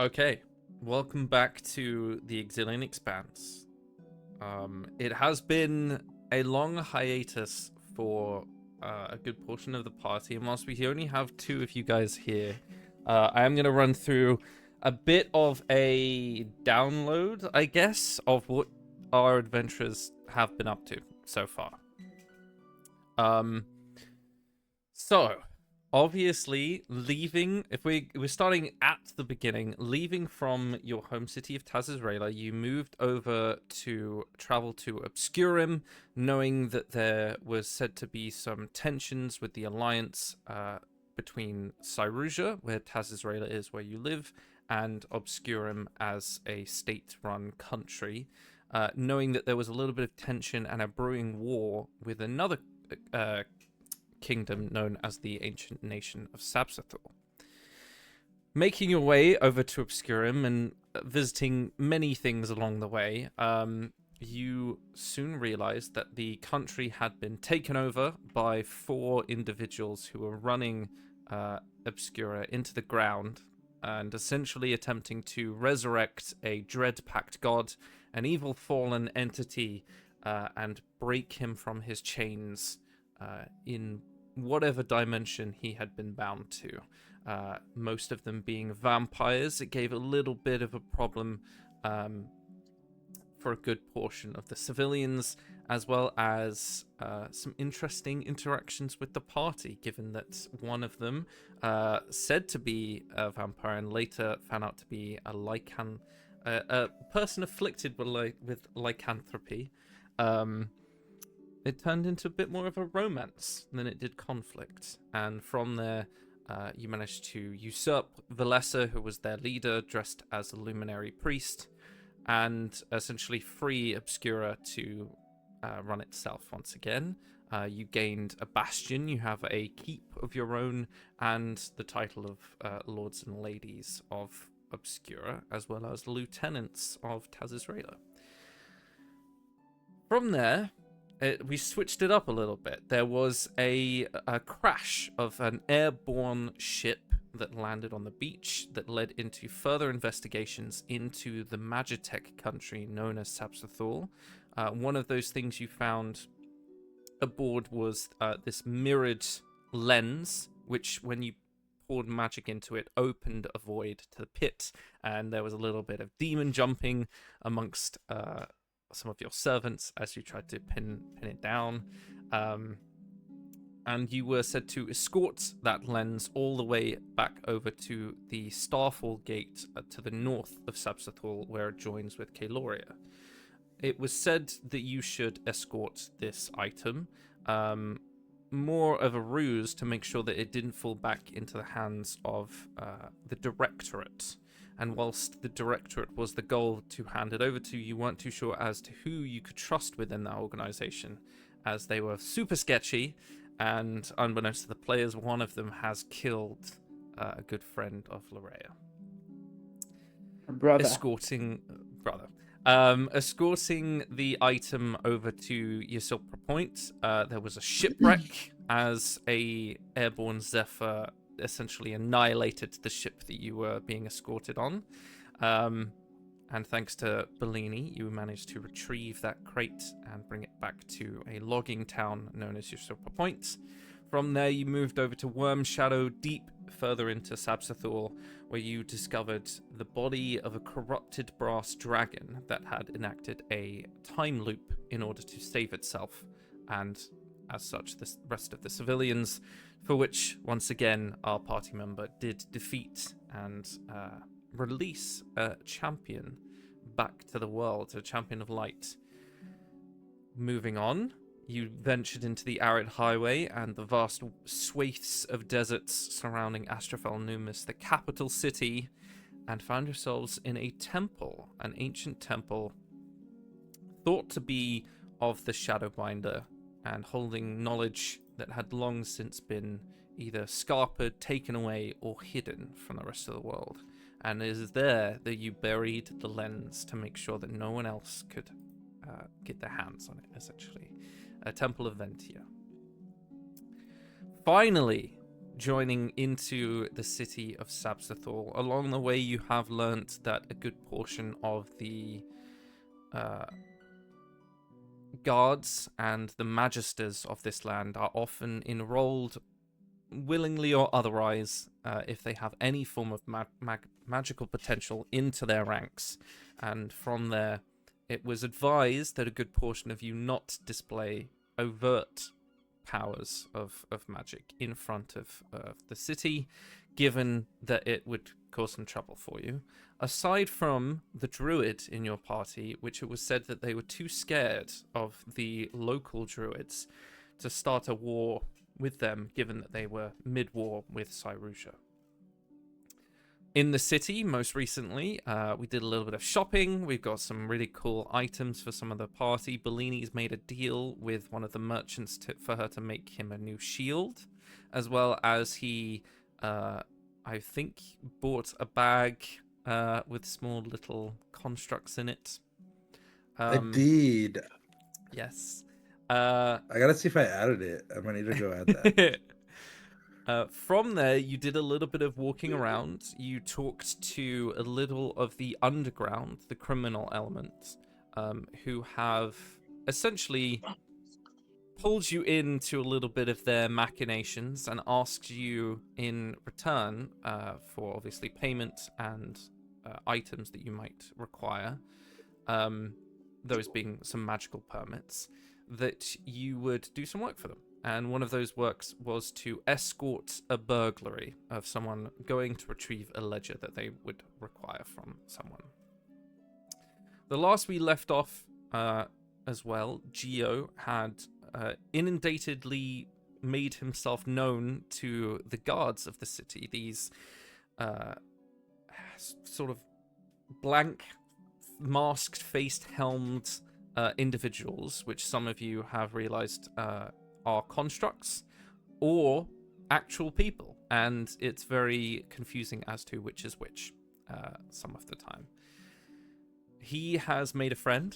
Okay, welcome back to the Exillian Expanse. It has been a long hiatus for a good portion of the party, and whilst we only have two of you guys here, I am going to run through a bit of a download, I guess, of what our adventurers have been up to so far. Um, so, obviously, leaving, if we're starting at the beginning, leaving from your home city of Tazizrela, you moved over to travel to Obscurum, knowing that there was said to be some tensions with the alliance between Cyrusia, where Tazizrela is where you live, and Obscurum as a state-run country, knowing that there was a little bit of tension and a brewing war with another kingdom known as the ancient nation of Sabsathor. Making your way over to Obscurum and visiting many things along the way, you soon realized that the country had been taken over by four individuals who were running Obscura into the ground and essentially attempting to resurrect a dread-packed god, an evil fallen entity, and break him from his chains in whatever dimension he had been bound to. Most of them being vampires. It gave a little bit of a problem for a good portion of the civilians, as well as some interesting interactions with the party, given that one of them, said to be a vampire and later found out to be a person afflicted with lycanthropy. It turned into a bit more of a romance than it did conflict. And from there, you managed to usurp Valessa, who was their leader, dressed as a luminary priest, and essentially free Obscura to run itself once again. You gained a bastion, you have a keep of your own, and the title of Lords and Ladies of Obscura, as well as Lieutenants of Tazizrela. From there, we switched it up a little bit. There was a crash of an airborne ship that landed on the beach that led into further investigations into the Magitech country known as Sabsathor. One of those things you found aboard was this mirrored lens, which when you poured magic into it, opened a void to the pit, and there was a little bit of demon jumping amongst some of your servants as you tried to pin it down, and you were said to escort that lens all the way back over to the Starfall Gate to the north of Sabsathor, where it joins with Kaloria. It was said that you should escort this item, more of a ruse to make sure that it didn't fall back into the hands of the Directorate. And whilst the Directorate was the goal to hand it over to, you weren't too sure as to who you could trust within that organization, as they were super sketchy, and unbeknownst to the players, one of them has killed a good friend of Larea. Brother. Escorting the item over to Usurper Point, there was a shipwreck as a airborne Zephyr essentially annihilated the ship that you were being escorted on. And thanks to Bellini, you managed to retrieve that crate and bring it back to a logging town known as Usurper Point. From there, you moved over to Worm Shadow, deep further into Sabsathor, where you discovered the body of a corrupted brass dragon that had enacted a time loop in order to save itself, and as such, the rest of the civilians, for which, once again, our party member did defeat and release a champion back to the world, a champion of light. Moving on, you ventured into the arid highway and the vast swathes of deserts surrounding Astrofel Numis, the capital city, and found yourselves in a temple, an ancient temple thought to be of the Shadowbinder and holding knowledge that had long since been either scarpered, taken away, or hidden from the rest of the world. And it is there that you buried the lens to make sure that no one else could get their hands on it, essentially. A Temple of Ventia. Finally, joining into the city of Sabzathor. Along the way, you have learnt that a good portion of the guards and the magisters of this land are often enrolled, willingly or otherwise, if they have any form of magical potential, into their ranks. And from there, it was advised that a good portion of you not display overt powers of magic in front of the city, given that it would cause some trouble for you. Aside from the druid in your party, which it was said that they were too scared of the local druids to start a war with them, given that they were mid-war with Cyrusha. In the city, most recently, we did a little bit of shopping. We've got some really cool items for some of the party. Bellini's made a deal with one of the merchants for her to make him a new shield, as well as he, I think, bought a bag with small little constructs in it. I did. Yes. I gotta see if I added it. I might need to go add that. From there, you did a little bit of walking around. You talked to a little of the underground, the criminal element, who have essentially pulled you into a little bit of their machinations and asked you in return for obviously payment and items that you might require, those being some magical permits, that you would do some work for them. And one of those works was to escort a burglary of someone going to retrieve a ledger that they would require from someone. The last we left off as well, Geo had inundatedly made himself known to the guards of the city. These sort of blank, masked-faced, helmed individuals, which some of you have realized are constructs or actual people, and it's very confusing as to which is which some of the time. He has made a friend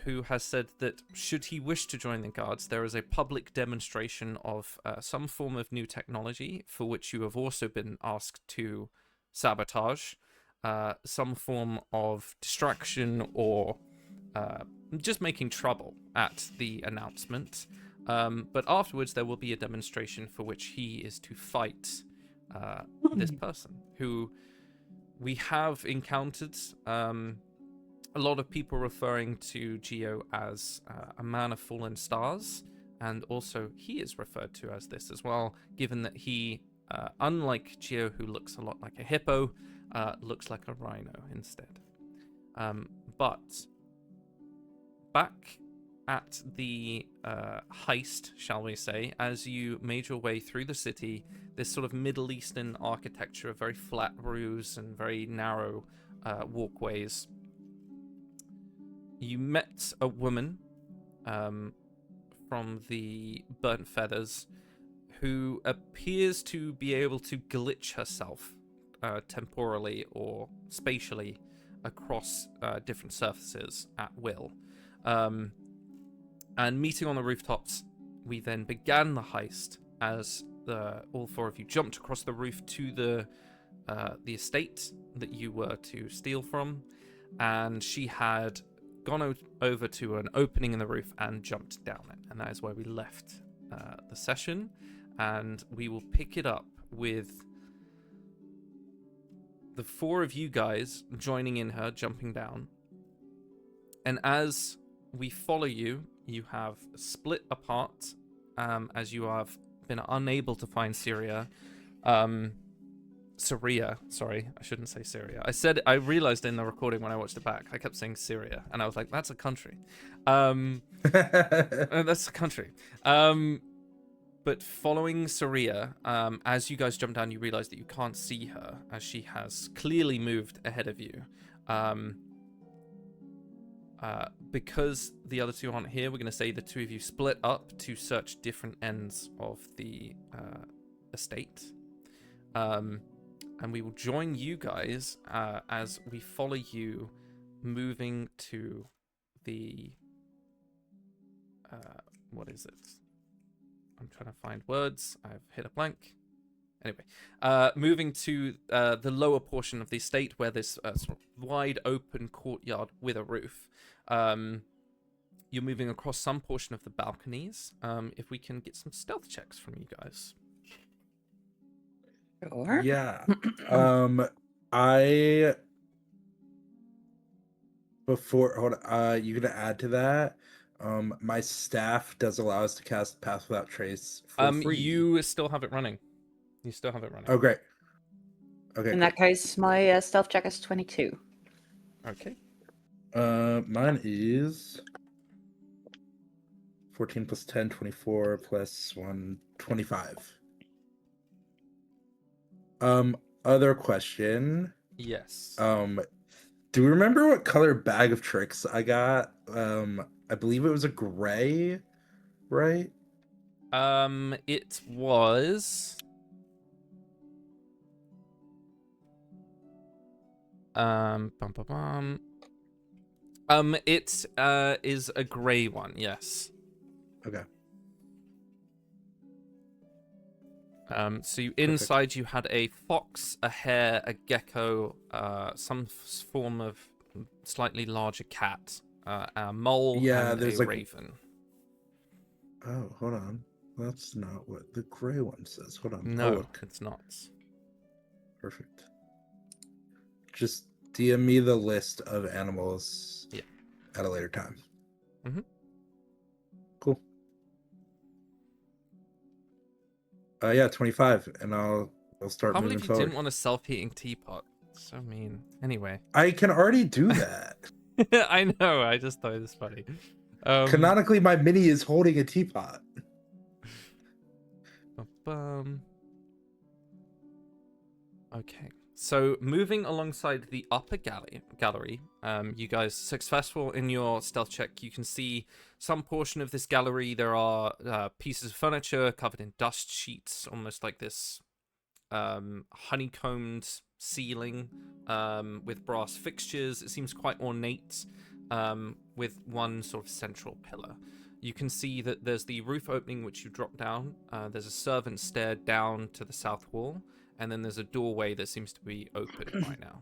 who has said that should he wish to join the guards, there is a public demonstration of some form of new technology for which you have also been asked to sabotage, some form of distraction or just making trouble at the announcement. But afterwards, there will be a demonstration for which he is to fight this person, who we have encountered a lot of people referring to Geo as a man of fallen stars, and also he is referred to as this as well, given that he, unlike Geo, who looks a lot like a hippo, looks like a rhino instead. But back at the heist, shall we say, as you made your way through the city, this sort of Middle Eastern architecture of very flat roofs and very narrow walkways, you met a woman from the Burnt Feathers who appears to be able to glitch herself temporally or spatially across different surfaces at will. And meeting on the rooftops, we then began the heist as all four of you jumped across the roof to the estate that you were to steal from, and she had gone over to an opening in the roof and jumped down it, and that is where we left the session, and we will pick it up with the four of you guys joining in her, jumping down, and as we follow you, you have split apart as you have been unable to find Syria. Syria, sorry, I shouldn't say Syria. I realized in the recording when I watched it back, I kept saying Syria, and I was like, that's a country. That's a country. But following Syria, as you guys jump down, you realize that you can't see her, as she has clearly moved ahead of you. Because the other two aren't here, we're going to say the two of you split up to search different ends of the estate. And we will join you guys as we follow you moving to the... what is it? I'm trying to find words. I've hit a blank. Anyway, moving to the lower portion of the estate where there's sort of wide open courtyard with a roof. You're moving across some portion of the balconies. If we can get some stealth checks from you guys. Sure. Yeah. I hold on, you gonna add to that? My staff does allow us to cast Path Without Trace for free. You still have it running. You still have it running. Oh, great. Okay. In that case, my stealth check is 22. Okay. Mine is 14 plus 10, 24 plus 1, 25. Other question. Yes. Do we remember what color bag of tricks I got? I believe it was a gray, right? It was. Bum, bum, bum. It is a grey one, yes. Okay. So inside you had a fox, a hare, a gecko, some form of slightly larger cat, a mole, Yeah, and there's a like raven. Oh, hold on. That's not what the gray one says. Hold on. No, I'll look. it's not. Perfect. Just DM me the list of animals at a later time. Mm-hmm. Cool. Yeah, 25, and I'll start Can't moving believe you forward. didn't want a self-heating teapot. So mean. Anyway. I can already do that. I know, I just thought it was funny. Canonically, my mini is holding a teapot. Okay, so moving alongside the upper gallery, you guys successful in your stealth check. You can see some portion of this gallery. There are pieces of furniture covered in dust sheets, almost like this honeycombed ceiling with brass fixtures. It seems quite ornate, with one sort of central pillar. You can see that there's the roof opening which you drop down. There's a servant stair down to the south wall, and then there's a doorway that seems to be open right now.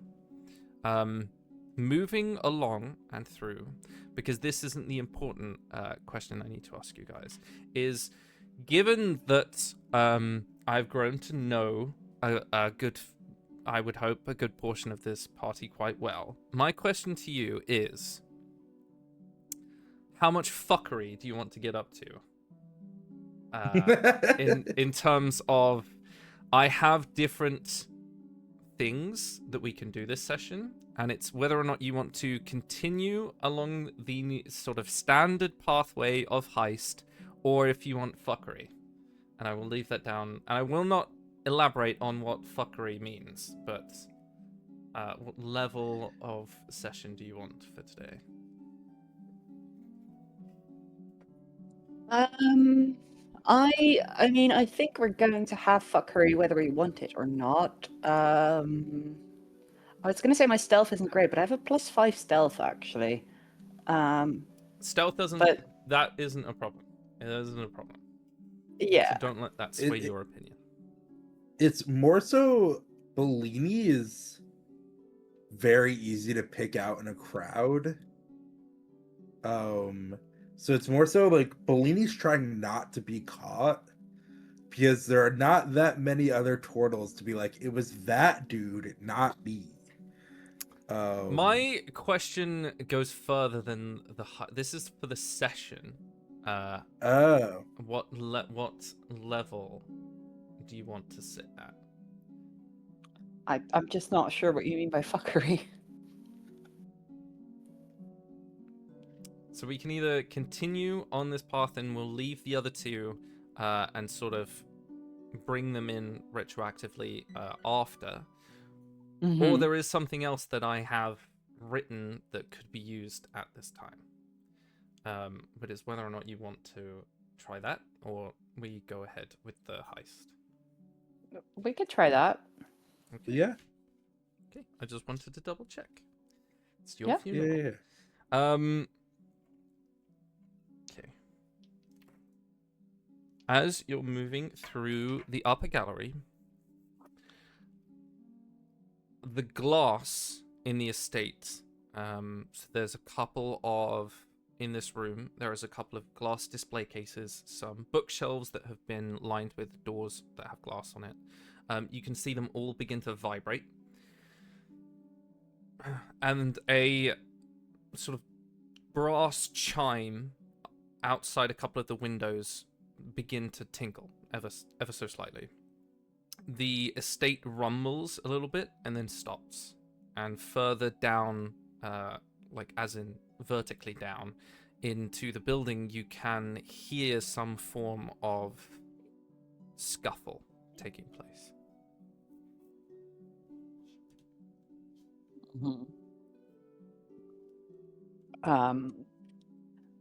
Moving along and through, because this isn't the important question I need to ask you guys, is given that I've grown to know a good, I would hope, a good portion of this party quite well, my question to you is, how much fuckery do you want to get up to? In terms of, I have different things that we can do this session, and it's whether or not you want to continue along the sort of standard pathway of heist, or if you want fuckery. And I will leave that down, and I will not elaborate on what fuckery means, but what level of session do you want for today? I mean, I think we're going to have fuckery whether we want it or not. I was going to say my stealth isn't great, but I have a +5 stealth actually. Stealth doesn't. But that isn't a problem. It isn't a problem. yeah, So don't let that sway your opinion. It's more so Bellini is very easy to pick out in a crowd. So it's more so like Bellini's trying not to be caught because there are not that many other turtles to be like, it was that dude, not me. My question goes further than this is for the session. What level do you want to sit at? I'm just not sure what you mean by fuckery. So we can either continue on this path and we'll leave the other two and sort of bring them in retroactively after. Mm-hmm. Or there is something else that I have written that could be used at this time. But it's whether or not you want to try that or we go ahead with the heist. We could try that. Okay. Yeah. Okay. I just wanted to double check. It's your funeral. Yeah. Okay. As you're moving through the upper gallery, the glass in the estate. So there's a couple of in this room. There is a couple of glass display cases, some bookshelves that have been lined with doors that have glass on it. You can see them all begin to vibrate, and a sort of brass chime outside a couple of the windows begin to tinkle ever so slightly. The estate rumbles a little bit and then stops. And further down, like as in vertically down, into the building, you can hear some form of scuffle taking place. Mhm.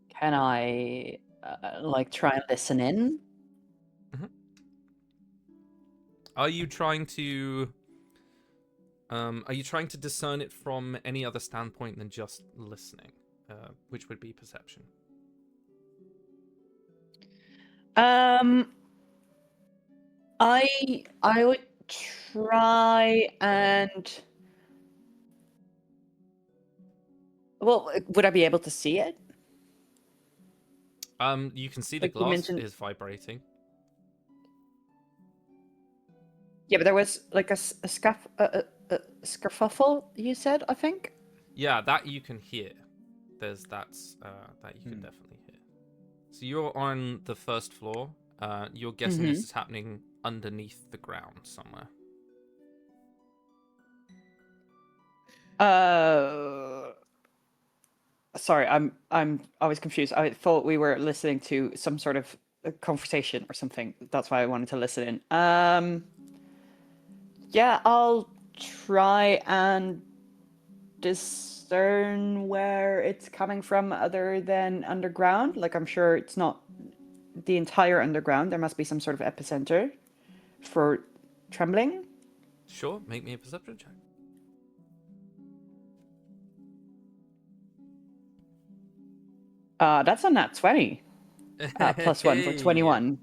Can I like try and listen in? Are you trying to discern it from any other standpoint than just listening, which would be perception? I would try and, well, would I be able to see it? You can see the Like you glass mentioned, is vibrating. yeah, but there was like a scuffle. You said, I think. Yeah, that you can hear. That you can definitely hear. So you're on the first floor. You're guessing this is happening underneath the ground somewhere. Sorry, I was confused. I thought we were listening to some sort of conversation or something. That's why I wanted to listen in. Yeah, I'll try and discern where it's coming from other than underground. Like, I'm sure it's not the entire underground. There must be some sort of epicenter for trembling. Sure, make me a perception check. That's a nat 20. Plus 1 for 21.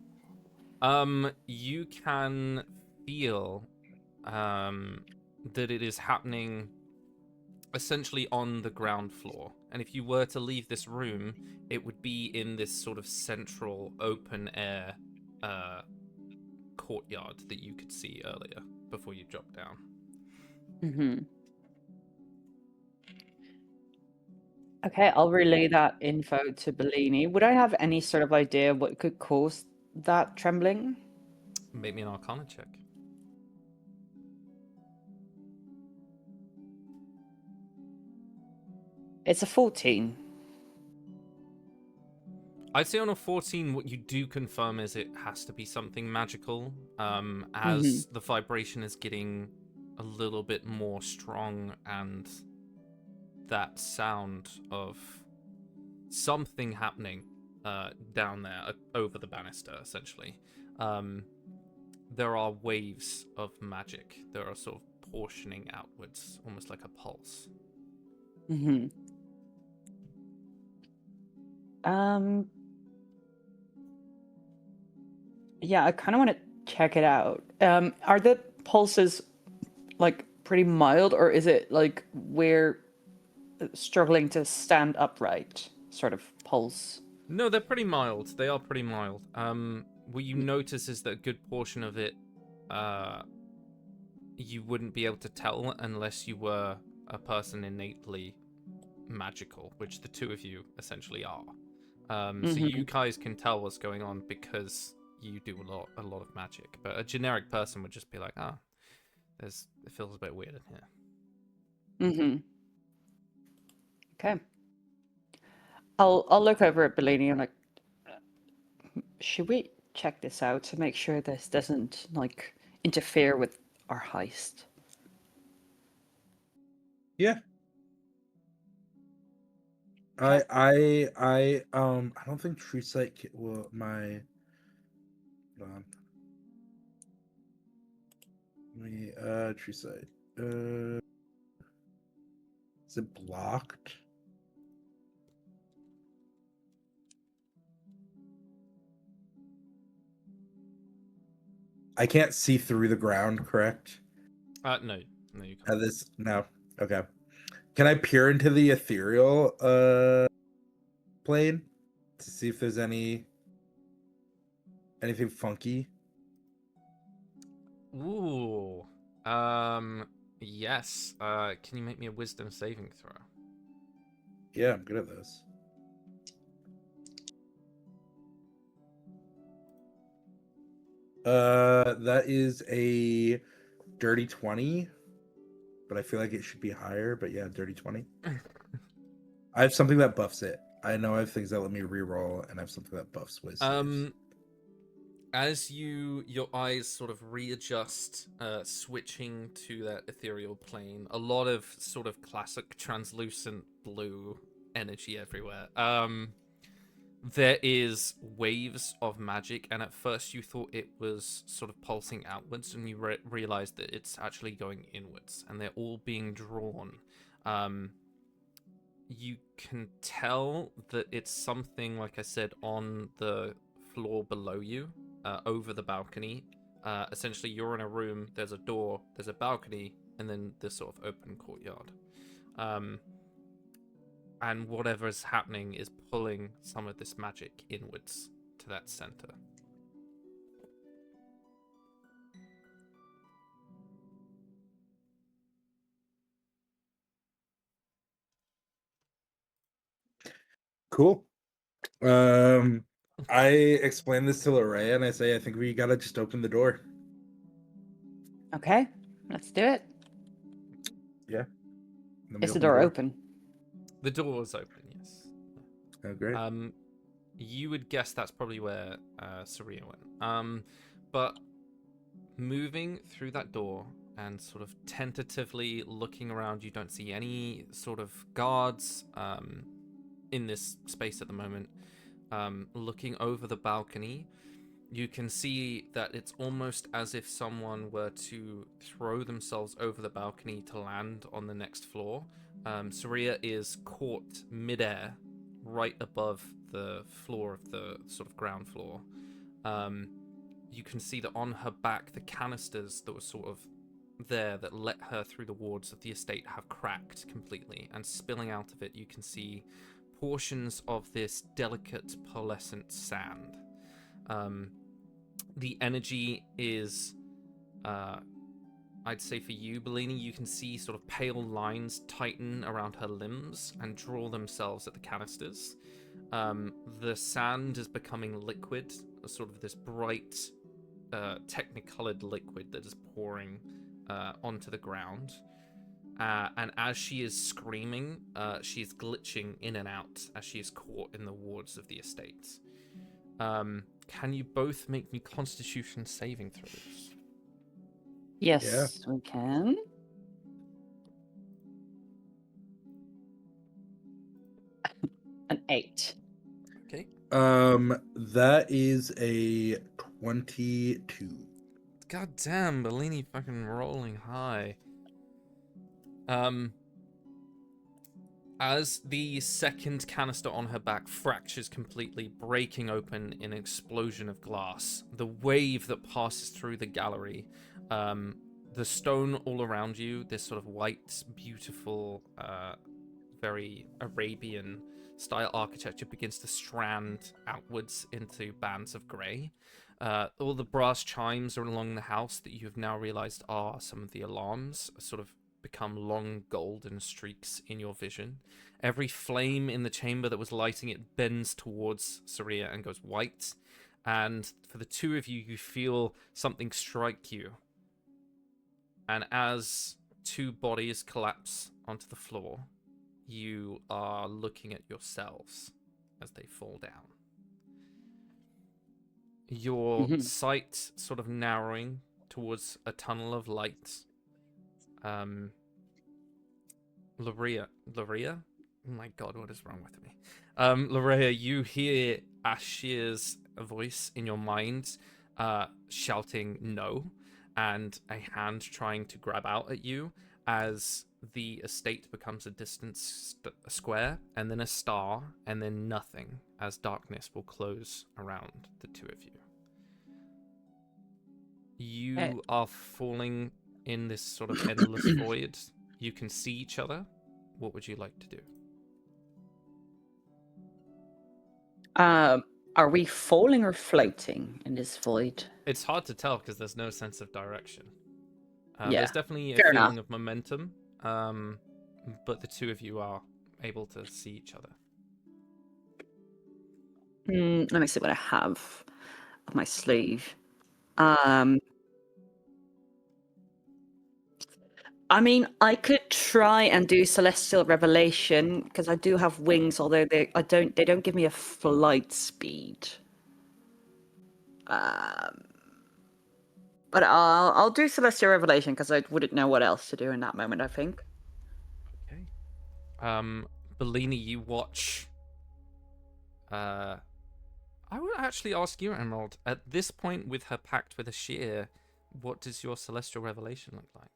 You can feel that it is happening essentially on the ground floor. And if you were to leave this room, it would be in this sort of central open air courtyard that you could see earlier before you dropped down. Mm-hmm. Okay, I'll relay that info to Bellini. Would I have any sort of idea what could cause that trembling? Make me an Arcana check. It's a 14. I'd say on a 14, what you do confirm is it has to be something magical, as the vibration is getting a little bit more strong, and that sound of something happening down there over the banister, essentially. There are waves of magic that are sort of portioning outwards, almost like a pulse. Mm-hmm. Yeah, I kind of want to check it out. Are the pulses like pretty mild, or is it like we're struggling to stand upright sort of pulse? No, they're pretty mild. They are pretty mild. What you notice is that a good portion of it, you wouldn't be able to tell unless you were a person innately magical, which the two of you essentially are. So you guys can tell what's going on because you do a lot of magic. But a generic person would just be like, it feels a bit weird in here. Okay. I'll look over at Bellini and like, should we check this out to make sure this doesn't like interfere with our heist? Yeah. Okay. I don't think True Sight will my. Hold on. True Sight. Is it blocked? I can't see through the ground, correct? No, No, you At can't. this no. Okay. Can I peer into the ethereal plane to see if there's anything funky? Ooh. Yes. Can you make me a wisdom saving throw? Yeah, I'm good at this. That is a dirty 20, but I feel like it should be higher. But yeah, dirty 20. I have something that buffs it. I know I have things that let me reroll, and I have something that buffs whiz saves. As your eyes sort of readjust, switching to that ethereal plane, a lot of sort of classic translucent blue energy everywhere. There is waves of magic, and at first you thought it was sort of pulsing outwards, and you realized that it's actually going inwards, and they're all being drawn. You can tell that it's something, like I said, on the floor below you, over the balcony. Essentially, you're in a room, there's a door, there's a balcony, and then this sort of open courtyard. And whatever is happening is pulling some of this magic inwards to that center. Cool. I explain this to Lorraine, and I say, I think we gotta just open the door. Okay, let's do it. Yeah. And then we Is the door open? The door is open, yes. Oh, great. You would guess that's probably where Saria went. But moving through that door and sort of tentatively looking around, you don't see any sort of guards in this space at the moment. Looking over the balcony, you can see that it's almost as if someone were to throw themselves over the balcony to land on the next floor. Saria is caught midair right above the floor of the sort of ground floor. You can see that on her back, the canisters that were sort of there that let her through the wards of the estate have cracked completely, and spilling out of it, you can see portions of this delicate pearlescent sand. The energy is, I'd say for you, Bellini, you can see sort of pale lines tighten around her limbs and draw themselves at the canisters. The sand is becoming liquid, sort of this bright, technicolored liquid that is pouring onto the ground. And as she is screaming, she is glitching in and out as she is caught in the wards of the estate. Can you both make me Constitution saving throws? Yes, we can. An 8. Okay. That is a 22. God damn, Bellini fucking rolling high. As the second canister on her back fractures completely, breaking open in an explosion of glass, the wave that passes through the gallery, the stone all around you, this sort of white, beautiful, very Arabian style architecture begins to strand outwards into bands of grey. All the brass chimes along the house that you have now realized are some of the alarms sort of become long golden streaks in your vision. Every flame in the chamber that was lighting it bends towards Saria and goes white. And for the two of you, you feel something strike you. And as two bodies collapse onto the floor, you are looking at yourselves as they fall down. Your sight sort of narrowing towards a tunnel of light. Lorea? Oh my god, what is wrong with me? Lorea, you hear Ashir's voice in your mind, shouting no, and a hand trying to grab out at you as the estate becomes a distant square, and then a star, and then nothing, as darkness will close around the two of you. You are falling in this sort of endless void, you can see each other. What would you like to do? Are we falling or floating in this void? It's hard to tell because there's no sense of direction. Yeah, There's definitely a fair feeling enough. of momentum, but the two of you are able to see each other. Let me see what I have up my sleeve. I mean, I could try and do Celestial Revelation because I do have wings, although they don't give me a flight speed. But I'll do Celestial Revelation because I wouldn't know what else to do in that moment, I think. Okay. Bellini, you watch. I would actually ask you, Emerald, at this point with her pact with Ashir, what does your Celestial Revelation look like?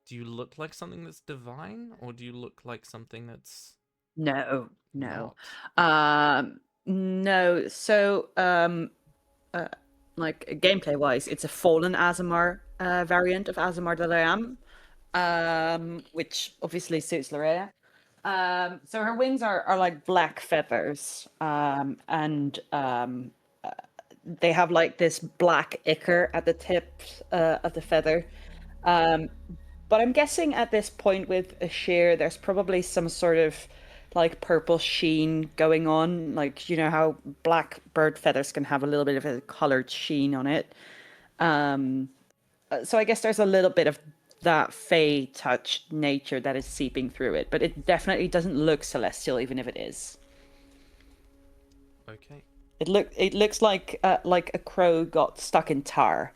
Do you look like something that's divine, or do you look like something that's No. not? No. So, like gameplay wise, it's a fallen Azamar variant of Azamar that I am, which obviously suits Larea. So her wings are like black feathers, and they have like this black ichor at the tip of the feather. But I'm guessing at this point with Ashir, there's probably some sort of like purple sheen going on. Like, you know how black bird feathers can have a little bit of a colored sheen on it. So I guess there's a little bit of that fey touch nature that is seeping through it, but it definitely doesn't look celestial, even if it is. Okay. It looks like a crow got stuck in tar.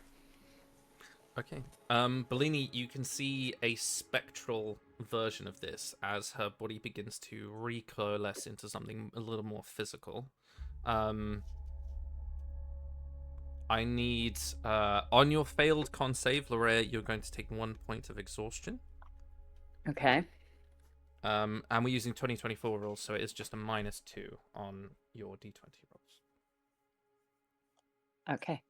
Okay. Bellini, you can see a spectral version of this as her body begins to recoalesce into something a little more physical. I need on your failed con save, Larea, you're going to take 1 point of exhaustion. Okay. And we're using 2024 rolls, so it is just a -2 on your d20 rolls. Okay.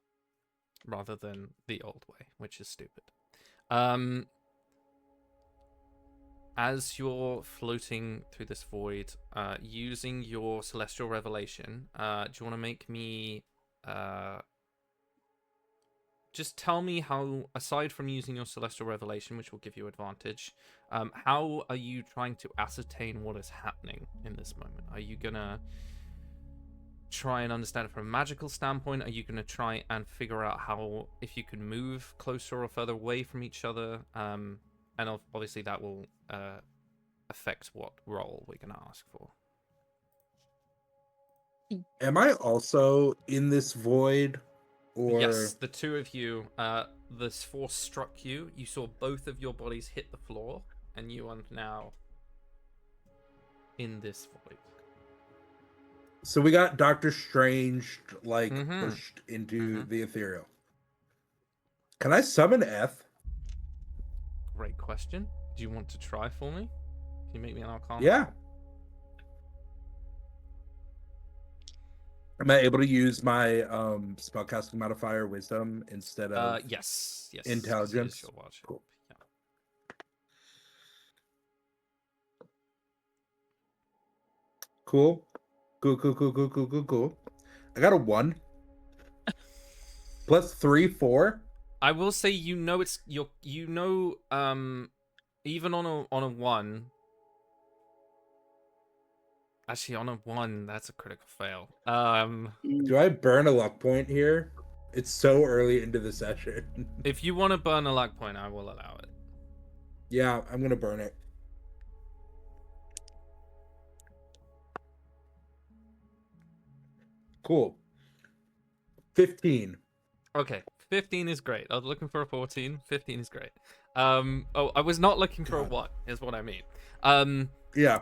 Rather than the old way, which is stupid. As you're floating through this void, using your Celestial Revelation, do you want to make me... just tell me how, aside from using your Celestial Revelation, which will give you advantage, how are you trying to ascertain what is happening in this moment? Are you going to try and understand it from a magical standpoint? Are you going to try and figure out how, if you can move closer or further away from each other? And obviously that will affect what roll we're going to ask for. Am I also in this void? Or... Yes, the two of you, this force struck you. You saw both of your bodies hit the floor, and you are now in this void. So we got Doctor Strange, like, pushed into the ethereal. Can I summon F? Great question. Do you want to try for me? Can you make me an Arcana? Yeah. Am I able to use my spellcasting modifier Wisdom instead of yes. Intelligence? Yes, watch. Cool. Yeah. Cool. I got a 1. Plus 3, 4. I will say, even on a 1. Actually, on a 1, that's a critical fail. Do I burn a luck point here? It's so early into the session. If you want to burn a luck point, I will allow it. Yeah, I'm gonna burn it. Cool. 15. Okay, 15 is great. I was looking for a 14. 15 is great. I was not looking for a 1, is what I mean. Yeah.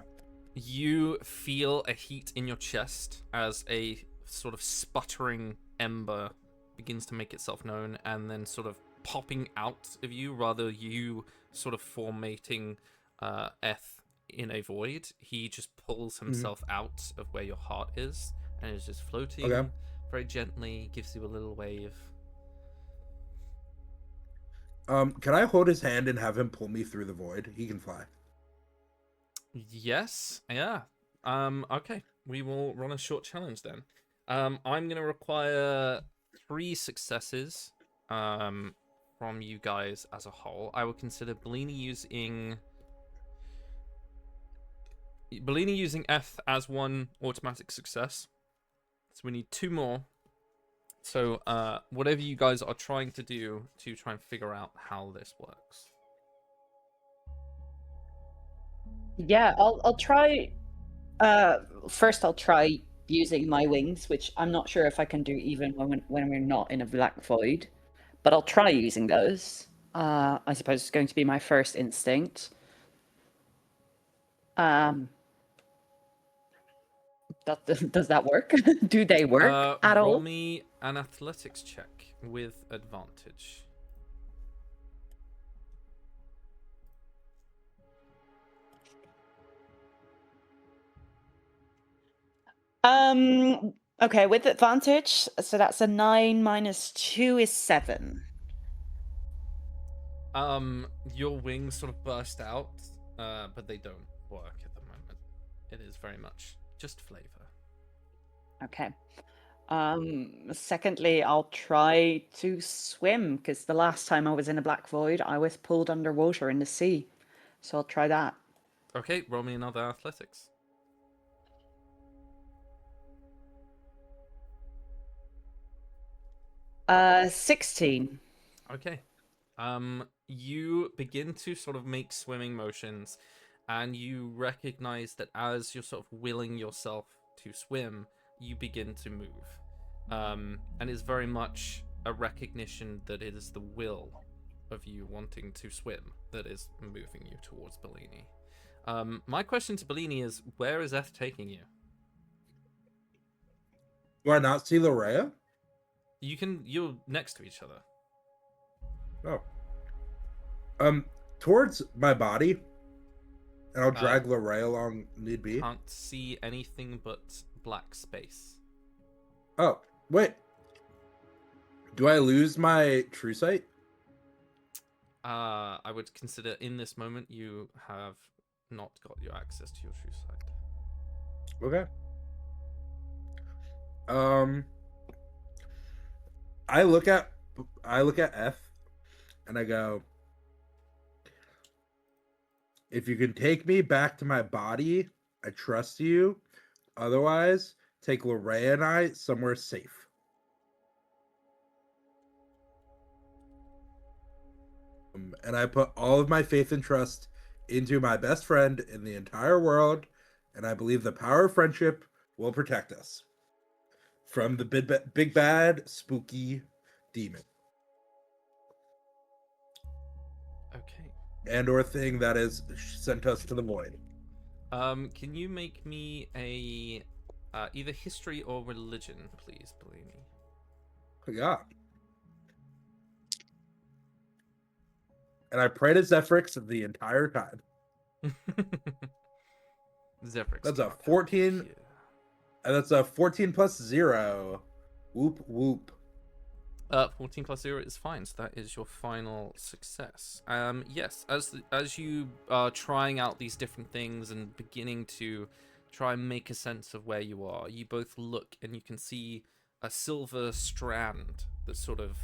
You feel a heat in your chest as a sort of sputtering ember begins to make itself known, and then sort of popping out of you, rather you sort of formating Eth in a void. He just pulls himself out of where your heart is, and is just floating very gently, gives you a little wave. Can I hold his hand and have him pull me through the void? He can fly. Yes. Yeah. Okay. We will run a short challenge then. I'm gonna require 3 successes. From you guys as a whole. I will consider Bellini using F as 1 automatic success. So we need 2 more. So whatever you guys are trying to do to try and figure out how this works. Yeah, I'll try. First I'll try using my wings, which I'm not sure if I can do even when we're not in a black void, but I'll try using those. I suppose it's going to be my first instinct. Does that work? Do they work at Roll all? me an athletics check with advantage. Okay, with advantage, so that's a 9 minus 2 is 7. Your wings sort of burst out, but they don't work at the moment. It is very much just flavor. Okay. Secondly, I'll try to swim because the last time I was in a black void, I was pulled underwater in the sea. So I'll try that. Okay, roll me another athletics. Uh, 16. Okay. You begin to sort of make swimming motions, and you recognize that as you're sort of willing yourself to swim, you begin to move. And it's very much a recognition that it is the will of you wanting to swim that is moving you towards Bellini. My question to Bellini is, where is Eth taking you? Do I not see Larea? You're next to each other. Oh. Towards my body, and I'll drag Larea along need be. Can't see anything but black space. Oh, wait. Do I lose my true sight? I would consider in this moment you have not got your access to your true sight. Okay. I look at F and I go, if you can take me back to my body, I trust you. Otherwise, take Larea and I somewhere safe. And I put all of my faith and trust into my best friend in the entire world, and I believe the power of friendship will protect us from the big bad spooky demon. Okay. And or thing that has sent us to the void. Can you make me a either history or religion, please, Bellini? Yeah. And I pray to Zephyrix the entire time. Zephyrix. That's a 14. And that's a 14 plus 0. Whoop whoop. 14 plus 0 is fine, so that is your final success. Yes, as you are trying out these different things and beginning to try and make a sense of where you are, you both look and you can see a silver strand that's sort of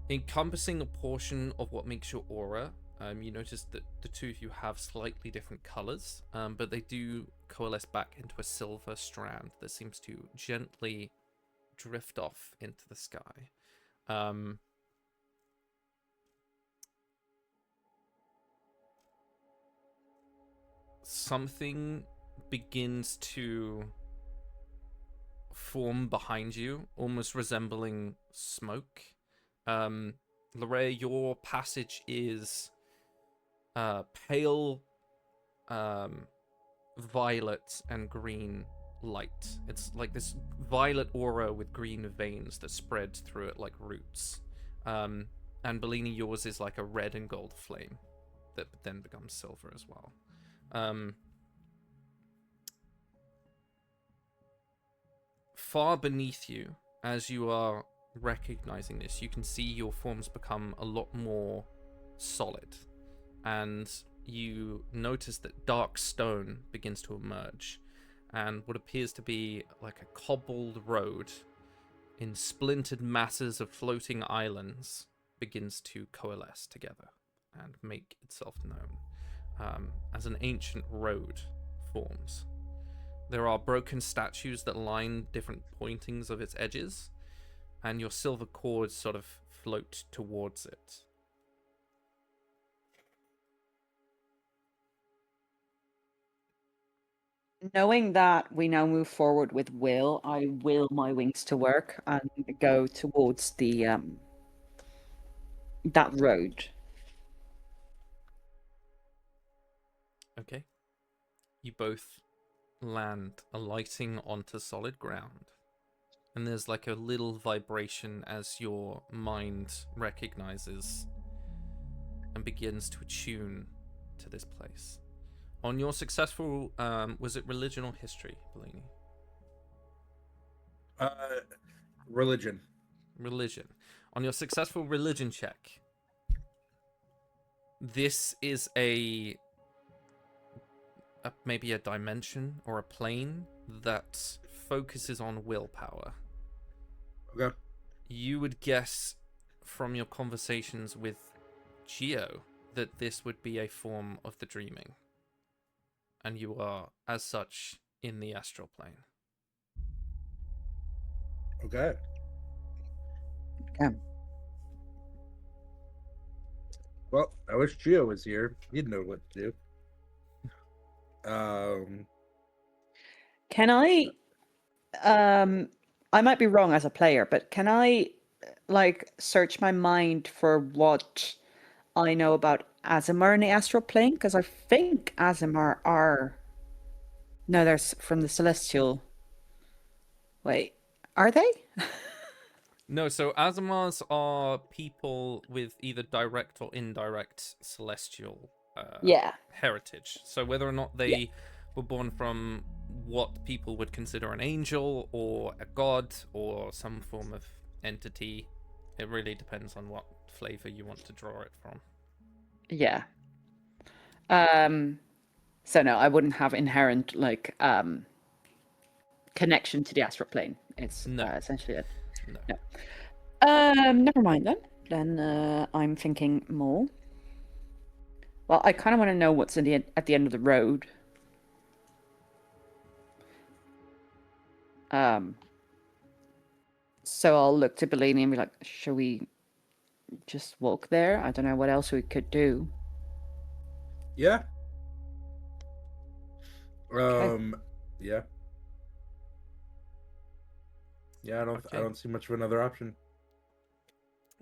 encompassing a portion of what makes your aura. You notice that the two of you have slightly different colors, but they do coalesce back into a silver strand that seems to gently drift off into the sky. Something begins to form behind you, almost resembling smoke. Larea, your passage is pale violet and green light. It's like this violet aura with green veins that spread through it like roots. And Bellini, yours is like a red and gold flame that then becomes silver as well. Far beneath you, as you are recognizing this, you can see your forms become a lot more solid, and you notice that dark stone begins to emerge, and what appears to be like a cobbled road in splintered masses of floating islands begins to coalesce together and make itself known as an ancient road forms. There are broken statues that line different pointings of its edges, and your silver cords sort of float towards it. Knowing that we now move forward with will, I will my wings to work and go towards the that road. Okay. You both land, alighting onto solid ground. And there's like a little vibration as your mind recognizes and begins to attune to this place. On your successful, was it religion or history, Bellini? Religion. Religion. On your successful religion check, this is maybe a dimension or a plane that focuses on willpower. Okay. You would guess from your conversations with Geo that this would be a form of the dreaming. And you are, as such, in the astral plane. Okay. Yeah. Well, I wish Gio was here. He'd know what to do. Can I might be wrong as a player, but can I like search my mind for what I know about Azimar in the astral plane? Because I think Azimar are no, they're from the celestial. Wait, are they? No, so Azimars are people with either direct or indirect celestial Yeah. heritage. So whether or not they were born from what people would consider an angel or a god or some form of entity, it really depends on what flavor you want to draw it from. Yeah. So no, I wouldn't have inherent like connection to the astral plane. It's No. essentially it. No. Never mind then. Then I'm thinking more. Well, I kind of want to know what's at the end of the road. So I'll look to Bellini and be like, "Shall we just walk there? I don't know what else we could do." Yeah. Okay. Yeah. Yeah, I don't see much of another option.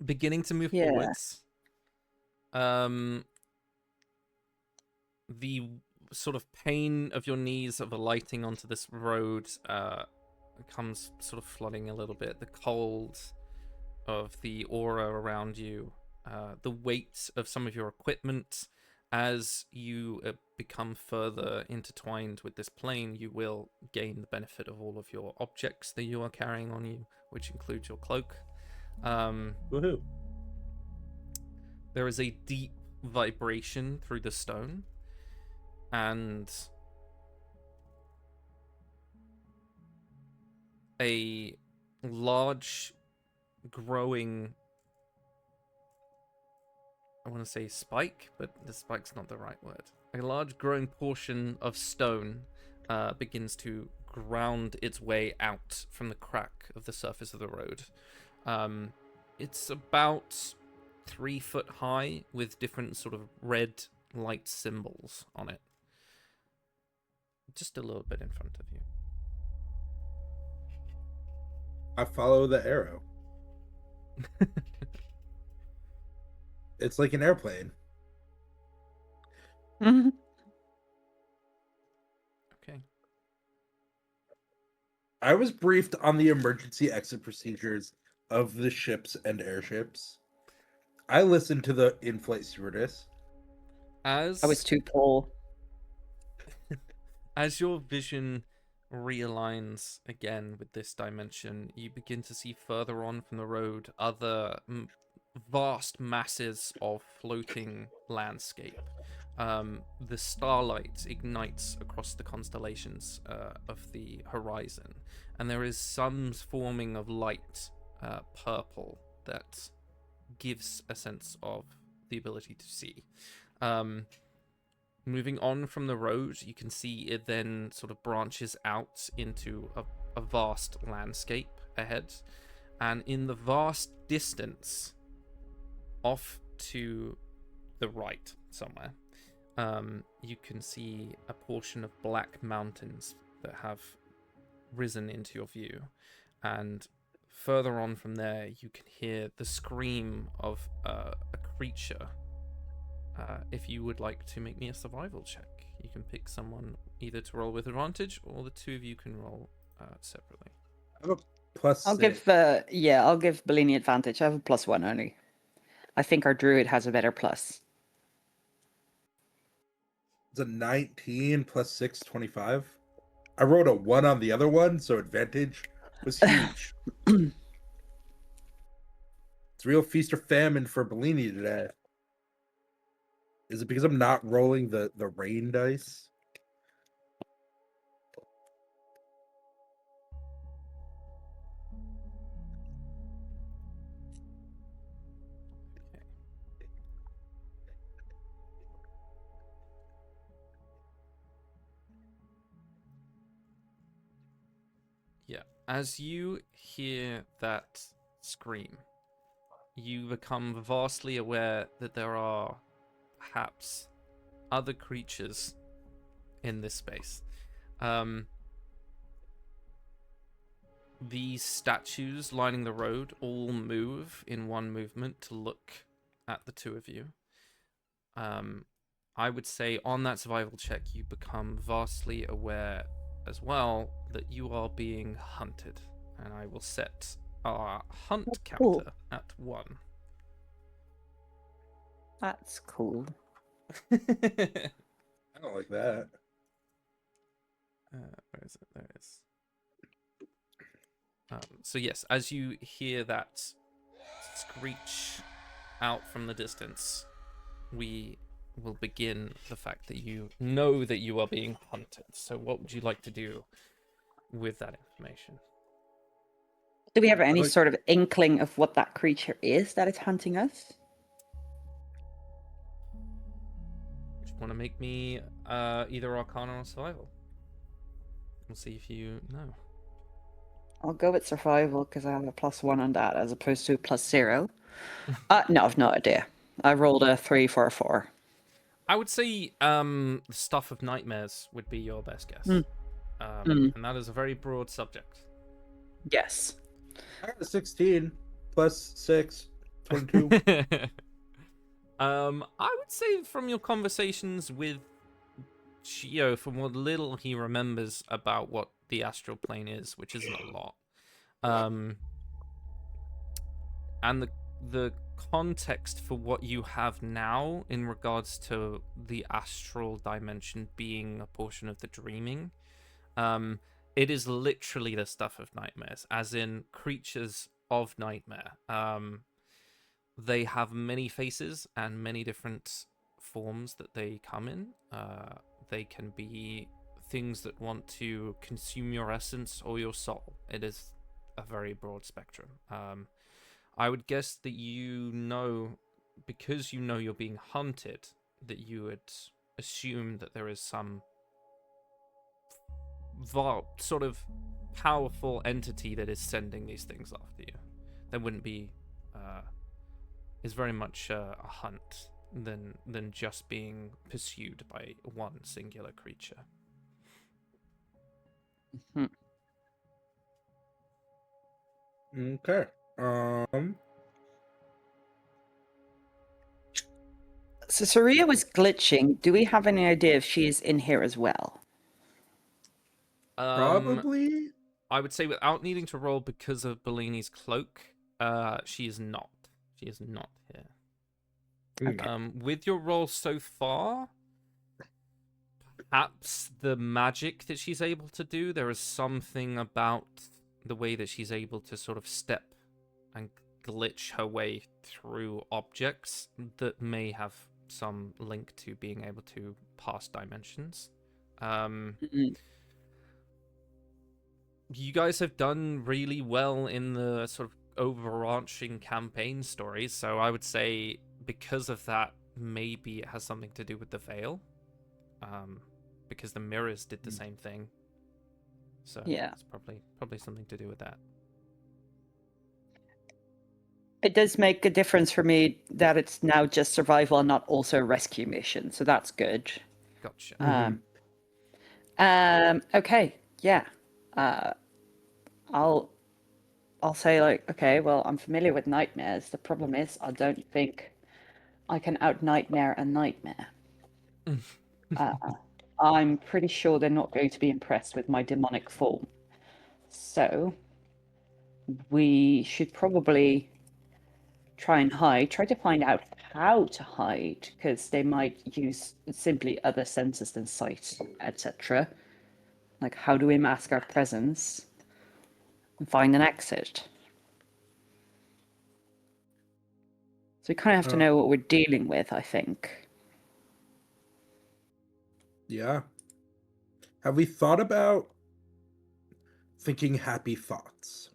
Beginning to move Yeah. forwards. The sort of pain of your knees of alighting onto this road comes sort of flooding a little bit. The cold of the aura around you, the weight of some of your equipment. As you become further intertwined with this plane, you will gain the benefit of all of your objects that you are carrying on you, which includes your cloak. Woohoo. There is a deep vibration through the stone, and a large growing, I want to say spike, but the spike's not the right word. A large growing portion of stone begins to ground its way out from the crack of the surface of the road. It's about 3 foot high with different sort of red light symbols on it. Just a little bit in front of you. I follow the arrow. It's like an airplane. Mhm. Okay. I was briefed on the emergency exit procedures of the ships and airships. I listened to the in-flight stewardess. As I was too poor. as your vision realigns again with this dimension, you begin to see further on from the road other vast masses of floating landscape. The starlight ignites across the constellations of the horizon, and there is some forming of light, purple, that gives a sense of the ability to see. Moving on from the road, you can see it then sort of branches out into a vast landscape ahead. And in the vast distance, off to the right somewhere, you can see a portion of black mountains that have risen into your view. And further on from there, you can hear the scream of a creature. If you would like to make me a survival check, you can pick someone either to roll with advantage, or the two of you can roll separately. I have a plus I'll 6. I'll give Bellini advantage. I have a +1 only. I think our druid has a better plus. It's a 19 plus 6, 25. I rolled a 1 on the other one, so advantage was huge. It's real feast or famine for Bellini today. Is it because I'm not rolling the rain dice? Yeah. As you hear that scream, you become vastly aware that there are perhaps other creatures in this space. These statues lining the road all move in one movement to look at the two of you. I would say on that survival check, you become vastly aware as well that you are being hunted. And I will set our hunt counter at 1. That's cool. I don't like that. Where is it? There it is. So yes, as you hear that screech out from the distance, we will begin the fact that you know that you are being hunted. So what would you like to do with that information? Do we have any sort of inkling of what that creature is that is hunting us? Just want to make me either Arcana or Survival. We'll see if you know. I'll go with survival because I have a +1 on that as opposed to a +0. No, I've no idea. I rolled a 3 for a 4. I would say the stuff of nightmares would be your best guess. And that is a very broad subject. Yes. I got a 16 plus 6, 22. I would say from your conversations with Chio, from what little he remembers about what the astral plane is, which isn't a lot, and the context for what you have now in regards to the astral dimension being a portion of the dreaming, it is literally the stuff of nightmares, as in creatures of nightmare. They have many faces and many different forms that they come in. They can be things that want to consume your essence or your soul. It is a very broad spectrum. I would guess that you know, because you know you're being hunted, that you would assume that there is some sort of powerful entity that is sending these things after you. There wouldn't be... is very much a hunt than just being pursued by one singular creature. Okay. So Saria was glitching. Do we have any idea if she is in here as well? Probably. I would say without needing to roll because of Bellini's cloak, she is not. She is not here. Okay. With your roll so far, perhaps the magic that she's able to do. There is something about the way that she's able to sort of step and glitch her way through objects that may have some link to being able to pass dimensions. Mhm. You guys have done really well in the sort of overarching campaign stories, so I would say because of that, maybe it has something to do with the veil. Because the mirrors did the same thing. So Yeah. it's probably something to do with that. It does make a difference for me that it's now just survival and not also a rescue mission, so that's good. Gotcha. Okay, yeah. I'll say like, okay, well, I'm familiar with nightmares. The problem is, I don't think I can out nightmare a nightmare. I'm pretty sure they're not going to be impressed with my demonic form. So we should probably try to find out how to hide, because they might use simply other senses than sight, etc. Like, how do we mask our presence and find an exit? So we kind of have to know what we're dealing with, I think. Yeah. Have we thought about thinking happy thoughts?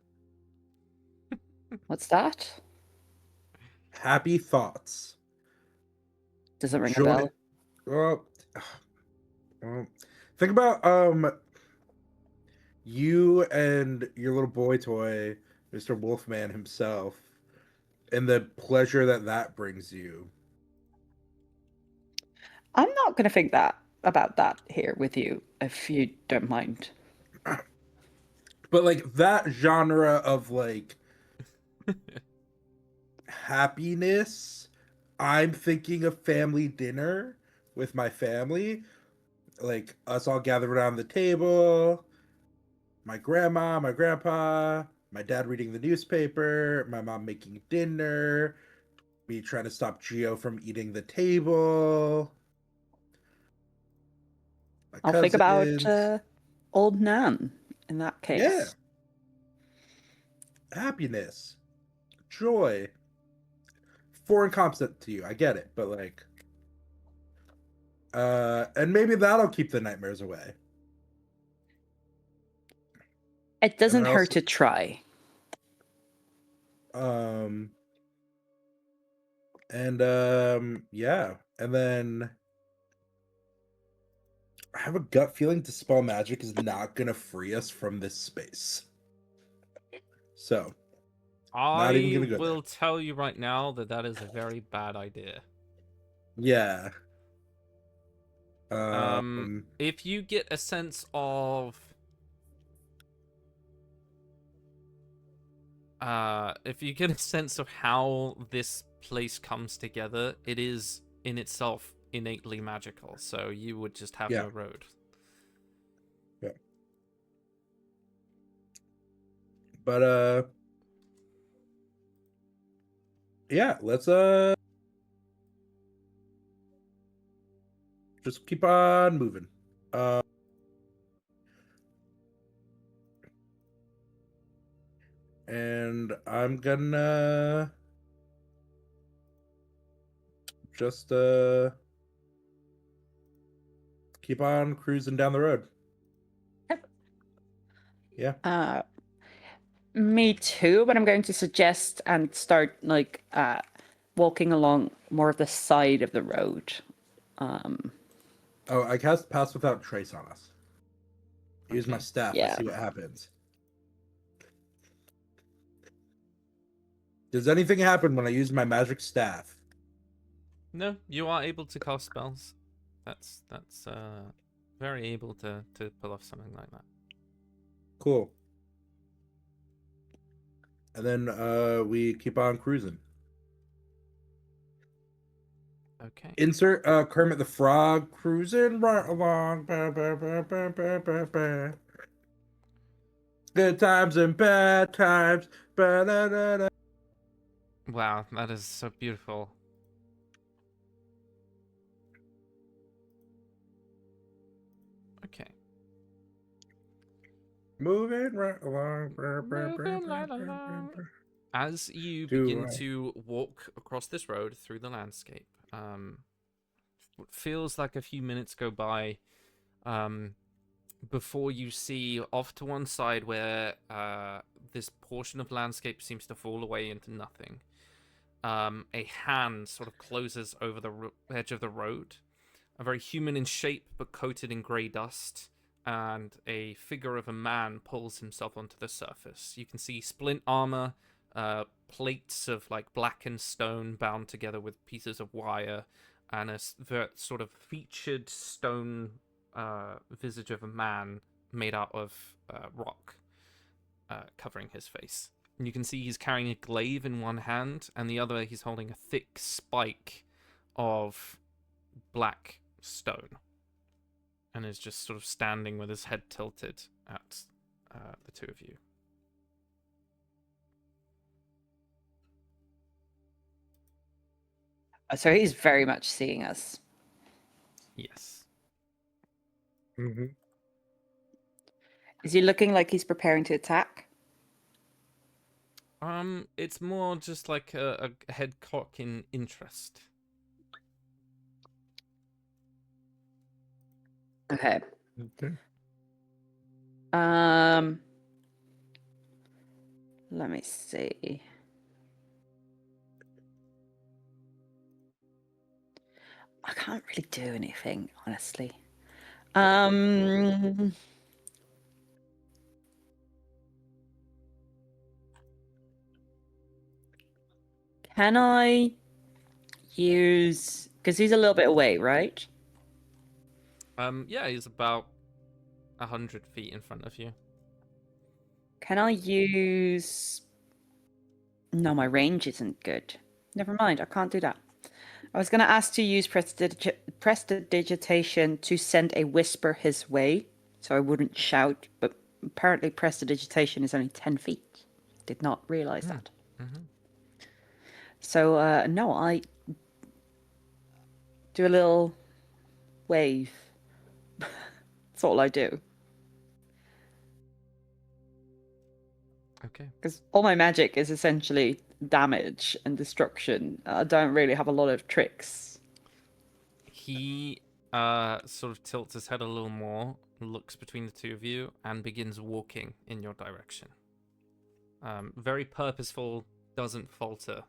What's that? Happy thoughts. Does it ring a Joy. bell? Well, think about you and your little boy toy, Mr. Wolfman himself, and the pleasure that brings you. I'm not going to think about that here with you, if you don't mind. But like that genre of like happiness, I'm thinking of family dinner with my family, like us all gathered around the table, my grandma, my grandpa, my dad reading the newspaper, my mom making dinner, me trying to stop Gio from eating the table. My I'll think about cousins. old Nan in that Yeah. case. Happiness. Joy. Foreign concept to you. I get it, but like and maybe that'll keep the nightmares away. It doesn't And then hurt also to try. Yeah. And then I have a gut feeling Dispel Magic is not gonna free us from this space. So not even I gonna go will tell you right now that is a very bad idea. there. Yeah. If you get a sense of how this place comes together, it is in itself innately magical, so you would just have Yeah. no road. Yeah. But yeah, let's just keep on moving. And I'm gonna just keep on cruising down the road. Yeah. Me too, but I'm going to suggest and start like walking along more of the side of the road. Oh, I cast Pass Without Trace on us. Use my Okay. staff. Yeah. Let's see what happens. Does anything happen when I use my magic staff? No, you are able to cast spells. That's very able to pull off something like that. Cool. And then we keep on cruising. Okay. Insert Kermit the Frog cruising right along. Ba, ba, ba, ba, ba, ba, ba. Good times and bad times. Ba, da, da, da. Wow, that is so beautiful. Moving right along. Moving right along. As you Do begin I- to walk across this road through the landscape, what feels like a few minutes go by before you see off to one side where this portion of landscape seems to fall away into nothing. A hand sort of closes over the edge of the road, a very human in shape but coated in grey dust, and a figure of a man pulls himself onto the surface. You can see splint armor, plates of like blackened stone bound together with pieces of wire, and a sort of featured stone visage of a man made out of rock covering his face. And you can see he's carrying a glaive in one hand, and the other he's holding a thick spike of black stone, and is just sort of standing with his head tilted at the two of you. So he's very much seeing us. Yes. Mhm. Is he looking like he's preparing to attack? It's more just like a head cock in interest. Okay. Okay. Let me see. I can't really do anything, honestly. Can I use, because he's a little bit away, right? Yeah, he's about 100 feet in front of you. Can I use? No, my range isn't good. Never mind, I can't do that. I was going to ask to use prestidigitation to send a whisper his way, so I wouldn't shout, but apparently prestidigitation is only 10 feet. Did not realize that. Mm-hmm. So, no, I do a little wave. That's all I do. Okay. Because all my magic is essentially damage and destruction. I don't really have a lot of tricks. He sort of tilts his head a little more, looks between the two of you, and begins walking in your direction. Very purposeful, doesn't falter,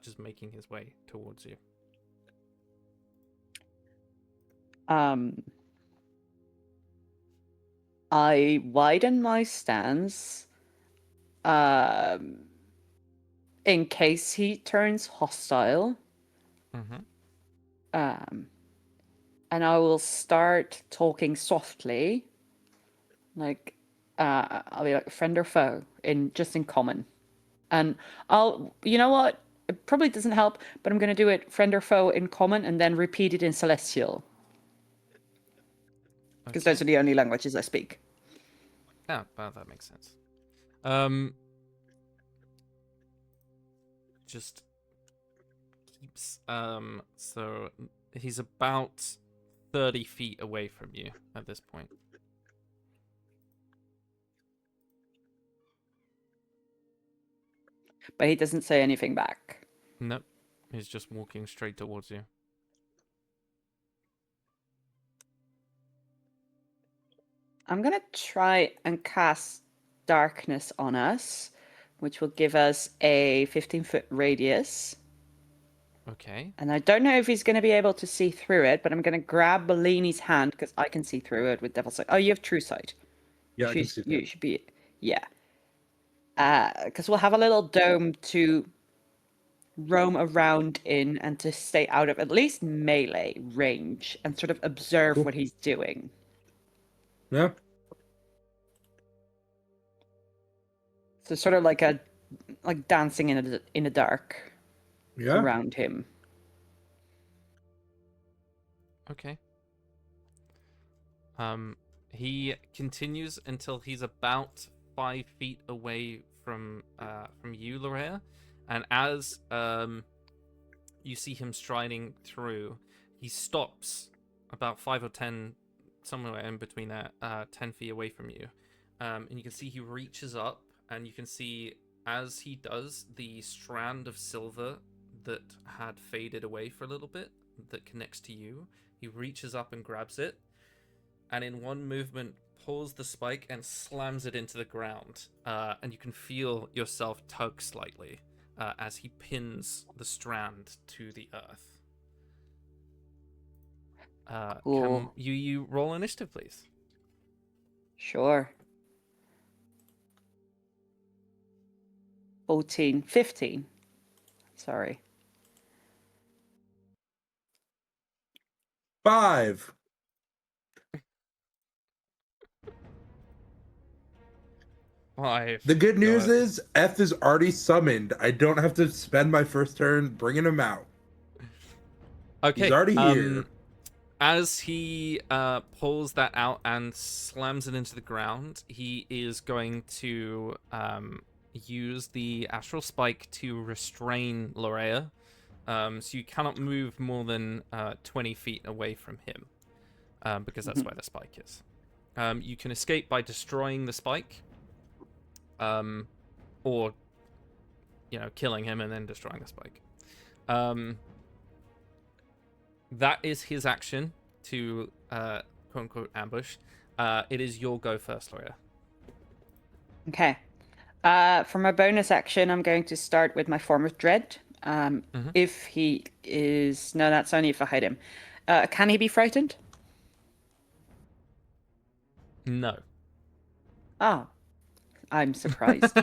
just making his way towards you. I widen my stance in case he turns hostile. Mm-hmm. And I will start talking softly, like I'll be like friend or foe in common. And you know what? It probably doesn't help, but I'm going to do it friend or foe in common and then repeat it in celestial. Because those are the only languages I speak. Yeah, well, that makes sense. Just keeps so he's about 30 feet away from you at this point. But he doesn't say anything back. Nope. He's just walking straight towards you. I'm going to try and cast darkness on us, which will give us a 15-foot radius. Okay. And I don't know if he's going to be able to see through it, but I'm going to grab Bellini's hand because I can see through it with Devil's Sight. Oh, you have True Sight. Yeah, I can see You that. should be, yeah. Because we'll have a little dome to roam around in and to stay out of at least melee range and sort of observe Cool. what he's doing. Yeah. So sort of like dancing in the dark Yeah. around him. Okay. He continues until he's about 5 feet away from you, Lorrea, and as you see him striding through, he stops about 5 or 10, somewhere in between there, 10 feet away from you, And you can see he reaches up, and you can see as he does, the strand of silver that had faded away for a little bit that connects to you, he reaches up and grabs it, and in one movement pulls the spike and slams it into the ground. And you can feel yourself tug slightly as he pins the strand to the earth. Cool. Can you roll initiative, please? Sure. 15. Sorry. 5. Five. The good news God. is F is already summoned. I don't have to spend my first turn bringing him out. Okay. He's already here. As he pulls that out and slams it into the ground, he is going to use the astral spike to restrain Lorea. So you cannot move more than 20 feet away from him, because that's where the spike is. You can escape by destroying the spike, or killing him and then destroying the spike. That is his action to quote unquote ambush. It is your go first, Lorea. Okay. For my bonus action, I'm going to start with my form of dread. If he is... No, that's only if I hide him. Can he be frightened? No. Oh. I'm surprised.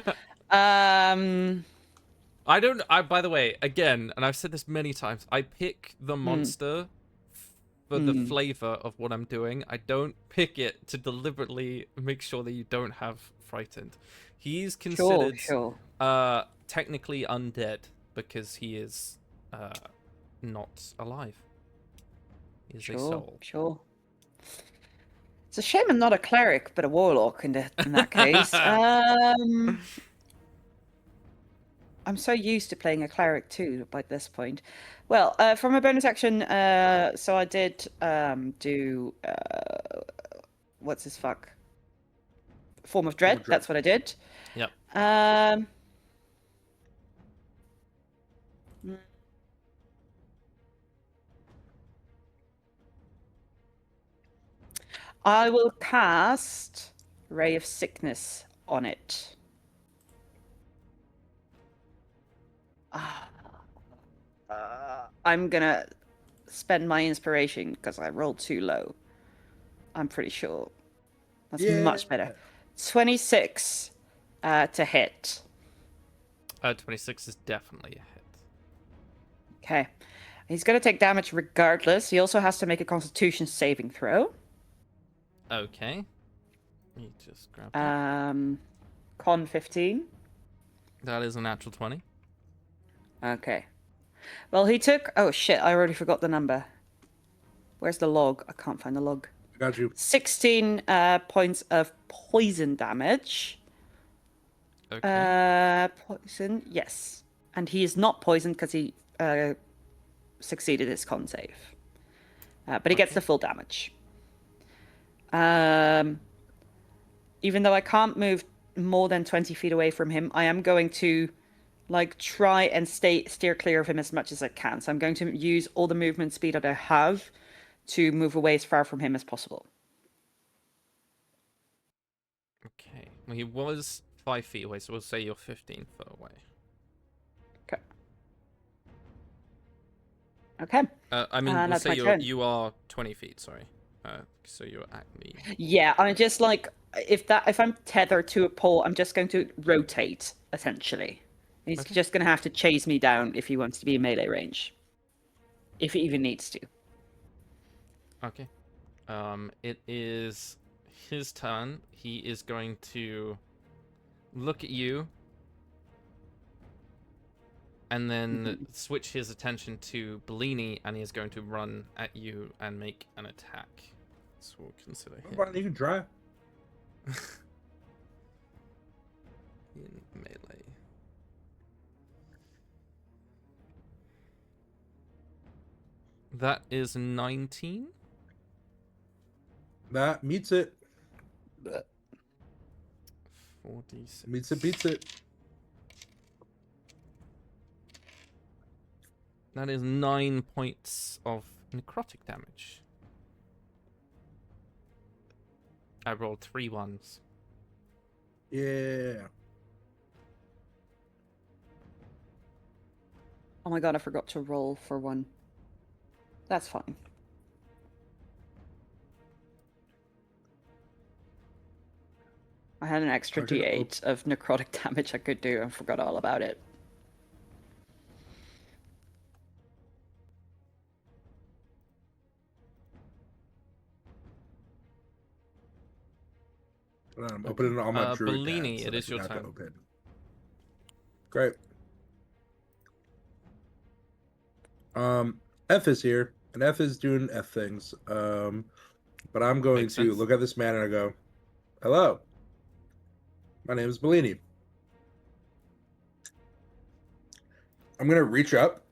By the way, again, and I've said this many times, I pick the monster for the flavor of what I'm doing. I don't pick it to deliberately make sure that you don't have frightened. He's considered technically undead because he is not alive. He is a soul. Sure. It's a shame I'm not a cleric, but a warlock in that case. I'm so used to playing a cleric too by this point. Well, for my bonus action, so I did do what's his fuck? Form of dread. That's what I did. Yep. I will cast Ray of Sickness on it. I'm gonna spend my inspiration because I rolled too low. I'm pretty sure. That's much better. 26 to hit. 26 is definitely a hit. Okay. He's going to take damage regardless. He also has to make a Constitution saving throw. Okay. Let me just grab that. Con 15. That is a natural 20. Okay. Well, he took... Oh, shit. I already forgot the number. Where's the log? I can't find the log. I got you. 16 points of poison damage. Okay. Poison, yes. And he is not poisoned because he succeeded his con save. But he gets the full damage. Even though I can't move more than 20 feet away from him, I am going to try and steer clear of him as much as I can. So I'm going to use all the movement speed that I have to move away as far from him as possible. Okay. Well, he was 5 feet away, so we'll say you're 15 foot away. Okay. I mean, we'll say you are 20 feet, sorry. So you're at me. Yeah, I'm just if I'm tethered to a pole, I'm just going to rotate, essentially. He's just going to have to chase me down if he wants to be in melee range. If he even needs to. Okay. It is his turn. He is going to look at you and then switch his attention to Bellini, and he is going to run at you and make an attack. So we'll consider him. Why don't you try? In melee. That is 19. That meets it. 4d6. Meets it, beats it. That is 9 points of necrotic damage. I rolled 3 ones. Yeah. Oh my god, I forgot to roll for one. That's fine. I had an extra I can d8 of necrotic damage I could do and forgot all about it. I'm opening all my druid Bellini, tabs it that I is your forgot to turn. open. Great. F is here, and F is doing F things. But I'm going Makes to sense. look at this man and I go, "Hello, my name is Bellini." I'm gonna reach up.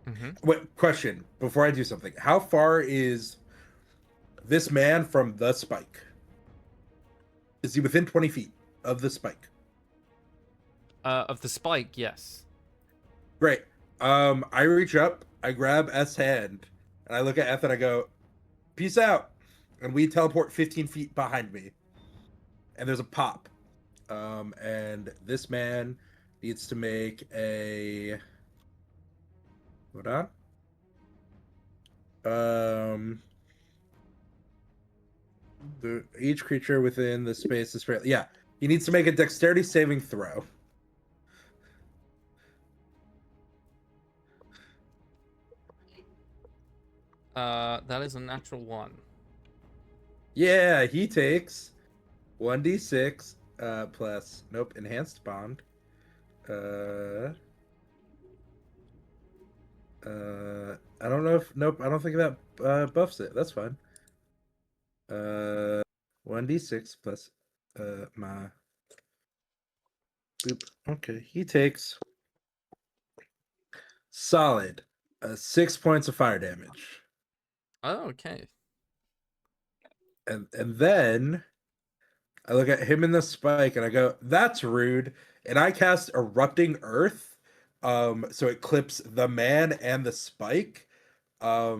Mm-hmm. Wait, question before I do something. How far is this man from the spike? Is he within 20 feet of the spike? Of the spike, yes. Great. I reach up, I grab F's hand, and I look at F and I go, "Peace out." And we teleport 15 feet behind me. And there's a pop. And this man needs to make a. Hold on. Each creature within the space is fairly. Yeah, he needs to make a dexterity saving throw. That is a natural 1. Yeah, he takes 1d6 plus enhanced bond. I don't know if I don't think that buffs it. That's fine. 1d6 plus my boop. Okay, he takes solid 6 points of fire damage. Oh, okay. And then I look at him in the spike and I go, "That's rude." And I cast Erupting Earth, so it clips the man and the spike. A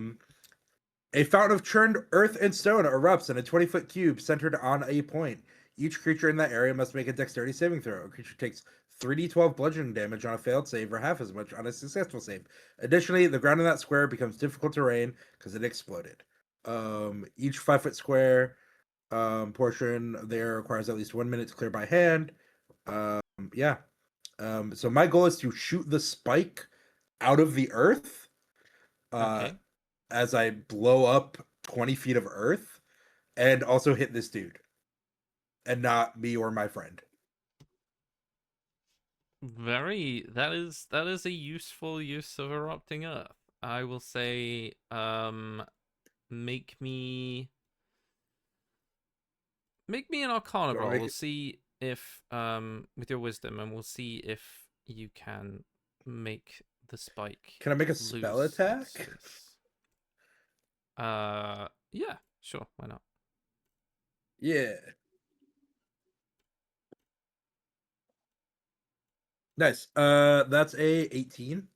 fountain of churned earth and stone erupts in a 20-foot cube centered on a point. Each creature in that area must make a dexterity saving throw. A creature takes 3d12 bludgeoning damage on a failed save or half as much on a successful save. Additionally, the ground in that square becomes difficult terrain because it exploded. Each 5-foot square portion there requires at least 1 minute to clear by hand. Yeah. So my goal is to shoot the spike out of the earth. Okay. As I blow up 20 feet of earth and also hit this dude and not me or my friend. That is a useful use of erupting earth. I will say, make me an Arcana roll. We'll see if with your wisdom, and we'll see if you can make the spike. Can I make a spell attack? Yeah, sure, why not? Yeah. Nice. That's a 18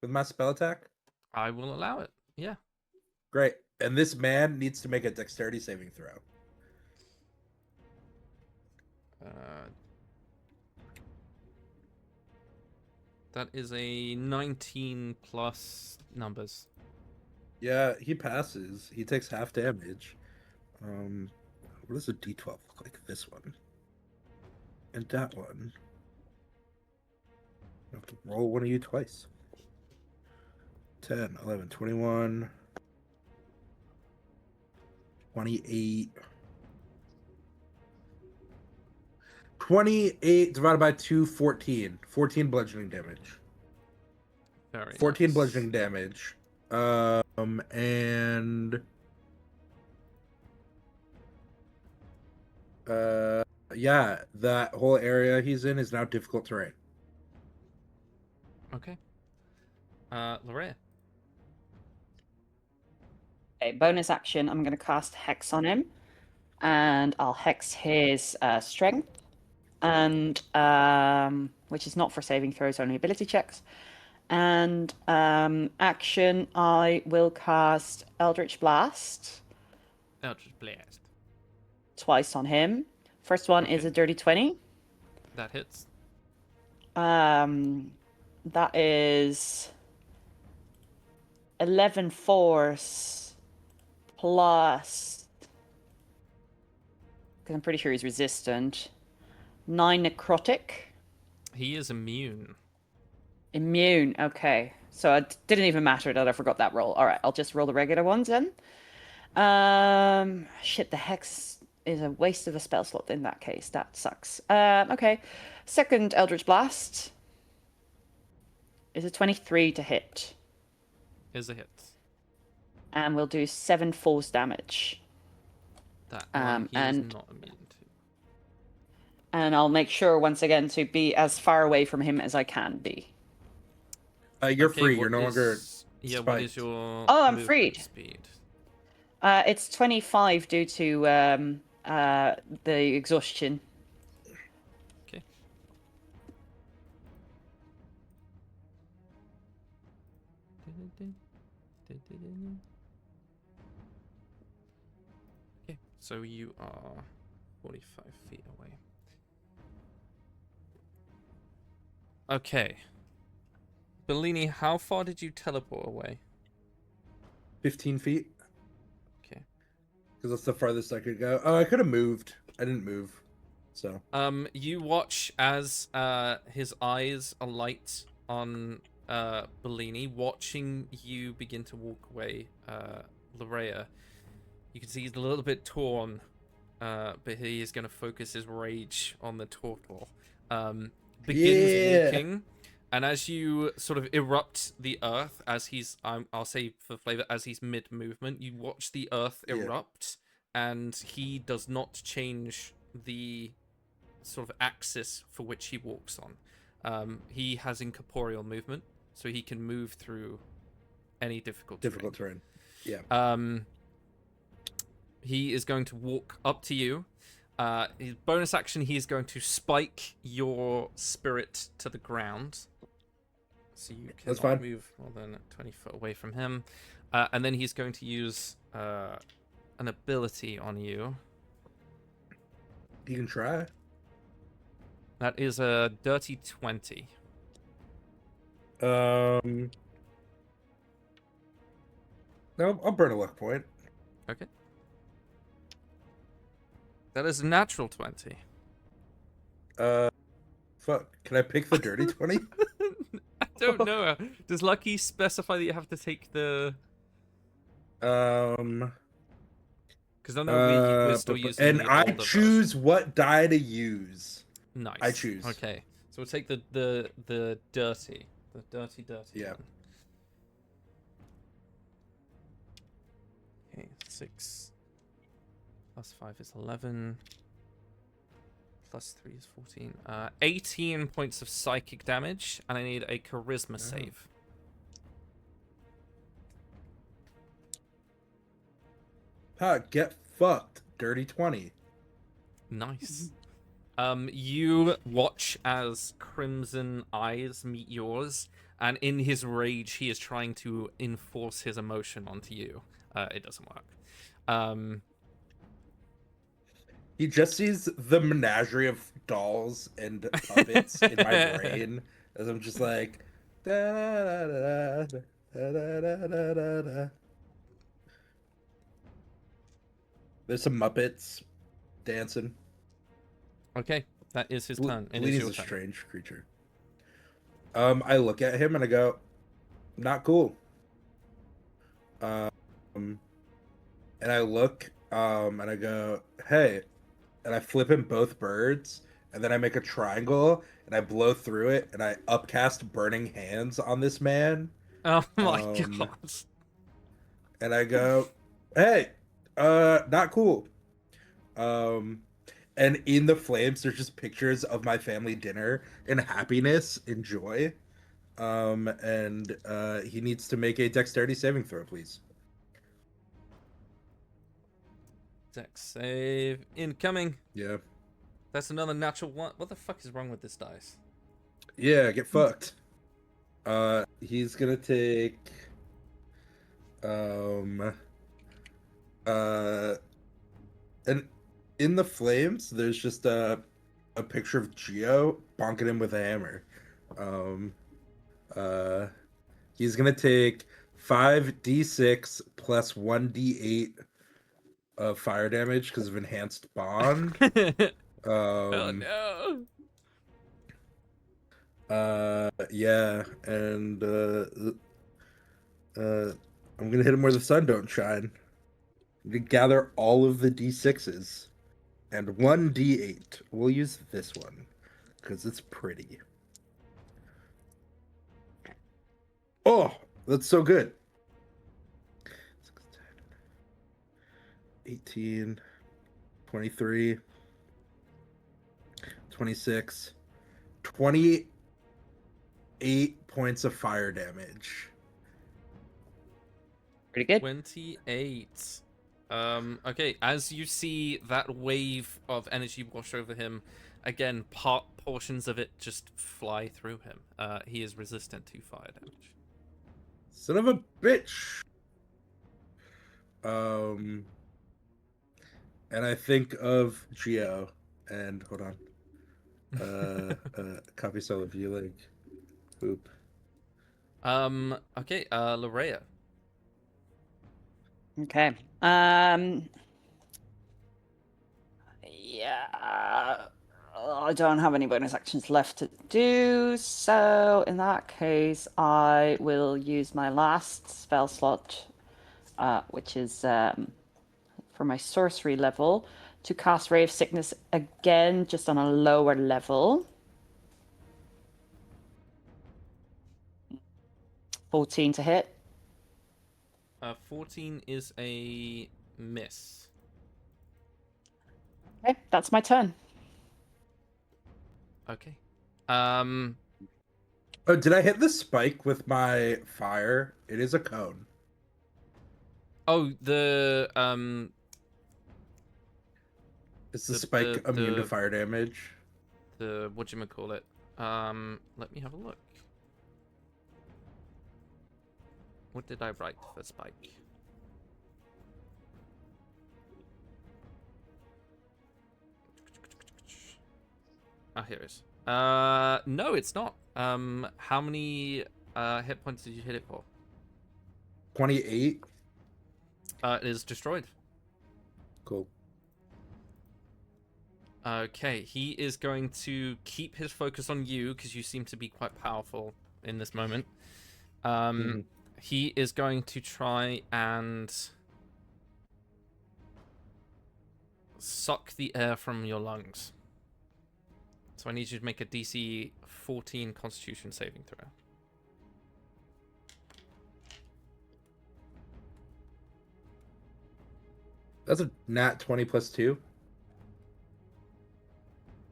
with my spell attack. I will allow it. Yeah. Great. And this man needs to make a dexterity saving throw. That is a 19 plus numbers. Yeah, he passes. He takes half damage. What does a d12 look like? This one. And that one. I have to roll one of you twice. 10, 11, 21, 28. 28 divided by 2, 14. 14 bludgeoning damage. Very 14 nice. bludgeoning damage. And yeah, that whole area he's in is now difficult terrain. Okay. Lorraine. Okay, bonus action, I'm going to cast Hex on him. And I'll Hex his strength. and which is not for saving throws, only ability checks. And action, I will cast Eldritch Blast Eldritch Blast. twice on him. First one is Okay. a dirty 20. That hits. That is 11 force plus, because I'm pretty sure he's resistant, 9 necrotic. He is immune. Immune, okay. So it didn't even matter that I forgot that roll. All right, I'll just roll the regular ones then. Shit, the Hex is a waste of a spell slot in that case. That sucks. Okay. Second Eldritch Blast is a 23 to hit. Is a hit. And we'll do 7 force damage. That one he and- is not immune to. And I'll make sure once again to be as far away from him as I can be. You're Okay, free. what You're no longer. is- Yeah, what is spiked. your Oh, I'm movement freed. speed? It's 25 due to the exhaustion. Okay. Okay, so you are 45 feet away. Okay. Bellini, how far did you teleport away? 15 feet. Okay. Because that's the farthest I could go. Oh, I could have moved. I didn't move. So. You watch as his eyes alight on Bellini, watching you begin to walk away, Larea. You can see he's a little bit torn, but he is going to focus his rage on the turtle. Begins walking, and as you sort of erupt the earth, as he's, I'll say for flavor, as he's mid-movement, you watch the earth erupt, and he does not change the sort of axis for which he walks on. He has incorporeal movement, so he can move through any difficult terrain. Yeah. He is going to walk up to you. His bonus action, he is going to spike your spirit to the ground. So you That's cannot fine. move more than 20 foot away from him. And then he's going to use an ability on you. You can try. That is a dirty 20. No, I'll burn a luck point. Okay. That is a natural 20. Fuck. Can I pick the dirty 20? I don't know. Does Lucky specify that you have to take the... Because I know we're still using and the I older choose what die to use. version. Nice. I choose. Okay. So we'll take the dirty. The dirty Yeah. one. Okay, 6 plus 5 is 11. Plus 3 is 14. 18 points of psychic damage, and I need a charisma save. Get fucked. Dirty 20. Nice. You watch as Crimson eyes meet yours, and in his rage, he is trying to enforce his emotion onto you. It doesn't work. He just sees the menagerie of dolls and puppets in my brain as I'm just like, da, da, da, da, da, da, da, da, da. There's some Muppets dancing. Okay, that is his turn. It is Bleeding's your a turn. strange creature. I look at him and I go, not cool. And I look, and I go, hey, and I flip him both birds, and then I make a triangle, and I blow through it, and I upcast burning hands on this man. Oh my god. And I go, hey, not cool. And in the flames, there's just pictures of my family dinner and happiness and joy. And he needs to make a dexterity saving throw, please. Dex save incoming. Yeah. That's another natural one. What the fuck is wrong with this dice? Yeah, get fucked. He's gonna take uh and in the flames there's just a picture of Geo bonking him with a hammer. Um uh he's gonna take 5d6 plus 1d8 of fire damage because of enhanced bond. Oh no. Yeah, and I'm gonna hit him where the sun don't shine. I'm gonna gather all of the d6s and 1d8. We'll use this one because it's pretty. Oh, that's so good. 18, 23, 26, 28 points of fire damage. Pretty good. 28. Okay, as you see that wave of energy wash over him, again, portions of it just fly through him. He is resistant to fire damage. Son of a bitch. And I think of Geo and hold on. Copy cell of you like poop. Okay, Larea. Okay. Yeah. I don't have any bonus actions left to do, so in that case, I will use my last spell slot, which is for my sorcery level, to cast Ray of Sickness again, just on a lower level. 14 to hit. 14 is a miss. Okay, that's my turn. Okay. Oh, did I hit the spike with my fire? It is a cone. Oh, Is the The- spike immune to the- fire damage? whatchamacallit. Let me have a look. What did I write for spike? Ah, here it is. No, it's not. How many hit points did you hit it for? 28. It is destroyed. Cool. Okay, he is going to keep his focus on you because you seem to be quite powerful in this moment. He is going to try and suck the air from your lungs. So I need you to make a DC 14 Constitution saving throw. That's a nat 20 plus 2.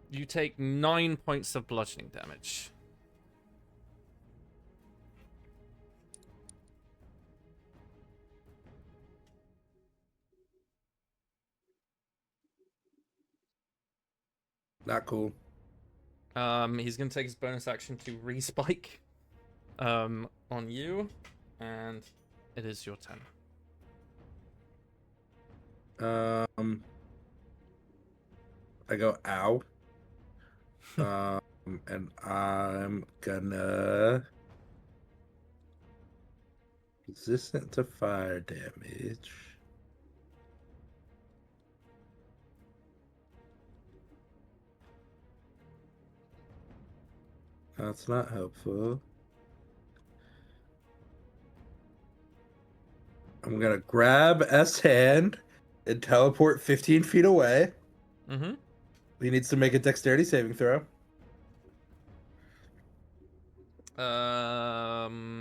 You take 9 points of bludgeoning damage. Not cool. He's gonna take his bonus action to respike on you, and it is your turn. I go ow. And I'm gonna resistant to fire damage. That's not helpful. I'm gonna grab S hand and teleport 15 feet away. Mm-hmm. He needs to make a dexterity saving throw.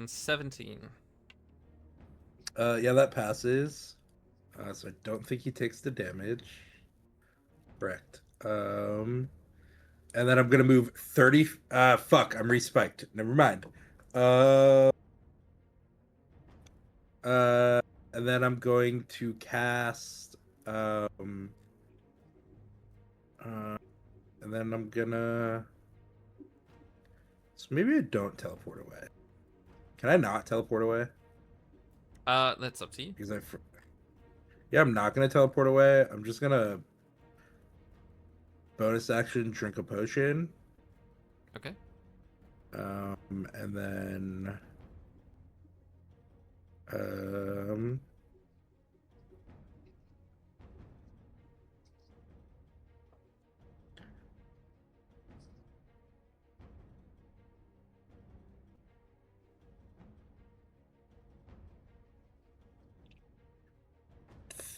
17. Yeah, that passes. So I don't think he takes the damage. Correct. And then I'm gonna move 30. Fuck, I'm respiked. Never mind. And then I'm going to cast And then I'm gonna. So maybe I don't teleport away. Can I not teleport away? That's up to you. Because yeah, I'm not gonna teleport away. I'm just gonna bonus action drink a potion. Okay. And then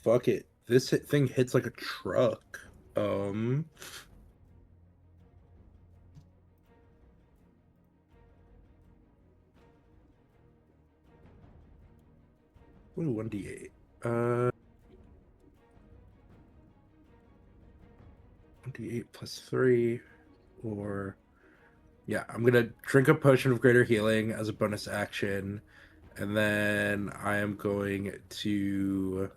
fuck it. This thing hits like a truck. Ooh, 1d8. 1d8 plus 3, or yeah, I'm gonna drink a potion of greater healing as a bonus action, and then I am going to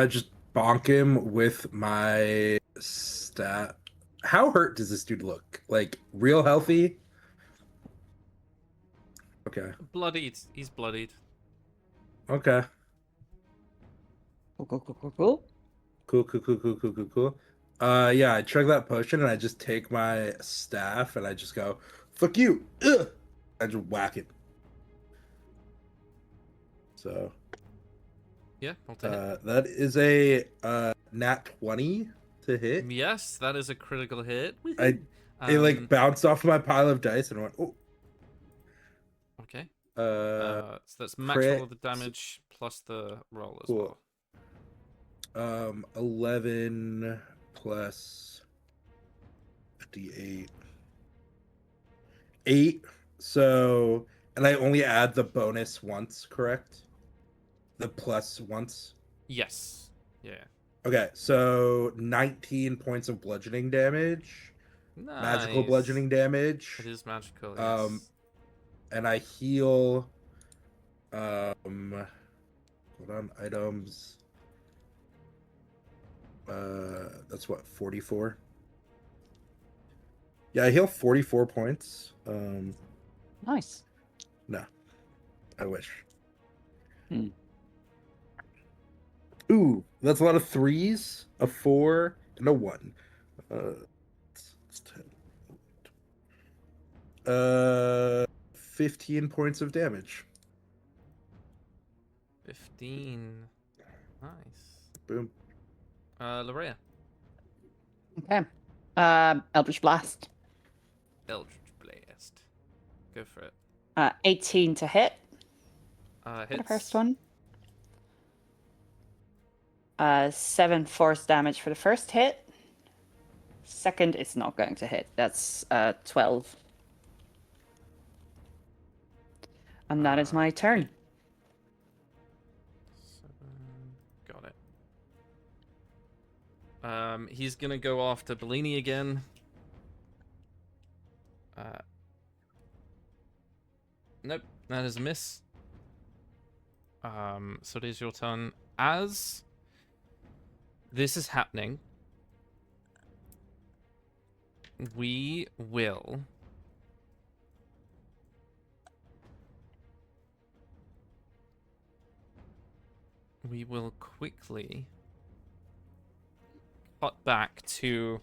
just bonk him with my stat. How hurt does this dude look? Like real healthy? Okay. Bloodied. He's bloodied. Okay. Cool. Cool. Yeah, I chug that potion and I just take my staff and I just go, fuck you. Ugh! I just whack it. So Yeah, I'll take it. that is a nat 20 to hit. Yes, that is a critical hit. It like bounced off my pile of dice and went, oh. Okay. So So that's max crit. roll of the damage plus the roll as Cool. well. 11 plus d8. 8. So, and I only add the bonus once, correct? The plus once. Yes. Yeah. Okay, so 19 points of bludgeoning damage. Magical Nice. bludgeoning damage. It is magical. Yes. And I heal hold on, items. That's what, 44? Yeah, I heal 44 points. Nice. No. I wish. Hmm. Ooh, that's a lot of 3s, a 4, and a 1. It's 10. 15 points of damage. 15. Nice. Boom. Larea. Okay. Eldritch Blast. Eldritch Blast. Go for it. 18 to hit. For Hits. the first one. 7 force damage for the first hit. Second is not going to hit. That's 12. And that is my turn. 7. Got it. He's gonna go after Bellini again. Nope, that is a miss. So it is your turn. As this is happening, we will quickly cut back to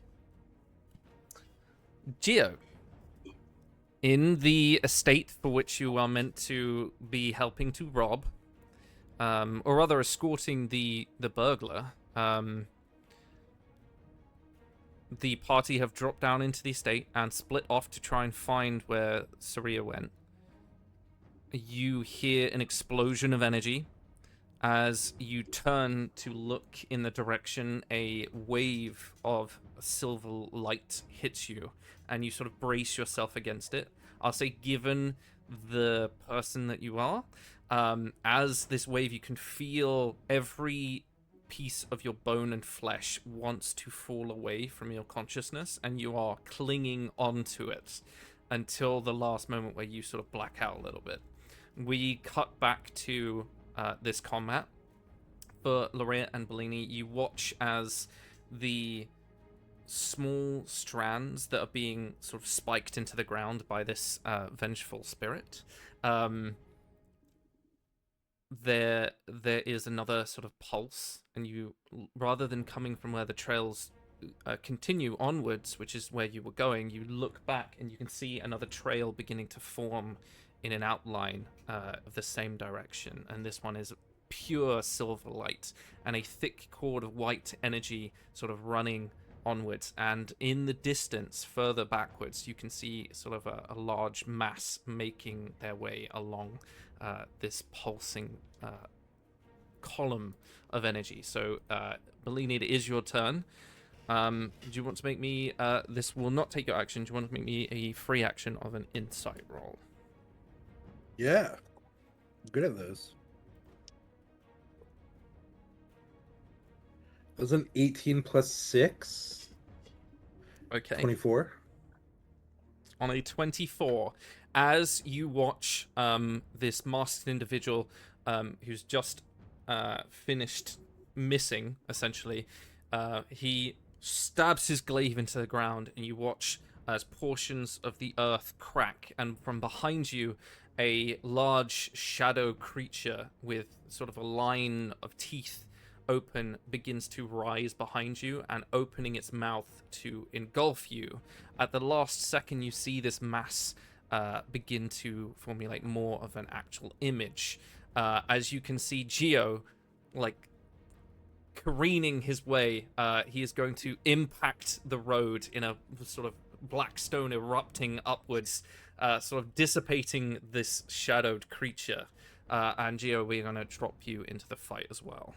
Geo. In the estate for which you are meant to be helping to rob, or rather escorting the burglar, the party have dropped down into the estate and split off to try and find where Saria went. You hear an explosion of energy. As you turn to look in the direction, a wave of silver light hits you, and you sort of brace yourself against it. I'll say, given the person that you are, as this wave, you can feel every piece of your bone and flesh wants to fall away from your consciousness, and you are clinging onto it until the last moment where you sort of black out a little bit. We cut back to this combat. for Lorette and Bellini, you watch as the small strands that are being sort of spiked into the ground by this vengeful spirit. There is another sort of pulse, and you, rather than coming from where the trails continue onwards, which is where you were going, you look back and you can see another trail beginning to form in an outline of the same direction, and this one is pure silver light and a thick cord of white energy sort of running onwards, and in the distance further backwards you can see sort of a large mass making their way along this pulsing column of energy. So Bellini, it is your turn. Do you want to make me this will not take your action, do you want to make me a free action of an insight roll? Yeah. I'm good at those. It was an 18 plus 6. Okay. 24. On a 24, as you watch this masked individual who's just finished missing, essentially, he stabs his glaive into the ground, and you watch as portions of the earth crack, and from behind you, a large shadow creature with sort of a line of teeth open begins to rise behind you and opening its mouth to engulf you. At the last second, you see this mass begin to formulate more of an actual image. As you can see Geo, like, careening his way, he is going to impact the road in a sort of black stone erupting upwards, sort of dissipating this shadowed creature. And Geo, we're going to drop you into the fight as well.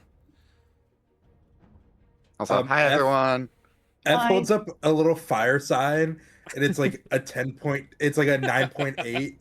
Also, hi everyone. F Hi. holds up a little fire sign, and it's like a 10 point. It's like a 9.8.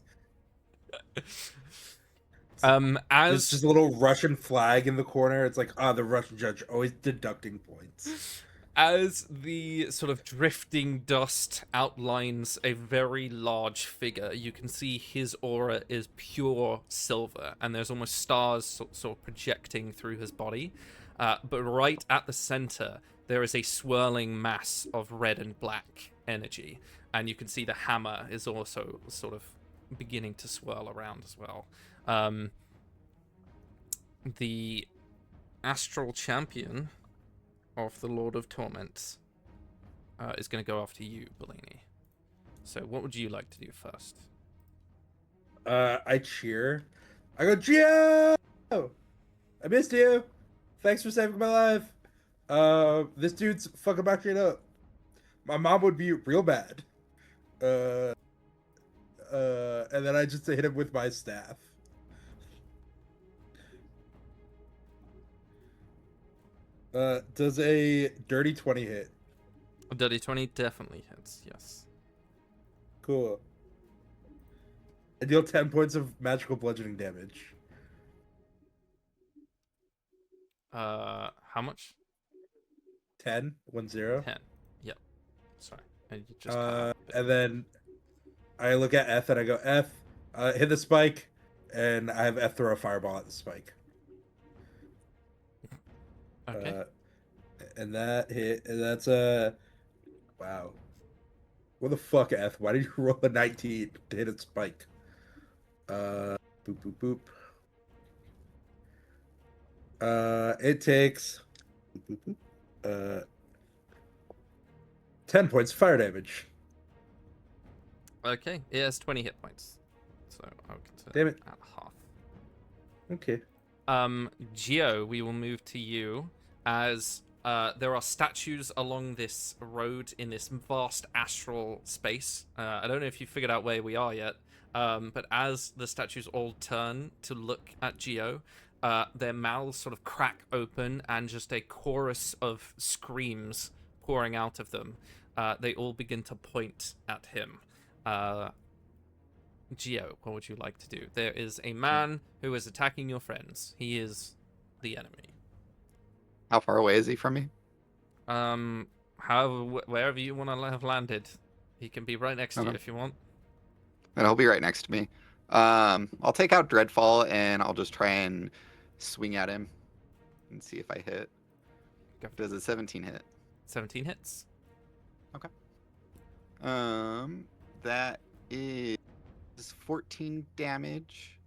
As It's just a little Russian flag in the corner. It's like, the Russian judge always deducting points. as the sort of drifting dust outlines a very large figure, you can see his aura is pure silver, and there's almost stars sort of projecting through his body. But right at the center, there is a swirling mass of red and black energy, and you can see the hammer is also sort of beginning to swirl around as well. The astral champion of the Lord of Torments is going to go after you, Bellini. So what would you like to do first? I cheer. I go, Gio! I missed you. Thanks for saving my life. This dude's fucking back it up. My mom would be real bad. And then I just hit him with my staff. Does a dirty 20 hit? A dirty 20 definitely hits, yes. Cool. I deal 10 points of magical bludgeoning damage. How much? 10? 1-0. 10. Yep. Sorry. And you just cut out. And then I look at F and I go, F, hit the spike, and I have F throw a fireball at the spike. Okay. And that hit, and that's wow. What the fuck, F? Why did you roll a 19 to hit a spike? Boop, boop, boop. It takes 10 points of fire damage. Okay. It has 20 hit points. So I'll consider Damn it. at half. Okay. Geo, we will move to you as there are statues along this road in this vast astral space. I don't know if you figured out where we are yet, but as the statues all turn to look at Geo, their mouths sort of crack open and just a chorus of screams pouring out of them. They all begin to point at him. Geo, what would you like to do? There is a man who is attacking your friends. He is the enemy. How far away is he from me? However, wherever you want to have landed, he can be right next to you Okay. if you want. And he'll be right next to me. I'll take out Dreadfall and I'll just try and swing at him. and see if I hit. Go for Does a 17 hit? 17 hits. That is 14 damage.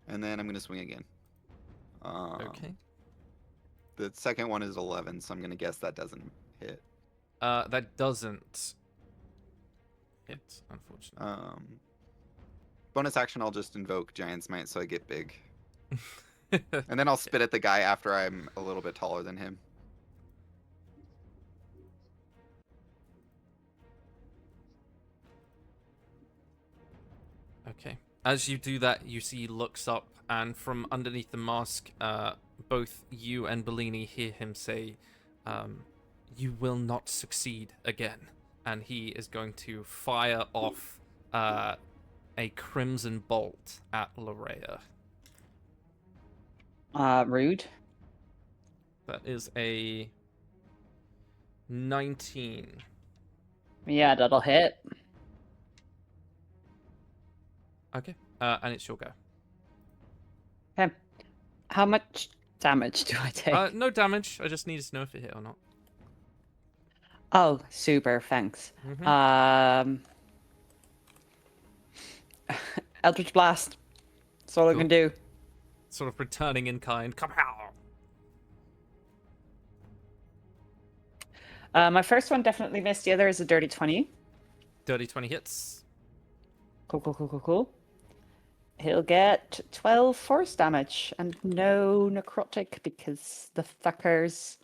And then I'm going to swing again. Okay. The second one is 11, so I'm going to guess that doesn't hit. That doesn't hit, unfortunately. Bonus action, I'll just invoke Giant's Might so I get big. And then I'll spit at the guy after I'm a little bit taller than him. Okay. As you do that, you see he looks up, and from underneath the mask, both you and Bellini hear him say, "You will not succeed again." And he is going to fire off a crimson bolt at Larea. Rude. That is a 19. Yeah, that'll hit. Okay. And it's your go. Okay. How much damage do I take? No damage. I just needed to know if it hit or not. Oh, super, thanks. Mhm. Eldritch Blast. That's all I can do. Sort of returning in kind. Come out. My first one definitely missed. The other is a dirty 20. Dirty 20 hits. Cool. He'll get 12 force damage and no necrotic because the fucker's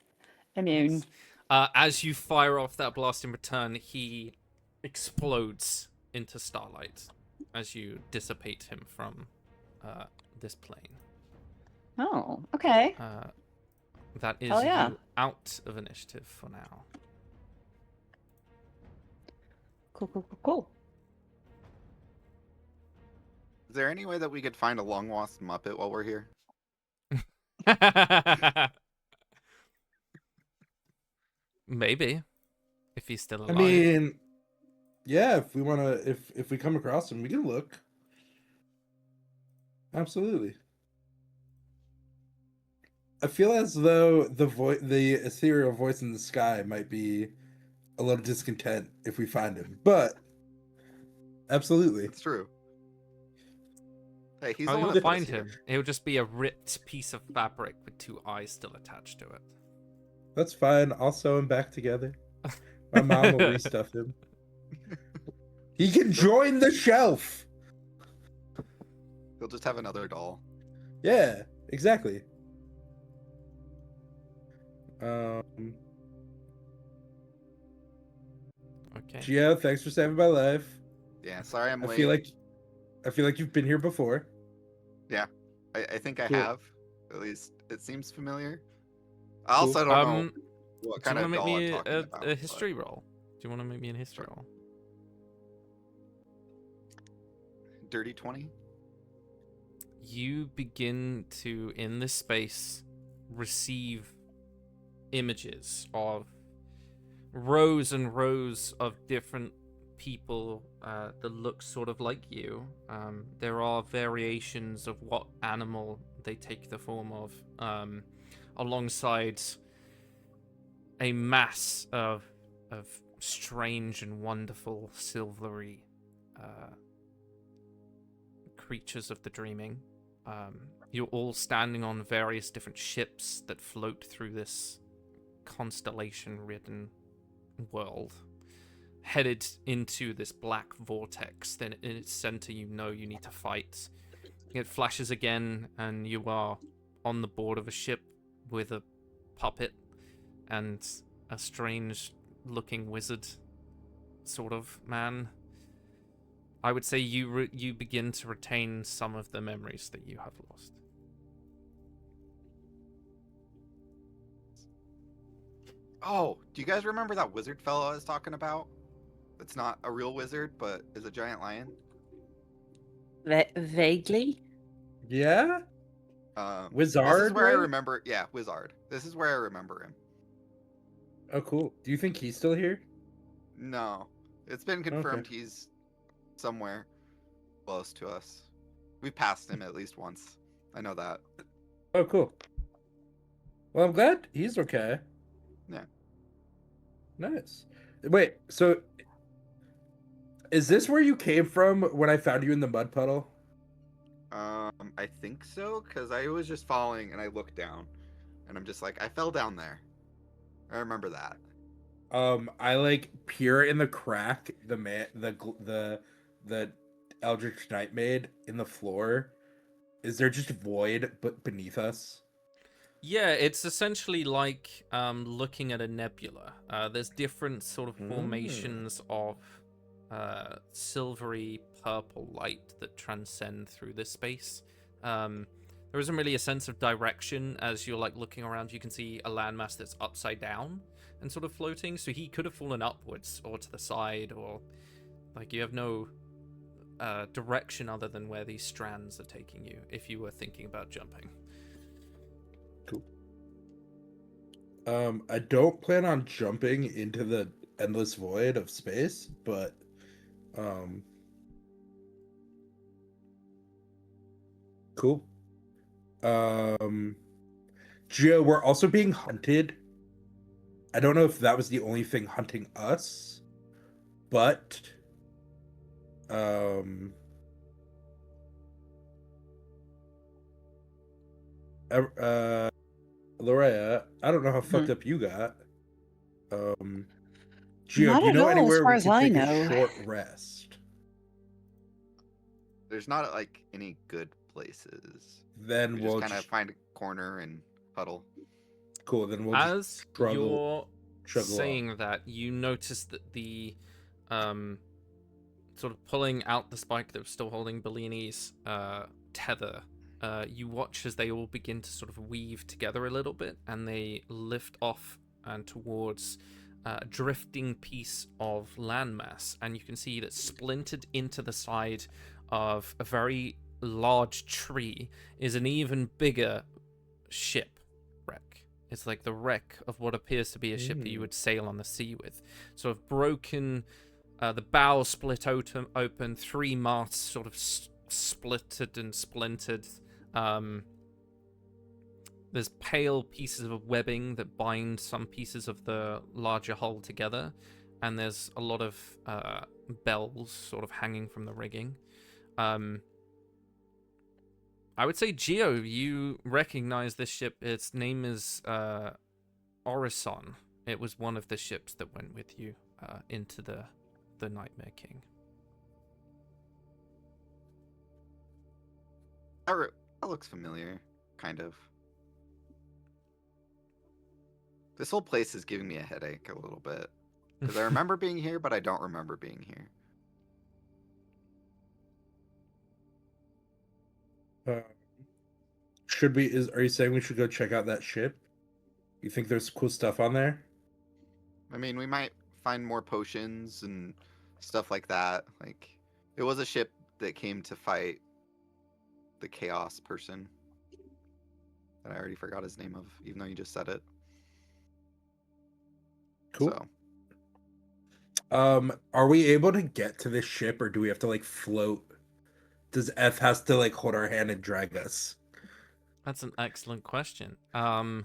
immune. As you fire off that blast in return, he explodes into starlight as you dissipate him from this plane. Oh, okay. That is Hell yeah. you out of initiative for now. Cool. Is there any way that we could find a long-lost Muppet while we're here? Maybe. If he's still alive. I mean, yeah, if we want to, if we come across him, we can look. Absolutely. I feel as though the ethereal voice in the sky might be a little discontent if we find him, but absolutely. It's true. Hey, he's Oh, the one you'll that put us find here. him. It'll just be a ripped piece of fabric with 2 eyes still attached to it. That's fine. I'll sew him back together. My mom will restuff him. He can join the shelf. He'll just have another doll. Yeah, exactly. Okay. Gio, thanks for saving my life. Yeah, sorry I'm I late. feel like you've been here before. I think I Cool. have. At least it seems familiar. I also don't know what Do you kind want to of make doll I'm me talking about. a history roll? Do you want to make me a history roll? Dirty 20? You begin to, in this space, receive images of rows and rows of different people that look sort of like you. There are variations of what animal they take the form of, alongside a mass of strange and wonderful silvery creatures of the dreaming. You're all standing on various different ships that float through this constellation-ridden world, headed into this black vortex. Then in its center, you know you need to fight. It flashes again, and you are on the board of a ship with a puppet and a strange-looking wizard sort of man. I would say you begin to retain some of the memories that you have lost. Oh, do you guys remember that wizard fellow I was talking about? That's not a real wizard, but is a giant lion? Vaguely. Yeah? This is Wizard, where I right? remember. Yeah, Wizard. This is where I remember him. Oh, cool. Do you think he's still here? No, it's been confirmed he's somewhere close to us. We passed him at least once. I know that. Oh, cool. Well, I'm glad he's okay. Yeah. Nice. Wait, so is this where you came from when I found you in the mud puddle? I think so, because I was just falling and I looked down, and I'm just like, I fell down there. I remember that. I like peer in the crack the Eldritch Knight made in the floor. Is there just void but beneath us? Yeah, it's essentially like looking at a nebula. There's different sort of formations of silvery purple light that transcend through this space. There isn't really a sense of direction as you're like looking around. You can see a landmass that's upside down and sort of floating. So he could have fallen upwards or to the side, or like you have no direction other than where these strands are taking you if you were thinking about jumping. Cool. I don't plan on jumping into the endless void of space, but cool. Gio, we're also being hunted. I don't know if that was the only thing hunting us, but Lorea, I don't know how fucked up you got. Gio, Not do you at know all, as anywhere far we as can I take know. a short rest? There's not like any good places. Then We we'll just kind of find a corner and huddle. cool. Then we'll As just struggle. you're saying that, you notice that the sort of pulling out the spike that was still holding Bellini's tether, you watch as they all begin to sort of weave together a little bit, and they lift off and towards a drifting piece of landmass, and you can see that splintered into the side of a very large tree is an even bigger ship wreck. It's like the wreck of what appears to be a ship that you would sail on the sea with. Sort of broken, the bow split open, 3 masts sort of splitted and splintered. There's pale pieces of webbing that bind some pieces of the larger hull together, and there's a lot of bells sort of hanging from the rigging. I would say, Geo, you recognize this ship. Its name is Orison. It was one of the ships that went with you into the Nightmare King. That looks familiar, kind of. This whole place is giving me a headache a little bit. Because I remember being here, but I don't remember being here. Are you saying we should go check out that ship? You think there's cool stuff on there? I mean, we might find more potions and stuff like that. Like, it was a ship that came to fight the chaos person that I already forgot his name of, even though you just said it. Cool. So, are we able to get to this ship, or do we have to like float? Does F has to like hold our hand and drag us? That's an excellent question. Do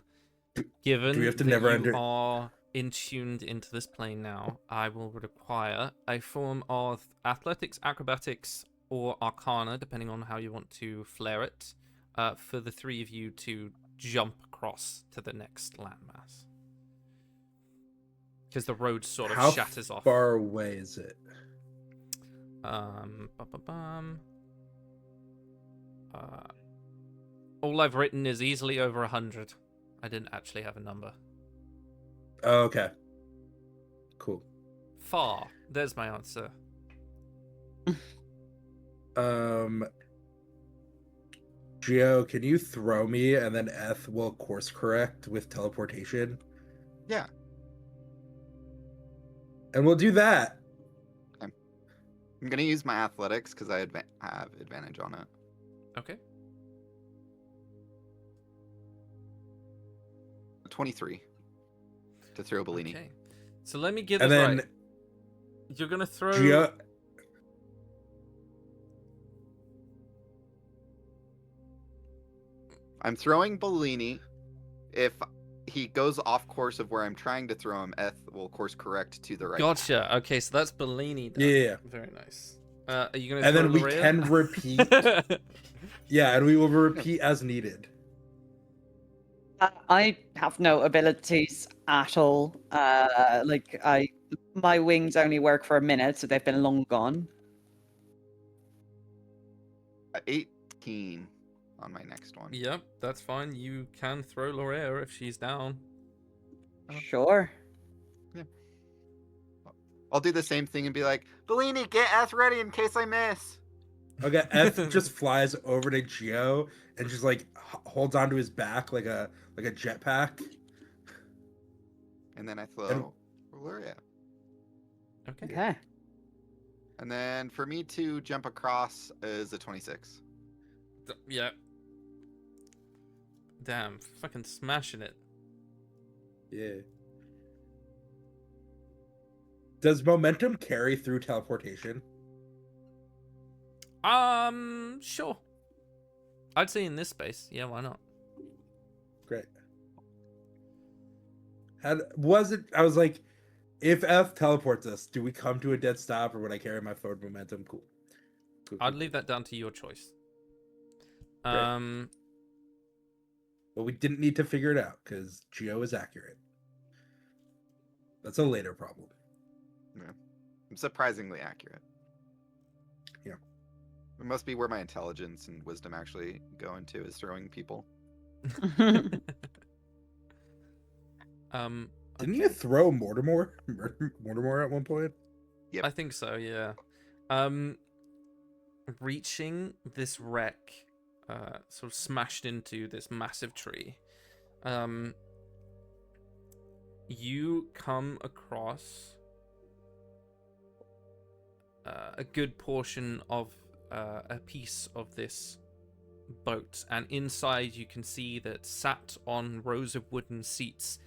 Given we have to that never you are tuned into this plane now, I will require a form of athletics, acrobatics, or arcana, depending on how you want to flare it, for the 3 of you to jump across to the next landmass. Because the road sort of shatters off. How far away is it? All I've written is easily over 100. I didn't actually have a number. Oh, okay. Cool. Far. There's my answer. Gio, can you throw me and then F will course correct with teleportation? yeah. And we'll do that. I'm going to use my athletics because I have advantage on it. Okay. 23 to throw Bellini. Okay. So let me get And this then right. You're going to throw... Gio, I'm throwing Bellini. If he goes off course of where I'm trying to throw him, Eth will course correct to the right. Gotcha. Okay, so that's Bellini. Done. Yeah. Very nice. Are you gonna? And throw then we Lorea? can repeat. Yeah, and we will repeat as needed. I have no abilities at all. My wings only work for a minute, so they've been long gone. 18 on my next one. Yep, that's fine. You can throw Lorea if she's down. Sure. I'll do the same thing and be like, Bellini, get Eth ready in case I miss. Okay, Eth just flies over to Geo and just like holds onto his back like a jetpack. And then I throw Luria. Okay. And then for me to jump across is a 26. Yeah. Damn, fucking smashing it. Yeah. Does momentum carry through teleportation? Sure. I'd say in this space. Yeah, why not? Great. I was like, if F teleports us, do we come to a dead stop or would I carry my forward momentum? Cool. I'd leave that down to your choice. Great. But we didn't need to figure it out because Geo is accurate. That's a later problem. Yeah. I'm surprisingly accurate. Yeah. It must be where my intelligence and wisdom actually go into, is throwing people. Didn't you throw Mortimer at one point? Yep. I think so, yeah. Reaching this wreck, sort of smashed into this massive tree, you come across a good portion of a piece of this boat, and inside you can see that sat on rows of wooden seats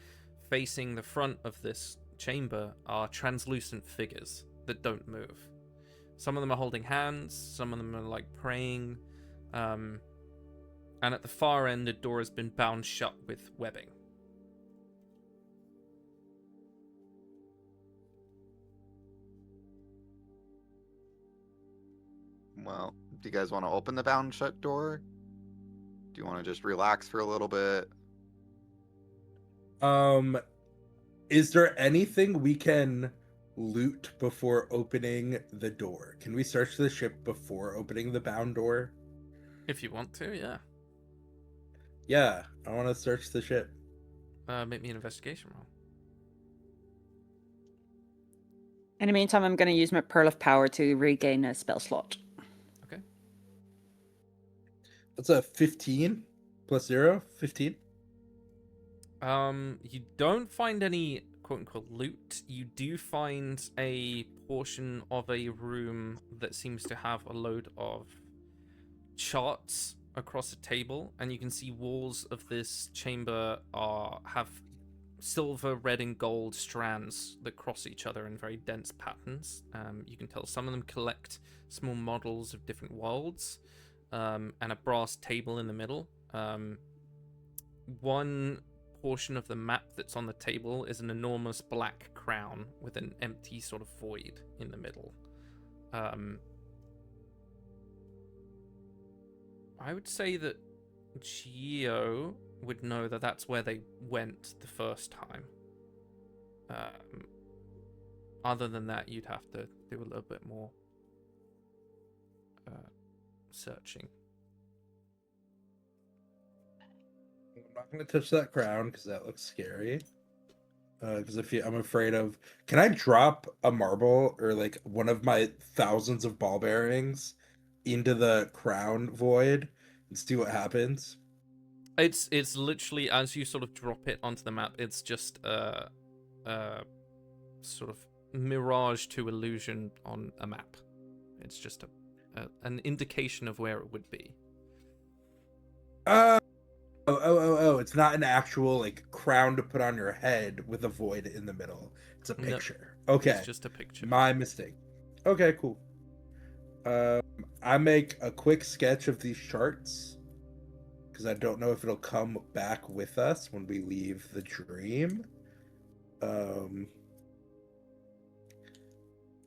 facing the front of this chamber are translucent figures that don't move. Some of them are holding hands, some of them are like praying, and at the far end the door has been bound shut with webbing. Well, do you guys want to open the bound shut door? Do you want to just relax for a little bit? Is there anything we can loot before opening the door? Can we search the ship before opening the bound door? If you want to, yeah. Yeah, I want to search the ship. Make me an investigation roll. In the meantime, I'm going to use my Pearl of Power to regain a spell slot. Okay. That's a 15 plus 0, 15. You don't find any quote-unquote loot. You do find a portion of a room that seems to have a load of charts across a table, and you can see walls of this chamber have silver, red, and gold strands that cross each other in very dense patterns. You can tell some of them collect small models of different worlds, and a brass table in the middle. One portion of the map that's on the table is an enormous black crown with an empty sort of void in the middle. I would say that Geo would know that that's where they went the first time. Other than that, you'd have to do a little bit more searching. I'm not going to touch that crown because that looks scary. Because I'm afraid of... Can I drop a marble or like one of my thousands of ball bearings into the crown void and see what happens? It's literally, as you sort of drop it onto the map, it's just a sort of mirage to illusion on a map. It's just an indication of where it would be. Oh, it's not an actual like crown to put on your head with a void in the middle. It's a picture. No, okay. It's just a picture. My mistake. Okay, cool. I make a quick sketch of these charts because I don't know if it'll come back with us when we leave the dream.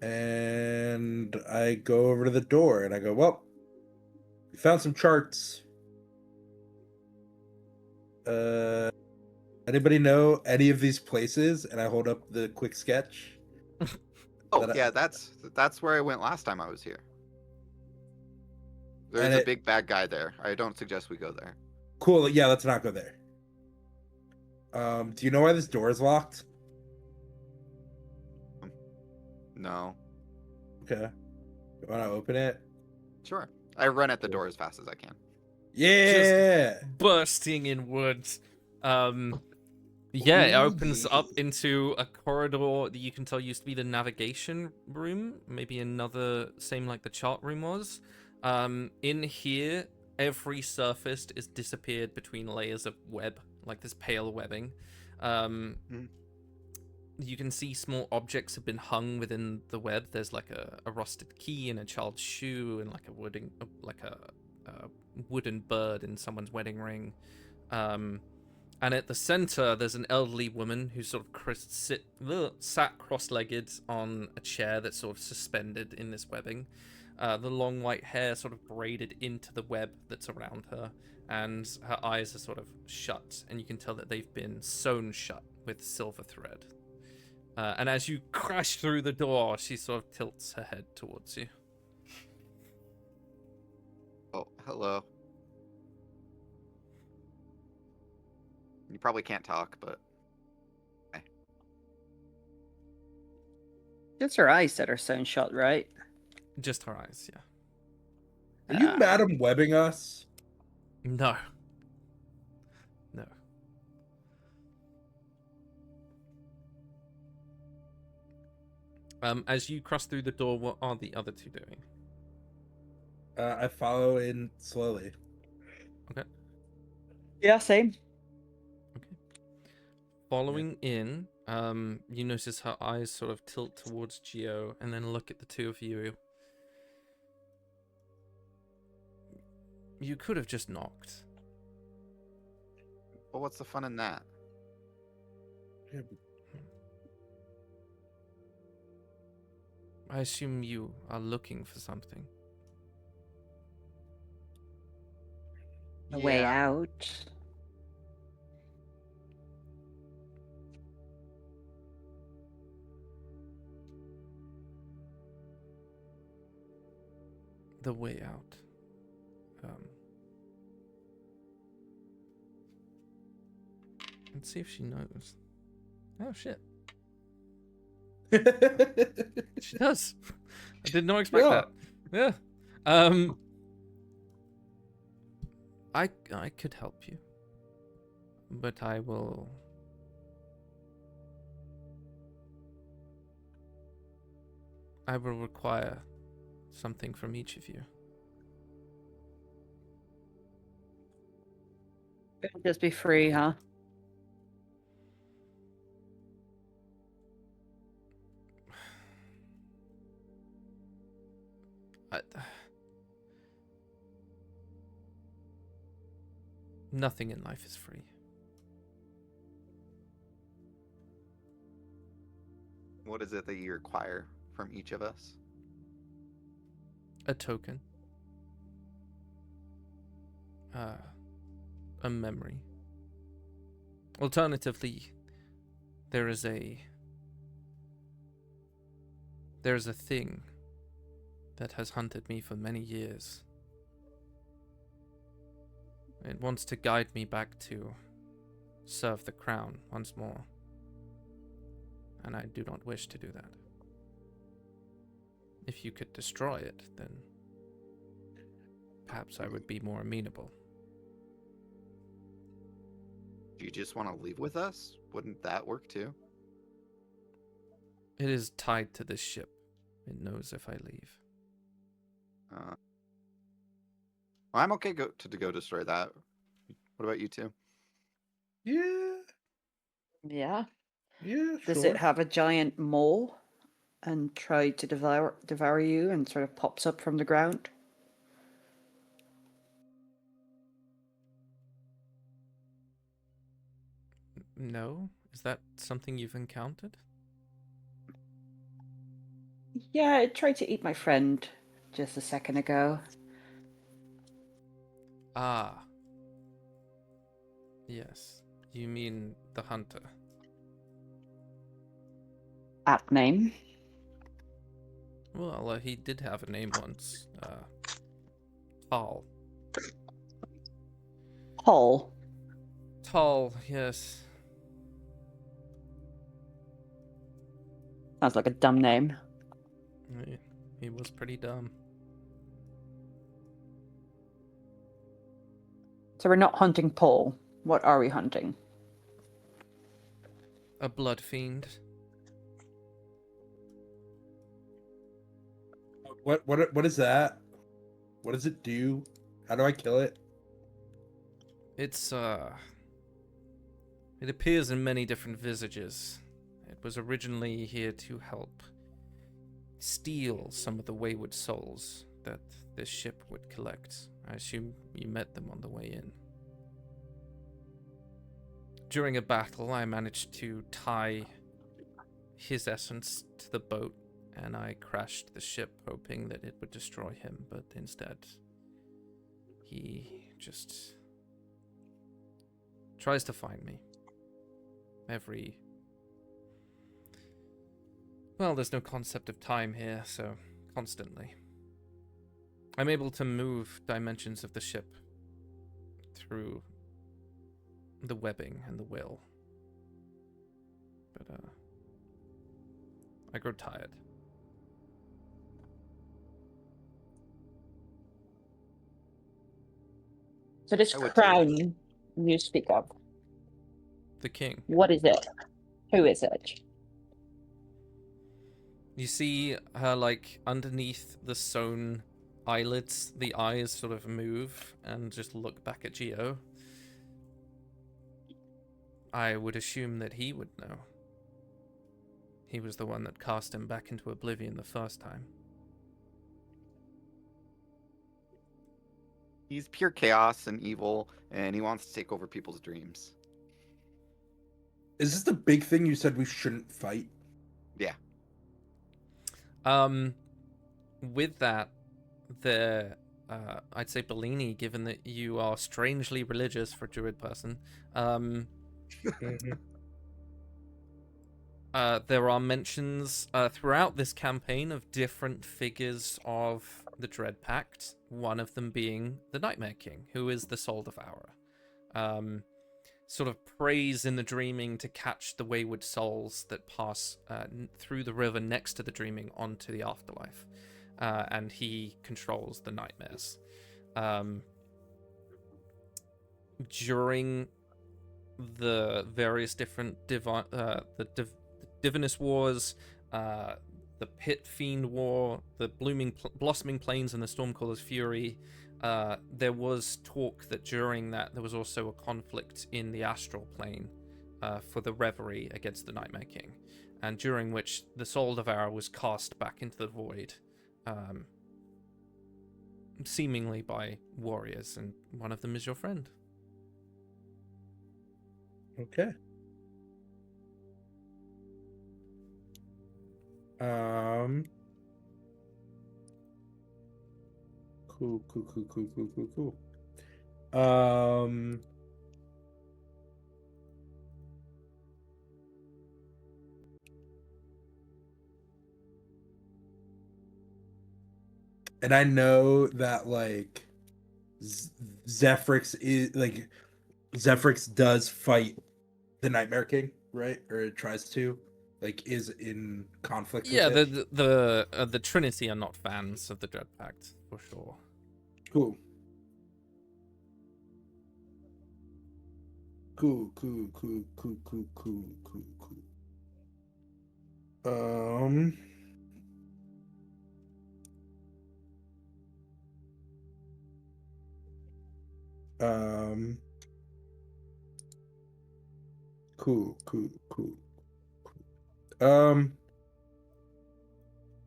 And I go over to the door and I go, well, we found some charts. Anybody know any of these places? And I hold up the quick sketch. Oh That I- yeah, that's where I went last time I was here. There's And a it- big bad guy there. I don't suggest we go there. Cool. Yeah, let's not go there. Do you know why this door is locked? No. Okay. You want to open it? Sure. I run at the door as fast as I can. Yeah. Bursting in woods. Yeah, it opens up into a corridor that you can tell used to be the navigation room, maybe another, same like the chart room was. In here, every surface is disappeared between layers of web, like this pale webbing. You can see small objects have been hung within the web. There's like a rusted key and a child's shoe and like a wooden bird in someone's wedding ring. And at the center, there's an elderly woman who's sort of sat cross-legged on a chair that's sort of suspended in this webbing. The long white hair sort of braided into the web that's around her, and her eyes are sort of shut, and you can tell that they've been sewn shut with silver thread. And as you crash through the door, she sort of tilts her head towards you. Oh, hello. You probably can't talk, but It's her eyes that are sewn shut, right? Just her eyes, yeah. Are you Madam Webbing us? No. No. As you cross through the door, what are the other two doing? I follow in slowly. Okay. Yeah, same. Following in, you notice her eyes sort of tilt towards Geo and then look at the two of you. You could have just knocked. well, what's the fun in that? Yeah, I assume you are looking for something. A way Yeah. out. The way out. Let's see if she knows. Oh shit, she does. I did not expect Yeah. that. Yeah. I could help you, but I will. I will require something from each of you. It'll just be free, huh? Nothing in life is free. What is it that you require from each of us? A token. A memory. Alternatively, there is a thing that has hunted me for many years. It wants to guide me back to serve the crown once more. And I do not wish to do that. If you could destroy it, then perhaps I would be more amenable. Do you just want to leave with us? Wouldn't that work too? It is tied to this ship. It knows if I leave. Well, I'm okay to go destroy that. What about you two? Yeah. Yeah. Yeah. Does sure. it have a giant mole and try to devour you and sort of pops up from the ground? No? Is that something you've encountered? Yeah, I tried to eat my friend just a second ago. Ah. Yes. You mean the hunter. At name. Well, he did have a name once. Tal. Hall. Tal, yes. Sounds like a dumb name. He was pretty dumb. So we're not hunting Paul. What are we hunting? A blood fiend. What is that? What does it do? How do I kill it? It's, it appears in many different visages. It was originally here to help steal some of the wayward souls that this ship would collect. I assume you met them on the way in. During a battle, I managed to tie his essence to the boat, and I crashed the ship hoping that it would destroy him, but instead, he just tries to find me. Well, there's no concept of time here, so constantly. I'm able to move dimensions of the ship through the webbing and the will. But, I grow tired. So this I would too. crown you speak of, The king. what is it? Who is it? You see her, like, underneath the sewn eyelids, the eyes sort of move and just look back at Geo. I would assume that he would know. He was the one that cast him back into oblivion the first time. He's pure chaos and evil, and he wants to take over people's dreams. Is this the big thing you said we shouldn't fight? Yeah. With that, I'd say Bellini, given that you are strangely religious for a druid person, there are mentions throughout this campaign of different figures of the Dread Pact, one of them being the Nightmare King, who is the Soul Devourer. Sort of prays in the dreaming to catch the wayward souls that pass through the river next to the dreaming onto the afterlife. And he controls the nightmares. During the various different Divinus Wars, the Pit Fiend War, the Blossoming Plains, and the Stormcaller's Fury, there was talk that during that there was also a conflict in the astral plane for the Reverie against the Nightmare King, and during which the Soul Devourer was cast back into the void, seemingly by warriors, and one of them is your friend. Okay. Cool. And I know that like Zephrix does fight the Nightmare King, right? Or it tries to, like, is in conflict Yeah, with it. the Trinity are not fans of the Dread Pact, for sure. Cool. Cool.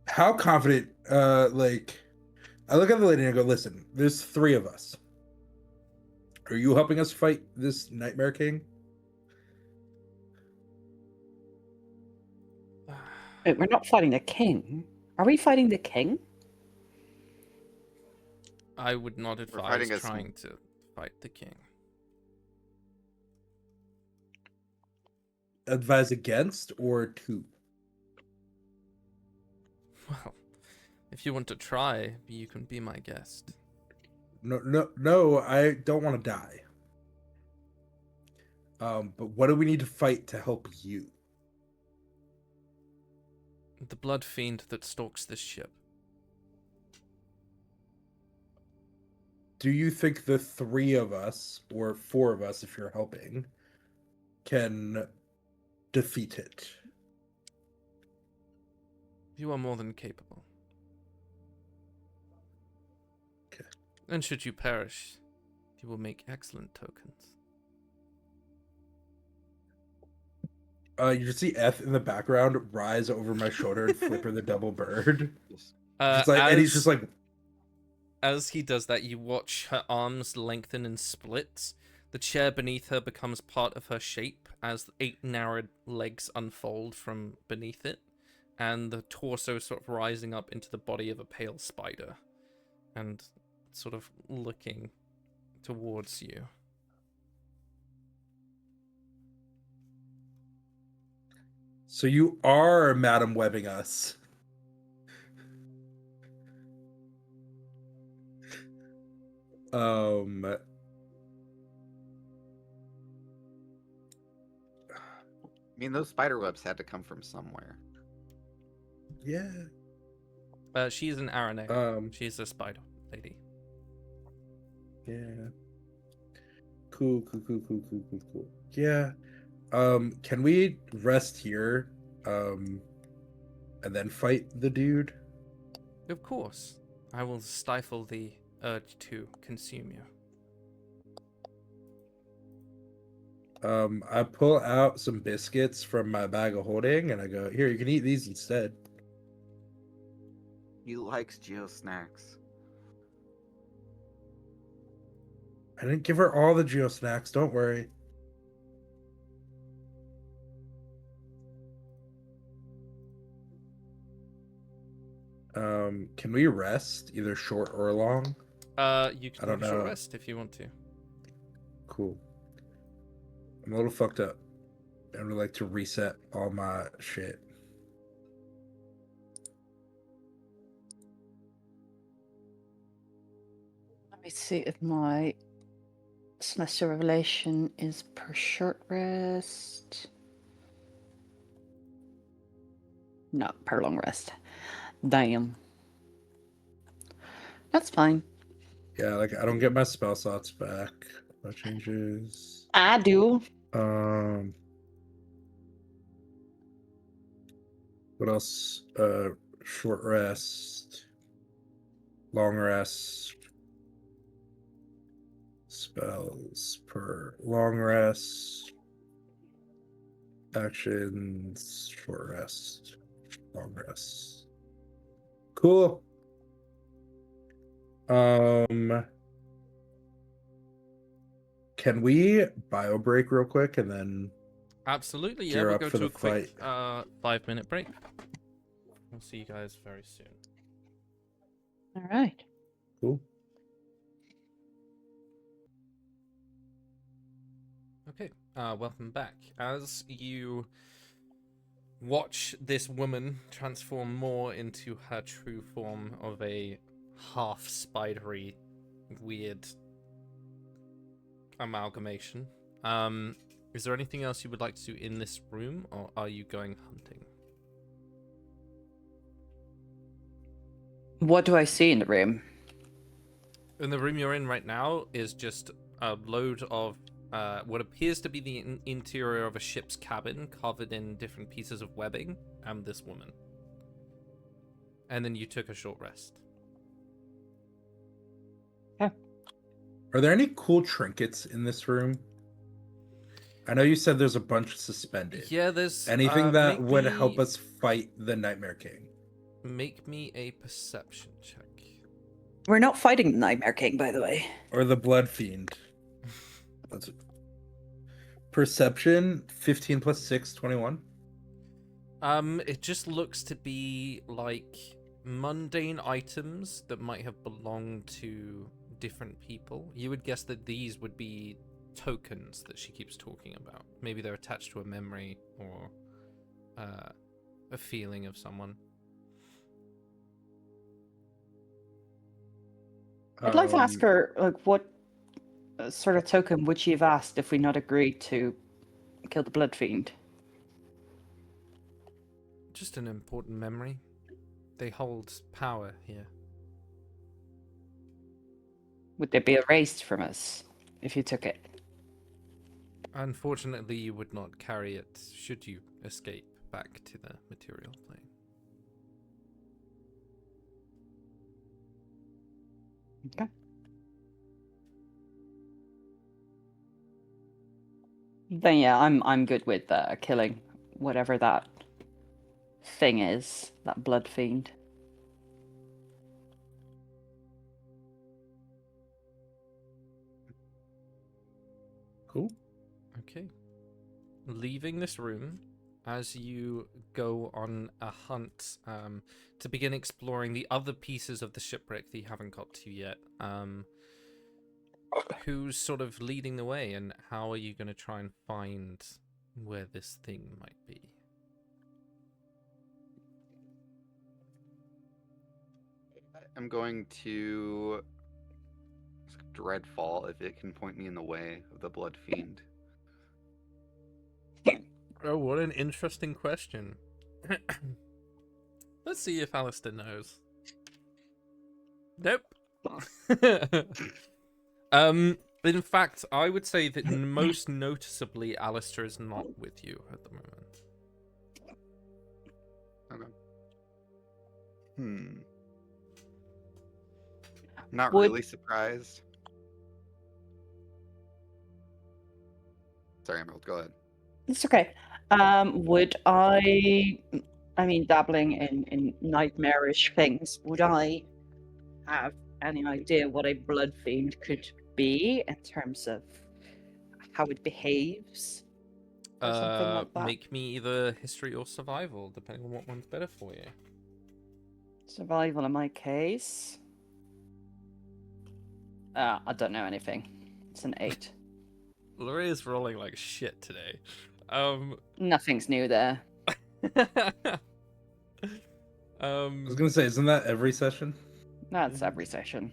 How confident, like, I look at the lady and I go, listen, there's 3 of us. Are you helping us fight this Nightmare King? Wait, we're not fighting the king. Are we fighting the king? I would not We're advise fighting a trying to fight the king. Advise against or to? Well, if you want to try, you can be my guest. No, I don't want to die. But what do we need to fight to help you? The blood fiend that stalks this ship. Do you think the 3 of us, or 4 of us if you're helping, can defeat it? You are more than capable. Okay. And should you perish, you will make excellent tokens. You just see F in the background rise over my shoulder and flipper the double bird. Uh, And he's just like, As he does that, you watch her arms lengthen and split. The chair beneath her becomes part of her shape as 8 narrowed legs unfold from beneath it, and the torso sort of rising up into the body of a pale spider, and sort of looking towards you. so you are Madam Webbing us. I mean, those spider webs had to come from somewhere. Yeah. She's an Araneg. She's a spider lady. Yeah. Cool. Yeah. Can we rest here, and then fight the dude? Of course. I will stifle the urge to consume you. I pull out some biscuits from my bag of holding, and I go, here, you can eat these instead. He likes Geo snacks. I didn't give her all the Geo snacks, don't worry. Can we rest, either short or long? You can I don't take a short know. rest if you want to. Cool. I'm a little fucked up. I would like to reset all my shit. Let me see if my Celestial Revelation is per short rest. No, per long rest. Damn. That's fine. Yeah, like I don't get my spell slots back. That changes. I do. What else? Short rest, long rest, spells per long rest, actions, short rest, long rest. Cool. Can we bio break real quick and then Absolutely, yeah. gear We'll up go for to the a quick fight? 5-minute break. We'll see you guys very soon. All right. Cool. Okay, welcome back. As you watch this woman transform more into her true form of a half spidery, weird amalgamation, is there anything else you would like to do in this room, or are you going hunting? What do I see in the room? In the room you're in right now is just a load of what appears to be the interior of a ship's cabin covered in different pieces of webbing and this woman. And then you took a short rest. Are there any cool trinkets in this room? I know you said there's a bunch suspended. Yeah, there's Anything that make would me- help us fight the Nightmare King. Make me a perception check. We're not fighting the Nightmare King, by the way. Or the Blood Fiend. That's Perception, 15 plus 6, 21. It just looks to be like mundane items that might have belonged to different people. You would guess that these would be tokens that she keeps talking about. Maybe they're attached to a memory or a feeling of someone. I'd like to ask her, like, what sort of token would she have asked if we not agreed to kill the Blood Fiend? Just an important memory. They hold power here. Would they be erased from us if you took it? Unfortunately, you would not carry it should you escape back to the material plane. Okay. Then yeah, I'm good with killing whatever that thing is, that Blood Fiend. Cool. Okay. Leaving this room, as you go on a hunt to begin exploring the other pieces of the shipwreck that you haven't got to yet, who's sort of leading the way, and how are you going to try and find where this thing might be? I'm going to Dreadfall if it can point me in the way of the Blood Fiend. Oh, what an interesting question. Let's see if Alistair knows. Nope. In fact, I would say that most noticeably, Alistair is not with you at the moment. Okay. Not Would- really surprised. Sorry, Emerald, go ahead. It's okay. Would I mean, dabbling in nightmarish things, would I have any idea what a Blood Fiend could be in terms of how it behaves? Or something like that? Make me either history or survival, depending on what one's better for you. Survival in my case. I don't know anything. It's an 8. Loria's rolling like shit today. Nothing's new there. I was gonna say, isn't that every session? That's every session.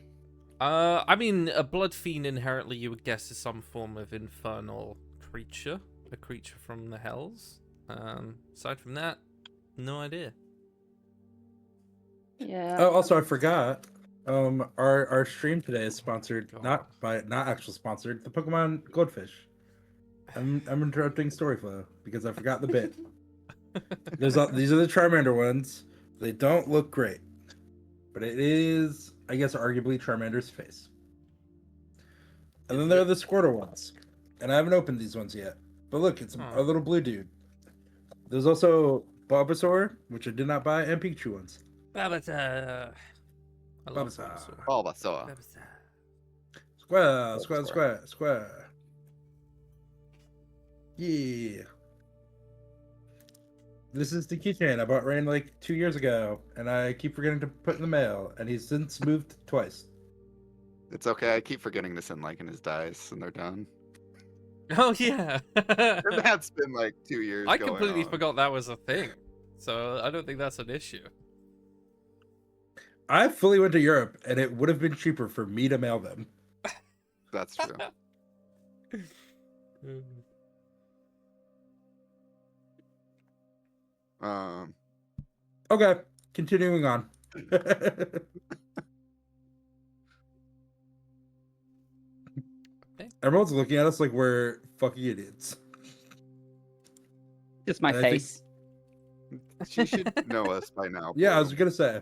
I mean, a blood fiend inherently you would guess is some form of infernal creature, a creature from the hells. Aside from that, no idea. Yeah. Oh, also I forgot. Our stream today is sponsored God. not actual sponsored, the Pokemon Goldfish. I'm interrupting Storyflow because I forgot the bit. These are the Charmander ones. They don't look great, but it is, I guess, arguably Charmander's face. And then there are the Squirtle ones, and I haven't opened these ones yet. But look, it's a little blue dude. There's also Bulbasaur, which I did not buy, and Pikachu ones. Babasaur. I love Bulbasaur. Bulbasaur. Bulbasaur. Square. Yeah. This is the keychain I bought Rain like 2 years ago, and I keep forgetting to put in the mail, and he's since moved twice. It's okay. I keep forgetting to send Lycan his dice, and they're done. Oh yeah. And that's been like 2 years. I going completely on. forgot that was a thing, so I don't think that's an issue. I fully went to Europe, and it would have been cheaper for me to mail them. That's true. Okay, continuing on. Everyone's looking at us like we're fucking idiots. Just my I think- face. She should know us by now. Yeah, I was Blue. gonna say.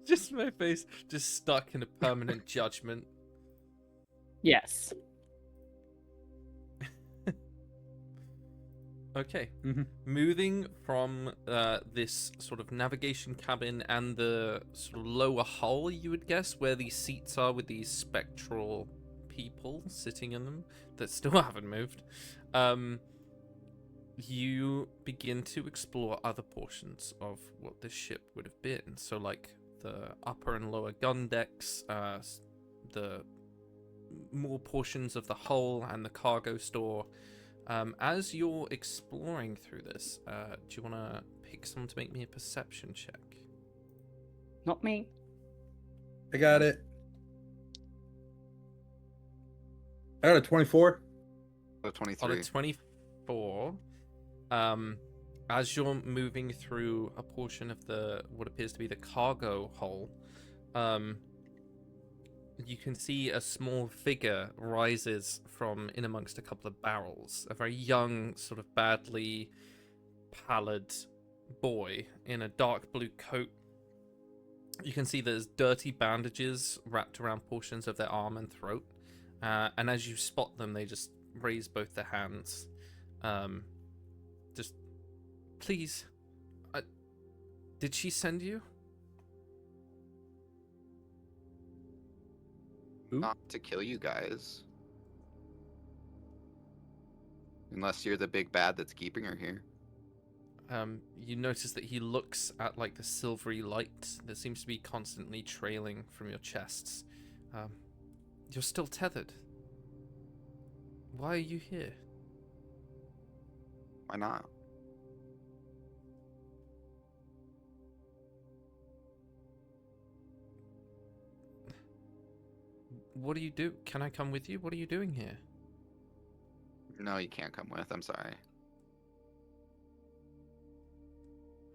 Just my face, just stuck in a permanent judgment. Yes. Okay. Mhm. Moving from this sort of navigation cabin and the sort of lower hull, you would guess, where these seats are with these spectral people sitting in them that still haven't moved. you begin to explore other portions of what this ship would have been. So, like the upper and lower gun decks, the more portions of the hull and the cargo store. As you're exploring through this, do you want to pick someone to make me a perception check? Not me. I got it. I got a 24. A On 23. a 24, as you're moving through a portion of the what appears to be the cargo hull, you can see a small figure rises from in amongst a couple of barrels. A very young, sort of badly pallid boy in a dark blue coat. You can see there's dirty bandages wrapped around portions of their arm and throat. And as you spot them, they just raise both their hands. Just, please. Did she send you? Not to kill you guys. Unless you're the big bad that's keeping her here. You notice that he looks at like the silvery light that seems to be constantly trailing from your chests. You're still tethered. Why are you here? Why not? What do you do? Can I come with you? What are you doing here? No, you can't come with. I'm sorry.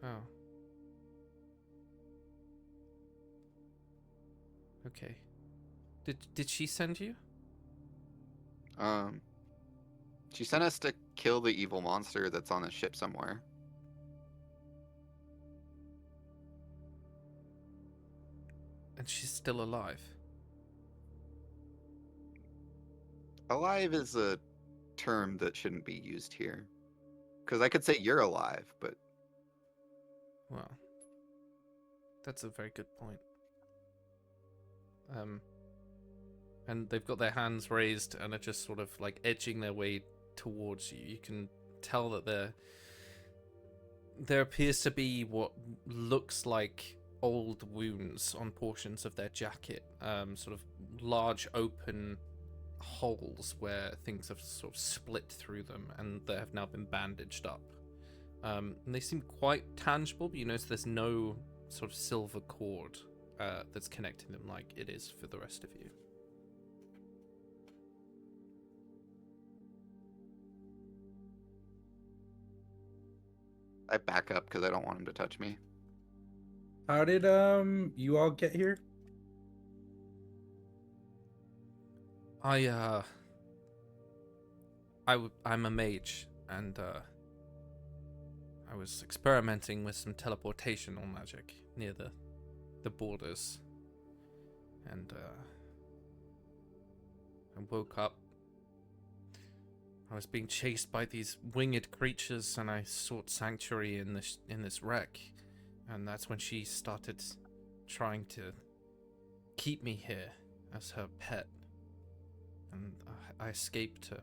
Oh. Okay. Did she send you? She sent us to kill the evil monster that's on the ship somewhere. And she's still alive. Alive is a term that shouldn't be used here. Because I could say you're alive, but Well, that's a very good point. And they've got their hands raised and are just sort of like edging their way towards you. You can tell that there appears to be what looks like old wounds on portions of their jacket, sort of large open holes where things have sort of split through them and they have now been bandaged up. And they seem quite tangible, but you notice there's no sort of silver cord that's connecting them like it is for the rest of you. I back up because I don't want him to touch me. How did you all get here? I'm a mage, and I was experimenting with some teleportational magic near the borders, and I woke up. I was being chased by these winged creatures, and I sought sanctuary in this wreck, and that's when she started trying to keep me here as her pet. And I escaped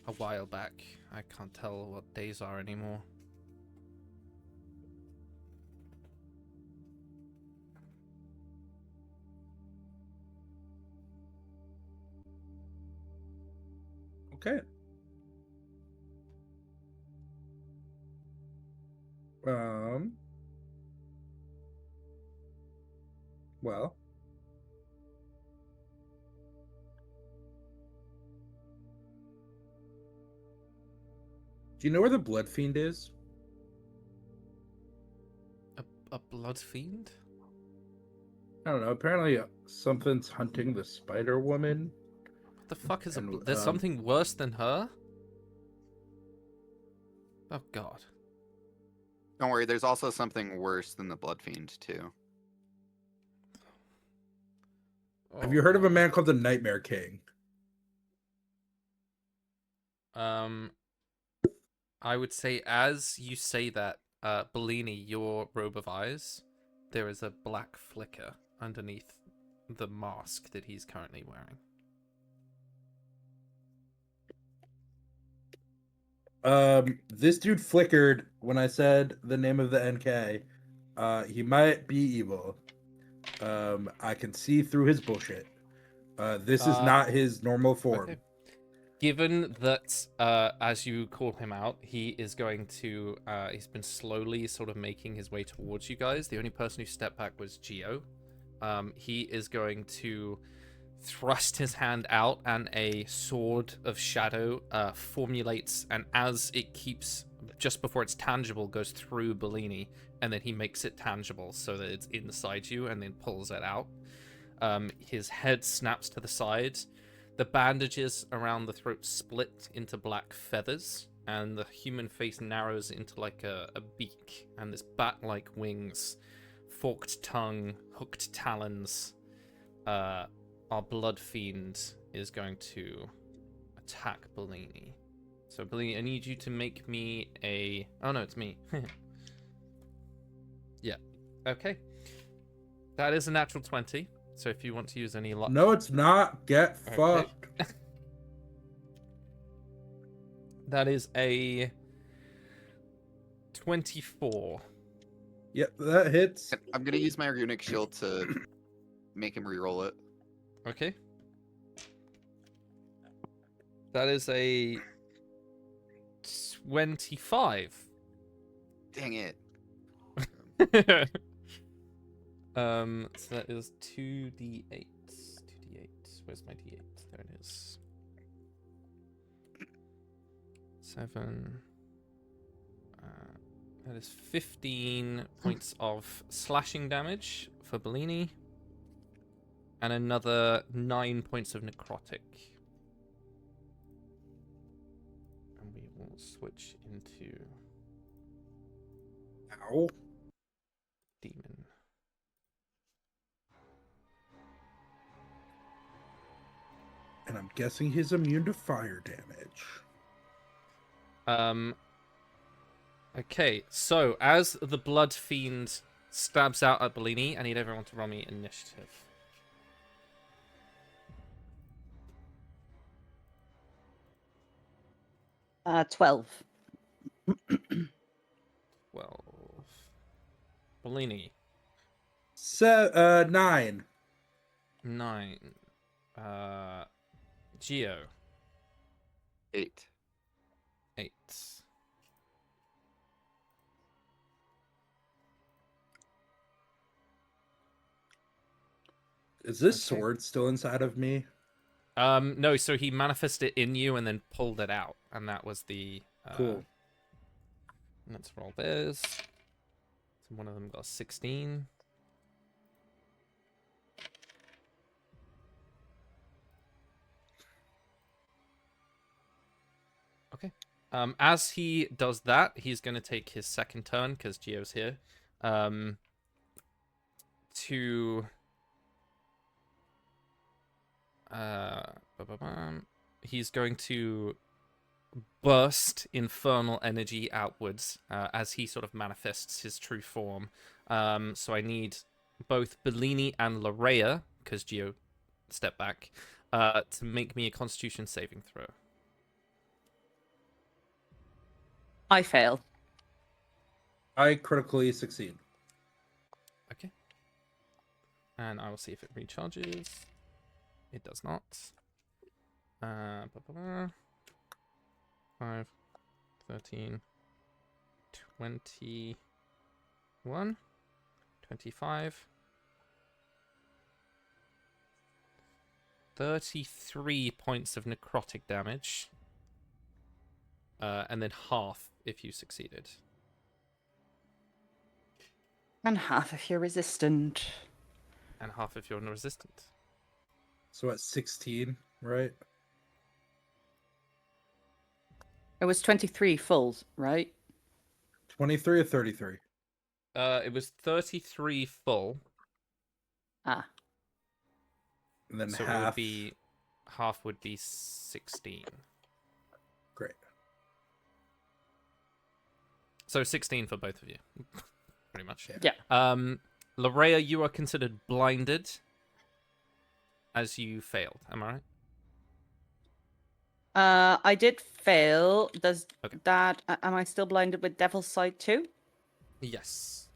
a while back. I can't tell what days are anymore. Okay. Well. Do you know where the Blood Fiend is? A blood fiend? I don't know. Apparently, something's hunting the Spider Woman. What the fuck is And, there's something worse than her? Oh god. Don't worry, there's also something worse than the Blood Fiend, too. Have you heard of a man called the Nightmare King? I would say as you say that, Bellini, your robe of eyes, there is a black flicker underneath the mask that he's currently wearing. This dude flickered when I said the name of the NK. He might be evil. I can see through his bullshit. This is not his normal form. Okay. Given that, as you call him out, he is going to, he's been slowly sort of making his way towards you guys. The only person who stepped back was Geo. He is going to thrust his hand out, and a sword of shadow formulates, and as it keeps, just before it's tangible, goes through Bellini, and then he makes it tangible so that it's inside you, and then pulls it out. His head snaps to the side. The bandages around the throat split into black feathers, and the human face narrows into like a beak, and this bat-like wings, forked tongue, hooked talons. Our blood fiend is going to attack Bellini. So Bellini, I need you to make me a... Oh no, it's me. Yeah. Okay. That is a natural 20. So if you want to use any luck... No, it's not. Get fucked. That is a 24. Yep, that hits. I'm gonna use my runic shield to make him reroll it. Okay. That is a 25. Dang it. So that is 2d8. 2d8. Where's my d8? There it is. 7. That is 15 points of slashing damage for Bellini. And another 9 points of necrotic. And we will switch into Ow. demon. And I'm guessing he's immune to fire damage. Okay, so as the blood fiend stabs out at Bellini, I need everyone to roll me initiative. 12. 12. Bellini. 9. 9. Geo. 8. 8. Is this Okay. sword still inside of me? No, so he manifested it in you and then pulled it out, and that was the Cool. Let's roll this. So one of them got 16. Okay. As he does that, he's going to take his second turn because Geo's here. To he's going to burst infernal energy outwards as he sort of manifests his true form. So I need both Bellini and Larea, because Geo stepped back, to make me a Constitution saving throw. I fail. I critically succeed. Okay. And I will see if it recharges. It does not. 5, 13, 21, 25, 33 points of necrotic damage. And then half if you succeeded. And half if you're resistant. And half if you're resistant. So at 16, right? It was 23 fulls, right? 23 or 33? It was 33 full. Ah. And then So half. it would be half would be 16. Great. So 16 for both of you. Pretty much. Yeah. Larea, you are considered blinded as you failed. Am I right? I did fail. Does Okay. that? Am I still blinded with Devil's Sight too? Yes.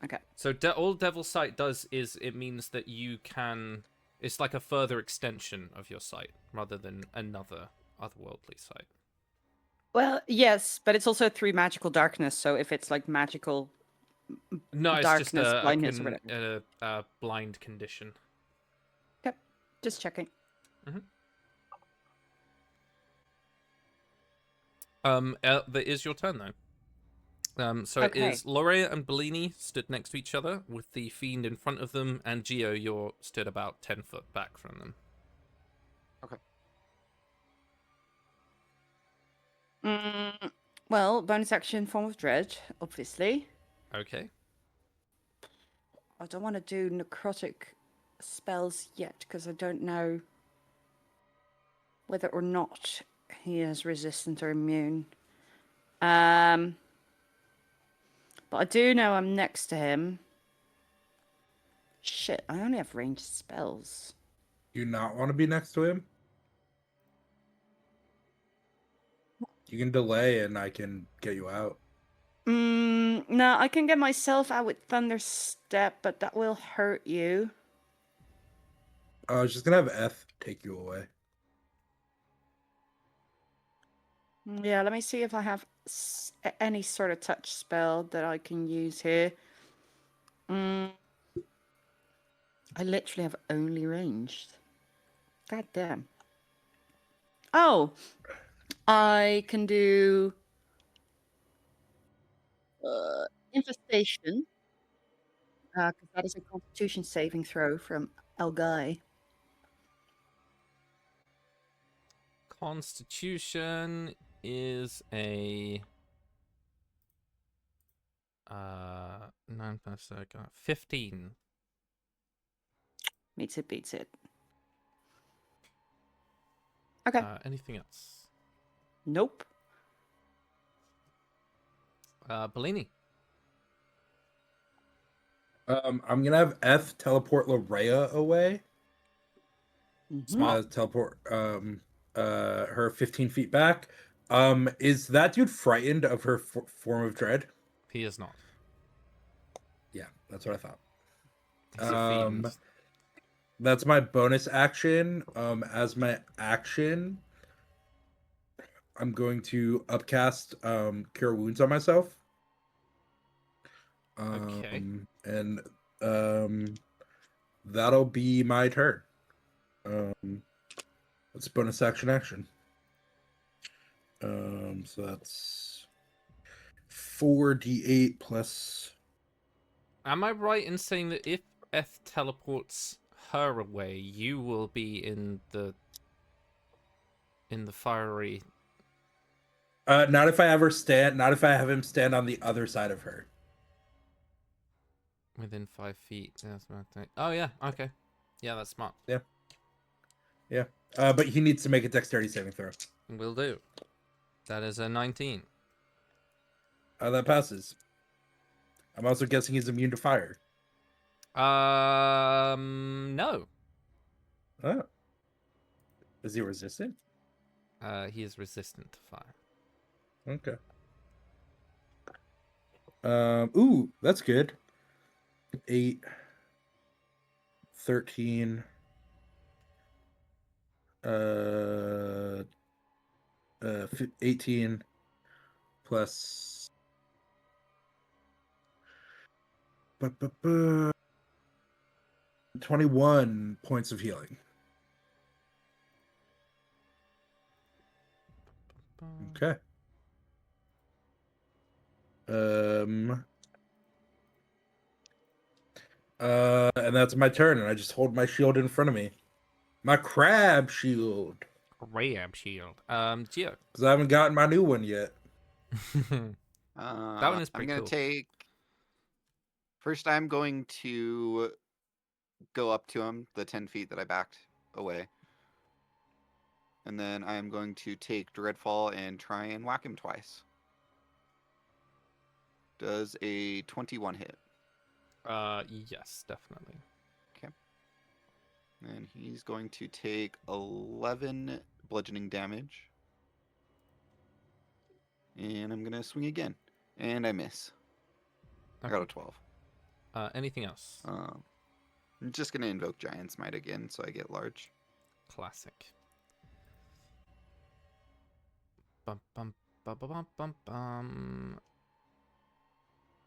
Okay. So all Devil's Sight does is it means that you can. It's like a further extension of your sight rather than another otherworldly sight. Well, yes, but it's also through magical darkness. So if it's like magical No, it's just darkness, blindness, or whatever. a blind condition. Okay, just checking. That is your turn though. So it Okay. is Lorea and Bellini stood next to each other with the fiend in front of them, and Geo, you're stood about 10 foot back from them. Well, bonus action, form of dread, obviously. Okay. I don't want to do necrotic spells yet because I don't know whether or not he is resistant or immune. But I do know I'm next to him. Shit, I only have ranged spells. Do you not want to be next to him? You can delay and I can get you out. No, I can get myself out with Thunder Step, but that will hurt you. I was just gonna have F take you away. Yeah, let me see if I have any sort of touch spell that I can use here. I literally have only ranged. God damn. Oh, I can do infestation. Because that is a Constitution saving throw from Elgai. Constitution is a 9 plus 15. Meets it, beats it. Okay. Anything else? Nope. Bellini. I'm gonna have F teleport Lorea away. Smart. Teleport her 15 feet back. Is that dude frightened of her form of dread? He is not. Yeah, that's what I thought. He's a fiend. That's my bonus action. As my action, I'm going to upcast Cure Wounds on myself. Okay. And that'll be my turn. That's bonus action. So that's 4d8 plus. Am I right in saying that if Eth teleports her away, you will be in the fiery? Not if I ever stand. Not if I have him stand on the other side of her. Within 5 feet. That's what I think. Oh yeah. Okay. Yeah, that's smart. Yeah. But he needs to make a dexterity saving throw. Will do. That is a 19. That passes. I'm also guessing he's immune to fire. No. Oh. Is he resistant? He is resistant to fire. Okay. Ooh, that's good. 8, 13, 18 plus 21 points of healing. Okay. And that's my turn, and I just hold my shield in front of me. My crab shield. Ram shield. Gio. Because I haven't gotten my new one yet. That one is pretty I'm gonna cool. take. First, I'm going to go up to him, the 10 feet that I backed away. And then I'm going to take Dreadfall and try and whack him twice. Does a 21 hit? Yes, definitely. And he's going to take 11 bludgeoning damage. And I'm gonna swing again. And I miss. I got a Okay. 12. Anything else? I'm just gonna invoke Giant Smite again so I get large. Classic. Bum, bum, bum, bum, bum, bum, bum.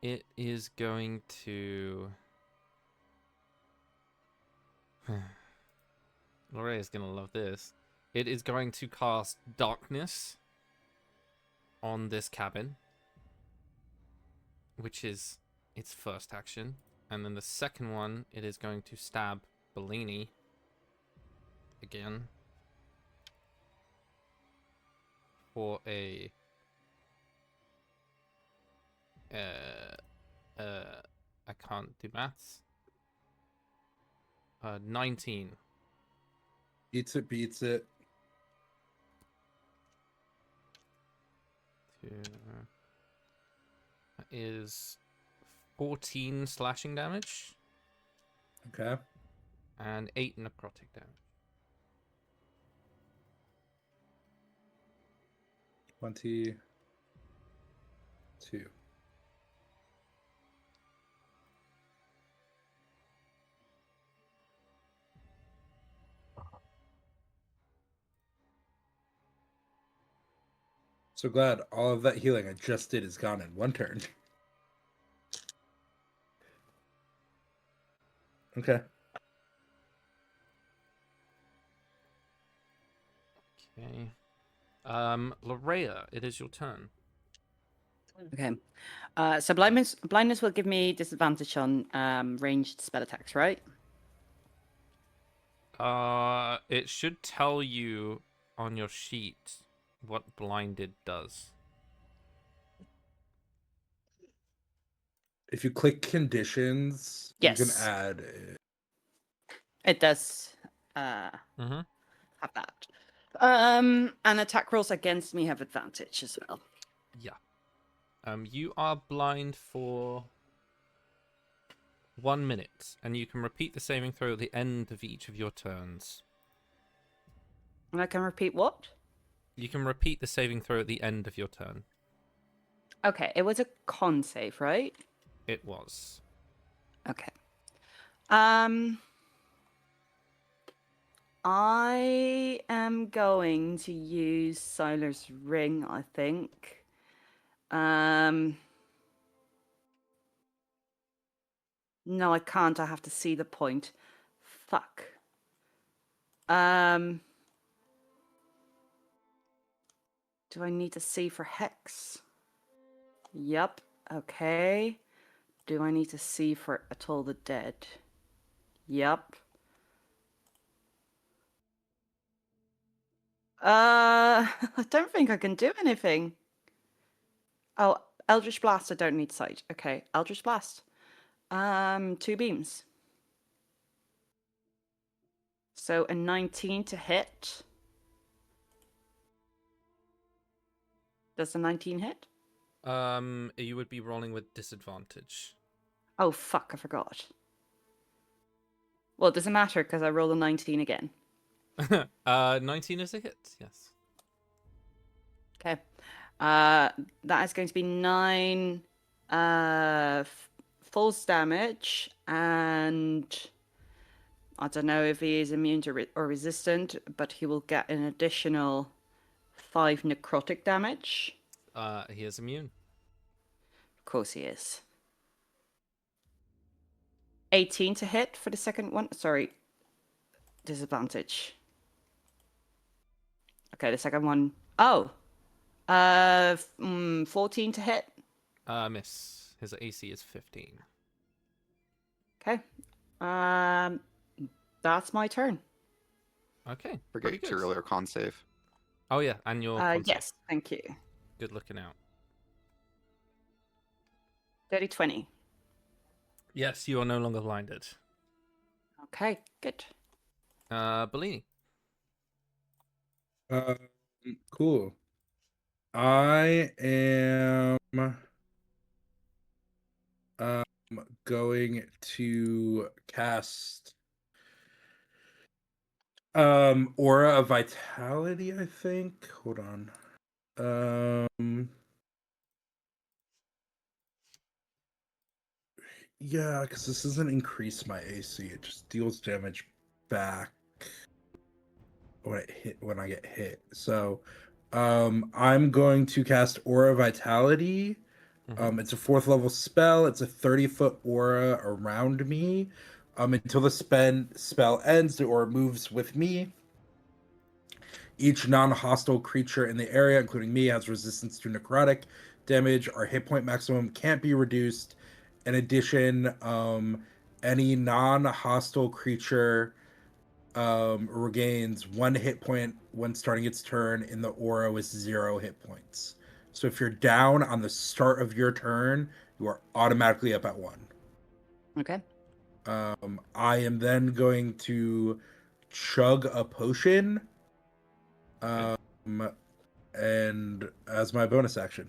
It is going to... Lorraine is going to love this. It is going to cast Darkness on this cabin, which is its first action. And then the second one, it is going to stab Bellini again for a... I can't do maths. 19. Beats it, beats it. That is 14 slashing damage Okay. and 8 necrotic damage. 22. So glad all of that healing I just did is gone in one turn. Okay. Okay. Larea, it is your turn. Okay. So blindness will give me disadvantage on ranged spell attacks, right? It should tell you on your sheet what blinded does. If you click conditions, you can Yes. add it. It does Mm-hmm. have that. And attack rolls against me have advantage as well. Yeah. You are blind for 1 minute, and you can repeat the saving throw at the end of each of your turns. And I can repeat what? You can repeat the saving throw at the end of your turn. Okay, it was a con save, right? It was. Okay. I am going to use Siler's Ring, I think. No, I can't. I have to see the point. Fuck. Do I need to see for Hex? Yep. Okay. Do I need to see for Atoll the Dead? Yep. I don't think I can do anything. Oh, Eldritch Blast, I don't need sight. Okay, Eldritch Blast. 2 beams. So a 19 to hit. Does the 19 hit? You would be rolling with disadvantage. Oh, fuck, I forgot. Well, it doesn't matter because I rolled a 19 again. 19 is a hit, yes. Okay. That is going to be 9 false damage, and I don't know if he is immune to or resistant, but he will get an additional 5 necrotic damage. He is immune. Of course he is. 18 to hit for the second one. Sorry. Disadvantage. Okay, the second one. Oh. 14 to hit. Miss. His AC is 15. Okay. That's my turn. Okay. Forget pretty your good. earlier con save. Oh yeah, and your con save. Yes, thank you. Good looking out. 30-20. Yes, you are no longer blinded. Okay, good. Bellini. Cool. I am going to cast Aura of Vitality, I think. Hold on. Yeah, because this doesn't increase my AC. It just deals damage back when I get hit. So, I'm going to cast Aura Vitality. It's a 4th level spell. It's a 30-foot aura around me. Until the spell ends, the aura moves with me. Each non-hostile creature in the area, including me, has resistance to necrotic damage. Our hit point maximum can't be reduced. In addition, any non-hostile creature regains 1 hit point when starting its turn in the aura with 0 hit points. So if you're down on the start of your turn, you are automatically up at 1. Okay. I am then going to chug a potion, and as my bonus action.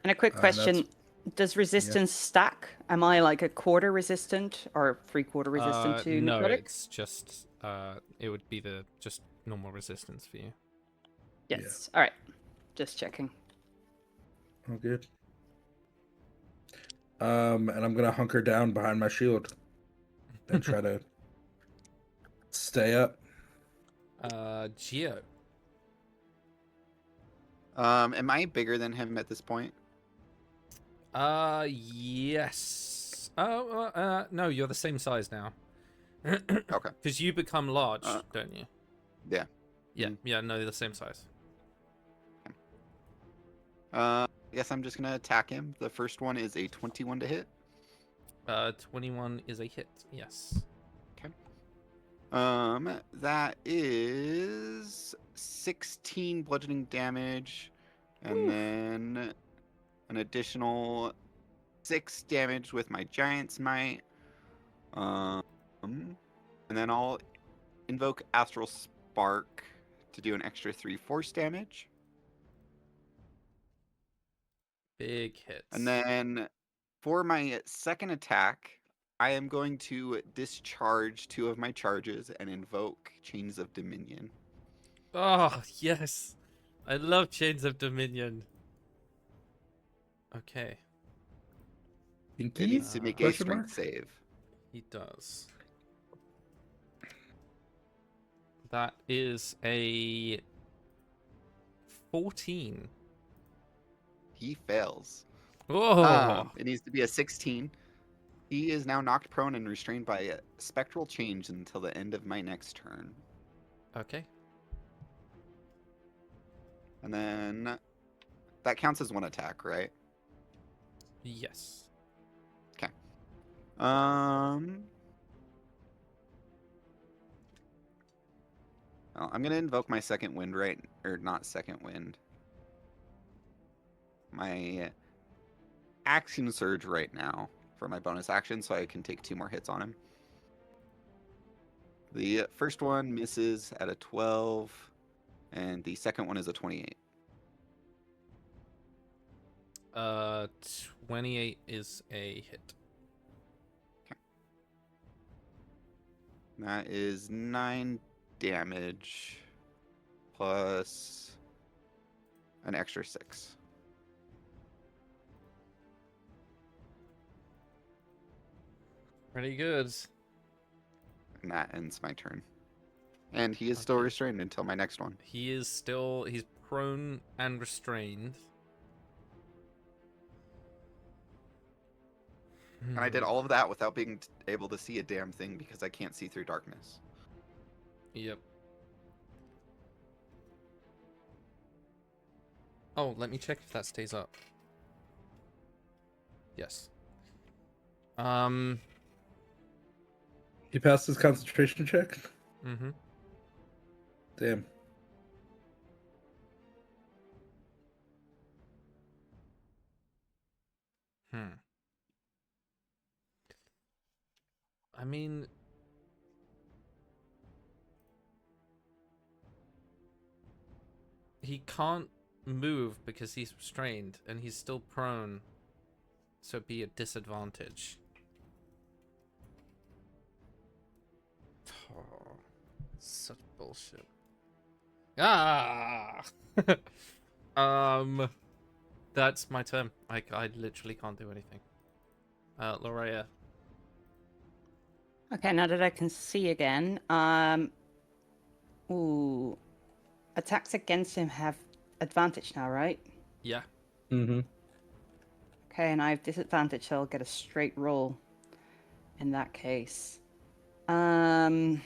And a quick question: does resistance stack? Am I like a quarter resistant or 3/4 resistant to no, necrotic? it's just it would be the just normal resistance for you. Yes. All right. Just checking. Oh, good. And I'm gonna hunker down behind my shield and try to stay up. Geo. Am I bigger than him at this point? Yes. Oh, no, you're the same size now. Okay. Because you become large, don't you? Yeah. Yeah, no, you're the same size. I guess I'm just gonna attack him. The first one is a 21 to hit. 21 is a hit, yes. Okay. That is 16 bludgeoning damage, and then an additional 6 damage with my Giant's Might. And then I'll invoke Astral Spark to do an extra 3 force damage. Big hits. And then for my second attack, I am going to discharge 2 of my charges and invoke Chains of Dominion. Oh, yes. I love Chains of Dominion. Okay. Pinky? It needs to make a Question strength mark? save. He does. That is a 14. He fails. Oh, It needs to be a 16. He is now knocked prone and restrained by a spectral change until the end of my next turn. okay. And then that counts as 1 attack, right? Yes. Well, I'm gonna invoke my second wind, right? Or not second wind. My action surge right now for my bonus action, so I can take 2 more hits on him. The first one misses at a 12, and the second one is a 28. 28 is a hit. That is 9 damage plus an extra 6. Pretty good. And that ends my turn. And he is still Okay. restrained until my next one. He's prone and restrained. And I did all of that without being able to see a damn thing because I can't see through darkness. Yep. Oh, let me check if that stays up. Yes. He passed his concentration check? Mm-hmm. Damn. I mean, he can't move because he's restrained and he's still prone, so it'd be a disadvantage. Such bullshit. Ah. That's my turn. I literally can't do anything. Lorea. Okay, now that I can see again, ooh, attacks against him have advantage now, right? Yeah. Mm-hmm. Okay, and I have disadvantage, so I'll get a straight roll in that case. Alright,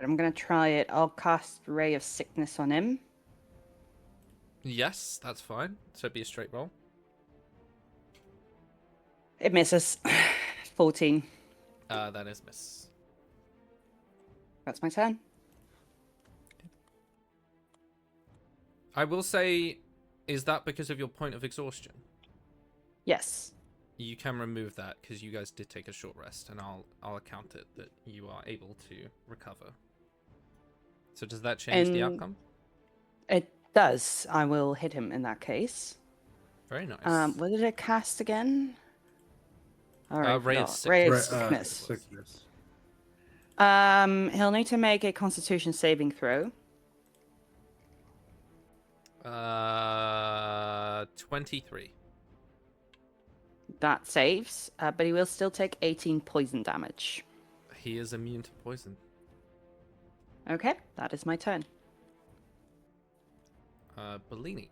I'm gonna try it. I'll cast Ray of Sickness on him. Yes, that's fine. So it'd be a straight roll. It misses. 14. That is miss. That's my turn. I will say, is that because of your point of exhaustion? Yes. You can remove that because you guys did take a short rest, and I'll account it that you are able to recover. So does that change the And- outcome? It does. I will hit him in that case. Very nice. What did it cast again? Alright, Ray of Ray of Sickness. Sickness. He'll need to make a Constitution saving throw. 23. That saves, but he will still take 18 poison damage. He is immune to poison. Okay, that is my turn. Bellini.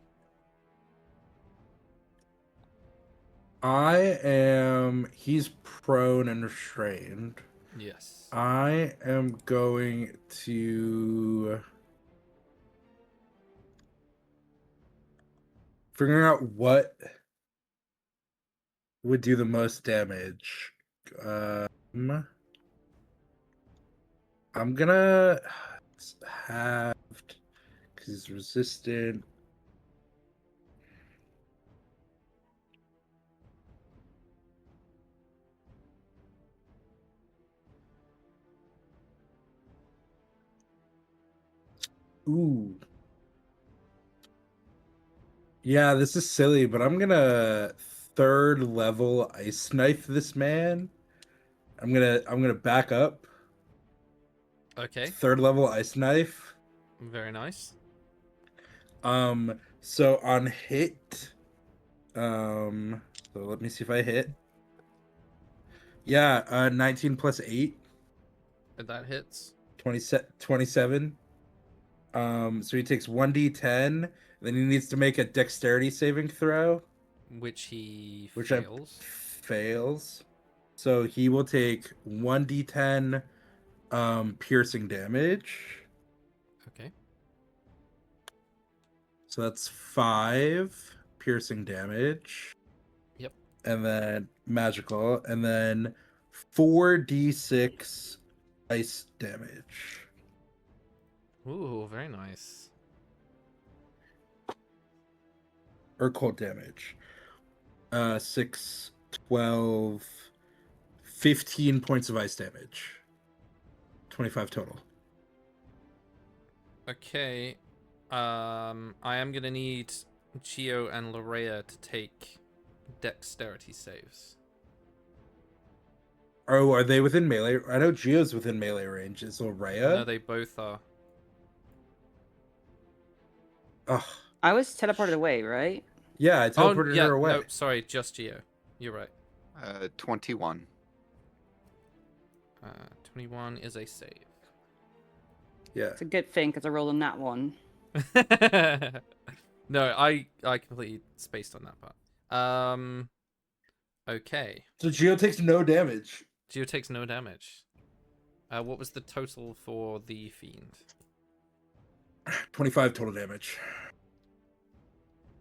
He's prone and restrained. Yes. I am going to figuring out what would do the most damage. I'm gonna have because he's resistant. Ooh. Yeah, this is silly, but I'm gonna third level ice knife this man. I'm gonna back up. Okay. Third level ice knife. Very nice. So on hit, so let me see if I hit. Yeah, 19 plus 8, That hits. 27. So he takes 1d10, then he needs to make a dexterity saving throw, Which he which fails. fails. So he will take 1d10 piercing damage. Okay. So that's 5 piercing damage. Yep. And then magical, and then 4d6 ice damage. Ooh, very nice. Or cold damage. 6, 12, 15 points of ice damage. 25 total. Okay. I am gonna need Gio and Lorea to take dexterity saves. Oh, are they within melee? I know Gio's within melee range. Is No, Lorea? they both are. Ugh. I was teleported away, right? Yeah, I teleported her away. No, sorry, just Gio. You're right. 21. 21 is a save. Yeah. It's a good thing because I rolled on that one. No, I completely spaced on that part. Okay. So Gio takes no damage. Gio takes no damage. What was the total for the fiend? 25 total damage.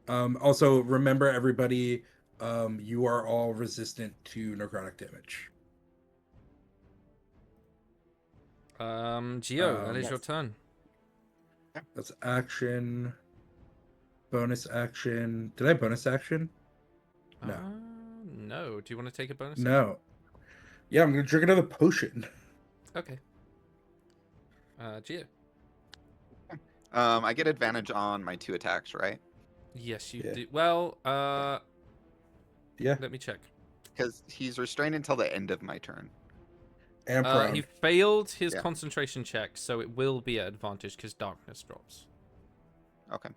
Also, remember everybody, you are all resistant to necrotic damage. Gio, that is Yes. your turn. That's action. Bonus action. Did I bonus action? No. No. Do you want to take a bonus action? No. Yeah, I'm gonna drink another potion. Okay. Gio. I get advantage on my 2 attacks, right? Yes, you Yeah. do. Well, Yeah. let me check. Because he's restrained until the end of my turn. And He prone. failed his Yeah. concentration check, so it will be at advantage because darkness drops. Okay.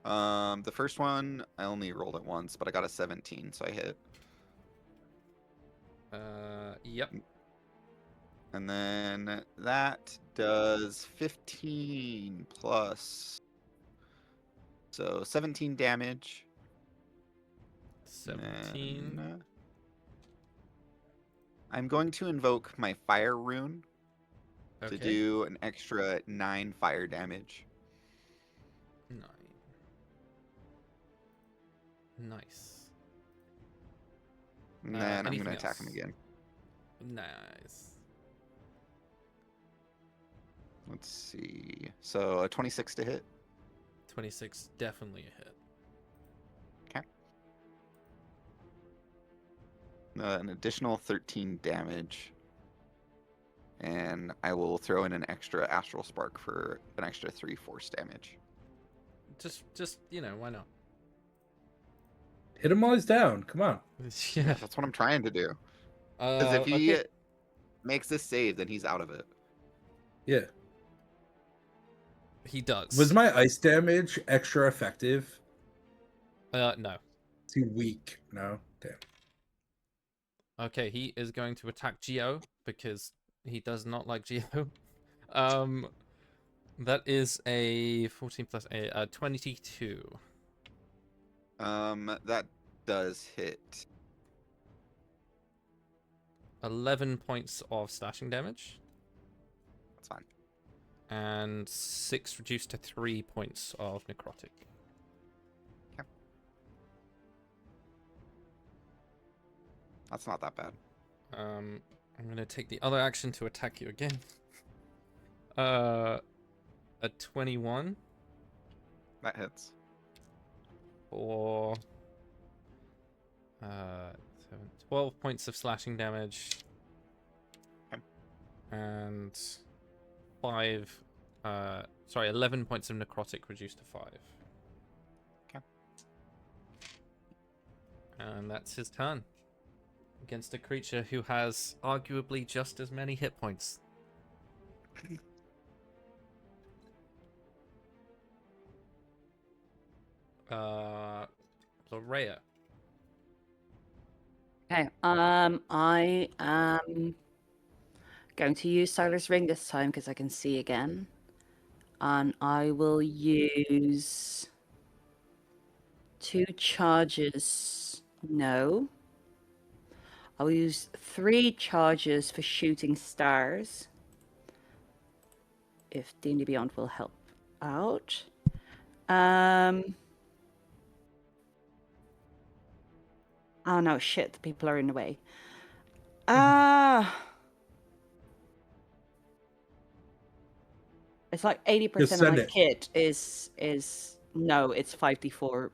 The first one I only rolled it once, but I got a 17, so I hit. Yep. And then that does 15 plus. So 17 damage. 17. And I'm going to invoke my fire rune to Okay. do an extra 9 fire damage. 9. Nice. And then I'm going anything to attack him else? again. Nice. Let's see. So a 26 to hit. 26, definitely a hit. An additional 13 damage. And I will throw in an extra astral spark for an extra 3 force damage. Just why not? Hit him while he's down. Come on. Yeah. That's what I'm trying to do. Because if he Okay. makes this save, then he's out of it. Yeah. He does. Was my ice damage extra effective? No. Too weak. No. Damn. Okay, he is going to attack Geo because he does not like Geo. That is a 14 plus a 22. That does hit. 11 points of slashing damage. That's fine. And 6 reduced to 3 points of necrotic. That's not that bad. I'm gonna take the other action to attack you again. A 21 That hits. for 12 points of slashing damage. Okay. And 11 points of necrotic reduced to 5. Okay. And that's his turn. Against a creature who has arguably just as many hit points. Lorea. Okay. I am going to use Siler's Ring this time because I can see again. And I will use 2 charges. No. I will use 3 charges for shooting stars. If D&D Beyond will help out. Oh no, shit, the people are in the way. It's like 80% of send my it. kit is no, it's 5d4.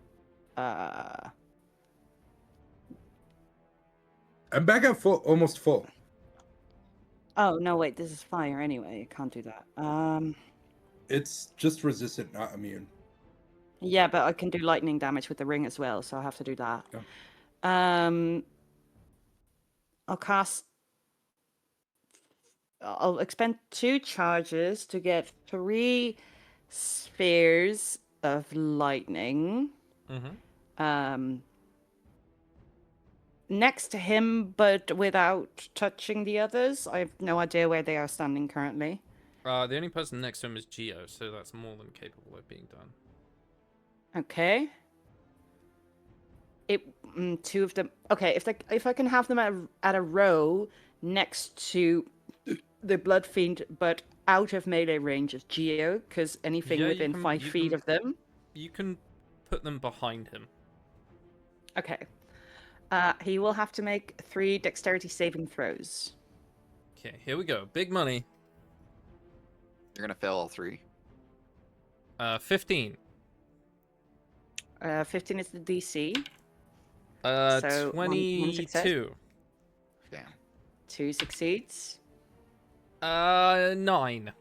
I'm back at full, almost full. Oh no, wait, this is fire anyway. I can't do that. It's just resistant, not immune. Yeah, but I can do lightning damage with the ring as well, so I have to do that. Oh. I'll expend 2 charges to get 3 spheres of lightning. Mm-hmm. Next to him, but without touching the others. I have no idea where they are standing currently. The only person next to him is Geo, so that's more than capable of being done. Okay. 2 of them. Okay, if I can have them at a row next to the Blood Fiend, but out of melee range of Geo, because anything Yeah, you within can- 5 you feet can- of them. You can put them behind him. Okay. He will have to make 3 dexterity saving throws. Okay, here we go. Big money. You're going to fail all 3. 15. 15 is the DC. So one success. 22. Damn. 2 succeeds. 9.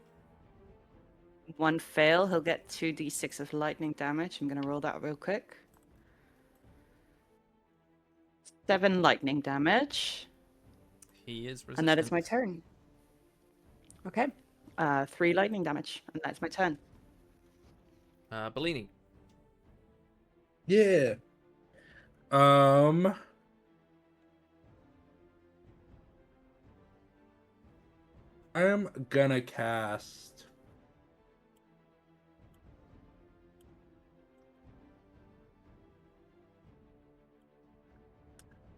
1 fail. He'll get 2d6 of lightning damage. I'm going to roll that real quick. 7 lightning damage. He is resistant. And that is my turn. Okay. 3 lightning damage, and that's my turn. Bellini. Yeah. I'm gonna cast.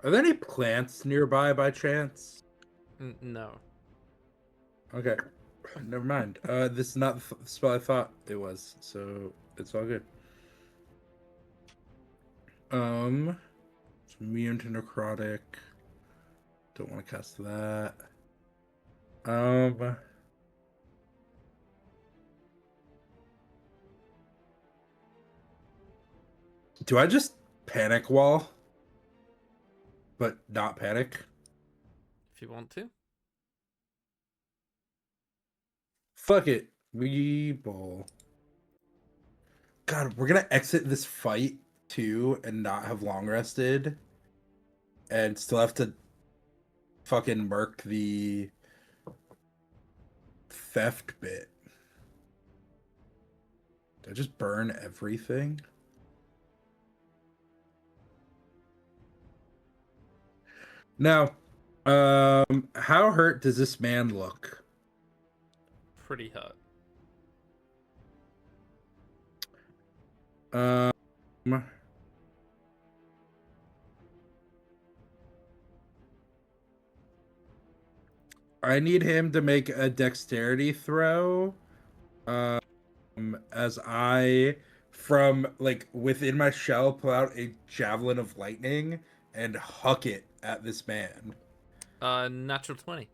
Are there any plants nearby by chance? No. Okay. Never mind. This is not the spell I thought it was, so it's all good. It's immune to necrotic. Don't want to cast that. Do I just panic wall? But not panic? If you want to. Fuck it. We bowl. God, we're gonna exit this fight too and not have long rested. And still have to fucking murk the theft bit. Did I just burn everything? Now, how hurt does this man look? Pretty hurt. I need him to make a dexterity throw. As I, from like within my shell, pull out a javelin of lightning and huck it at this man. Natural 20.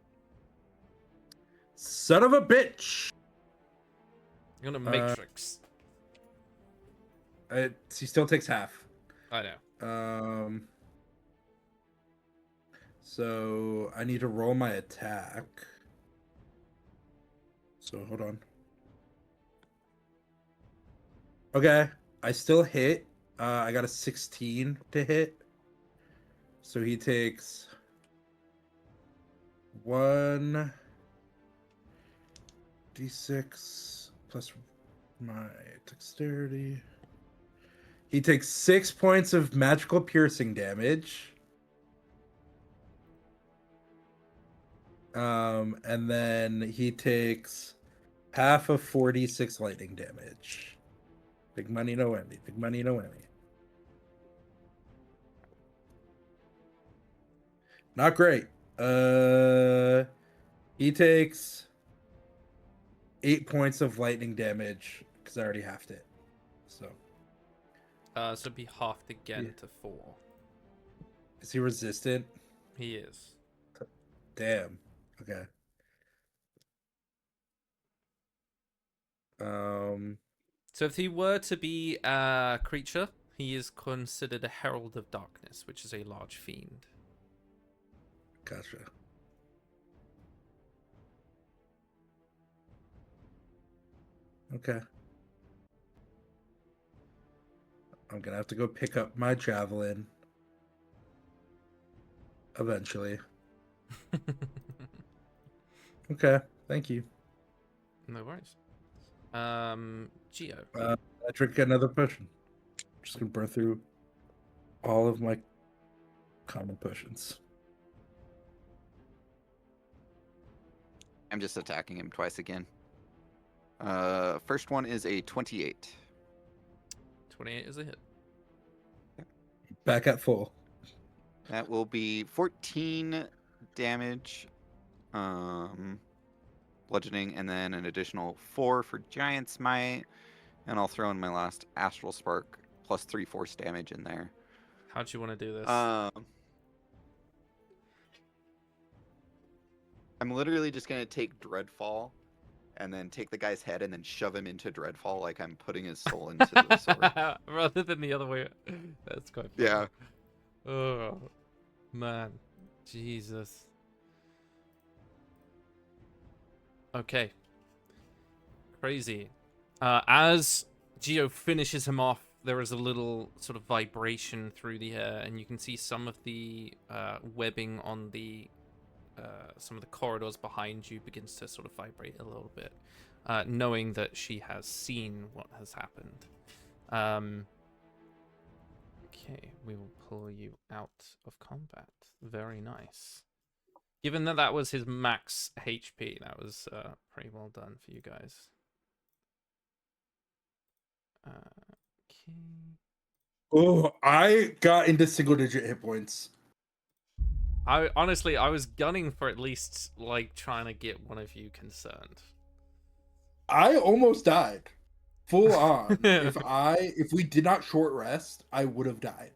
Son of a bitch! You're gonna matrix. He still takes half. I know. So I need to roll my attack. So hold on. Okay, I still hit. I got a 16 to hit. So he takes 1d6 plus my dexterity. He takes 6 points of magical piercing damage. And then he takes half of 46 lightning damage. Big money, no whammy. Big money, no whammy. Not great. He takes 8 points of lightning damage because I already halved it. So So be halved again Yeah. to 4. Is he resistant? He is. Damn. Okay. So if he were to be a creature, he is considered a Herald of Darkness, which is a large fiend. Gotcha. Okay. I'm gonna have to go pick up my javelin. Eventually. Okay, thank you. No worries. Geo. I drink another potion. Just gonna burn through all of my common potions. I'm just attacking him twice again. First one is a 28. 28 is a hit. Back at full. That will be 14 damage, bludgeoning, and then an additional 4 for Giant Smite. And I'll throw in my last Astral Spark plus 3 force damage in there. How do you want to do this? I'm literally just going to take Dreadfall and then take the guy's head and then shove him into Dreadfall like I'm putting his soul into the sword. Rather than the other way. That's quite funny. Yeah. Oh, man. Jesus. Okay. Crazy. As Geo finishes him off, there is a little sort of vibration through the air, and you can see some of the webbing on the some of the corridors behind you begins to sort of vibrate a little bit, knowing that she has seen what has happened. Okay, we will pull you out of combat. Very nice. Given that that was his max HP, that was pretty well done for you guys. Okay. Oh, I got into single-digit hit points. I honestly, I was gunning for at least like trying to get one of you concerned. I almost died. Full on. If we did not short rest, I would have died.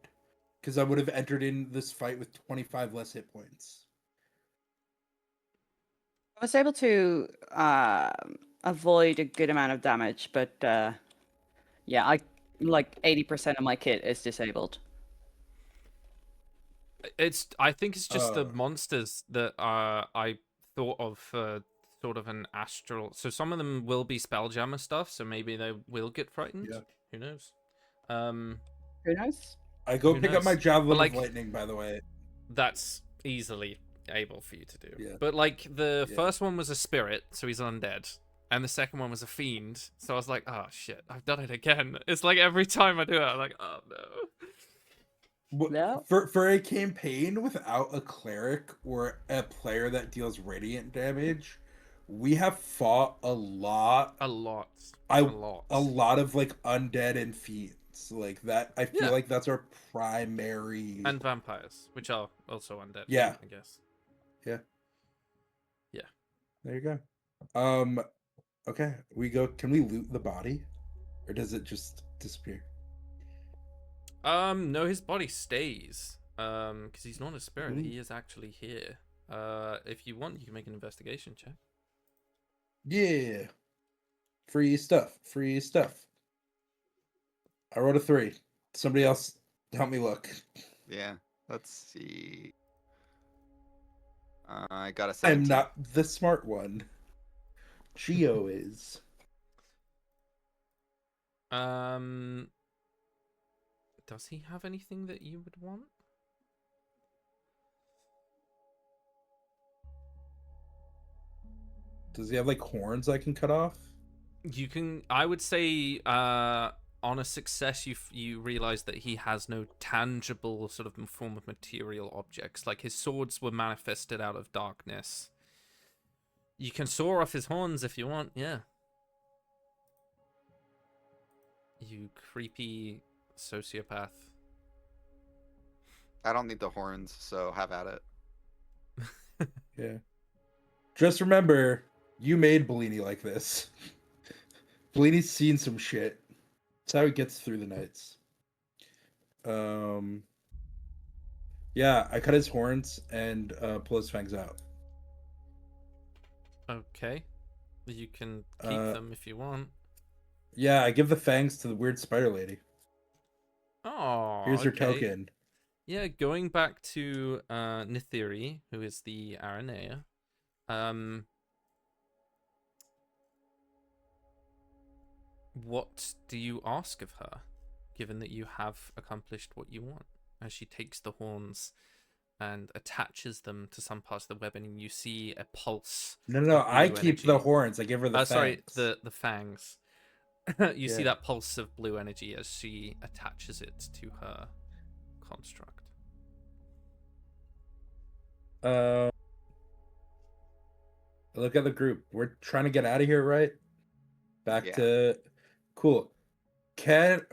Because I would have entered in this fight with 25 less hit points. I was able to avoid a good amount of damage, but yeah, I like 80% of my kit is disabled. I think it's just the monsters that I thought of for sort of an astral. So some of them will be spelljammer stuff, so maybe they will get frightened. Yeah. Who knows? Who knows? I go Who pick up my knows? javelin But, like, of lightning, by the way. That's easily able for you to do. Yeah. But like the Yeah. first one was a spirit, so he's undead. And the second one was a fiend, so I was like, oh shit, I've done it again. It's like every time I do it, I'm like, oh no. No. For a campaign without a cleric or a player that deals radiant damage, we have fought a lot. A lot. A lot. lot of like undead and fiends. Like that, I feel Yeah. like that's our primary. And vampires, which are also undead. Yeah. I guess. There you go. Okay, we go. Can we loot the body, or does it just disappear? No, his body stays. Because he's not a spirit. Ooh. He is actually here. If you want, you can make an investigation check. Yeah. Free stuff. Free stuff. I rolled a 3. Somebody else help me look. Yeah. Let's see. I got a I'm 17. not the smart one. Geo is. Does he have anything that you would want? Does he have like horns I can cut off? You can. I would say, on a success, you realize that he has no tangible sort of form of material objects. Like his swords were manifested out of darkness. You can saw off his horns if you want. Yeah. You creepy sociopath. I don't need the horns, so have at it. Yeah. Just remember, you made Bellini like this. Bellini's seen some shit. That's how he gets through the nights. Yeah, I cut his horns and pull his fangs out. Okay. You can keep them if you want. Yeah, I give the fangs to the weird spider lady. Oh, Here's her okay. token. Yeah, going back to Nithiri, who is the Aranea. What do you ask of her, given that you have accomplished what you want? As she takes the horns and attaches them to some parts of the webbing, and you see a pulse. No, of I blue keep energy. the horns. I give her the fangs. Sorry, the fangs. You see Yeah. that pulse of blue energy as she attaches it to her construct. Look at the group. We're trying to get out of here, right? Back Yeah. to cool.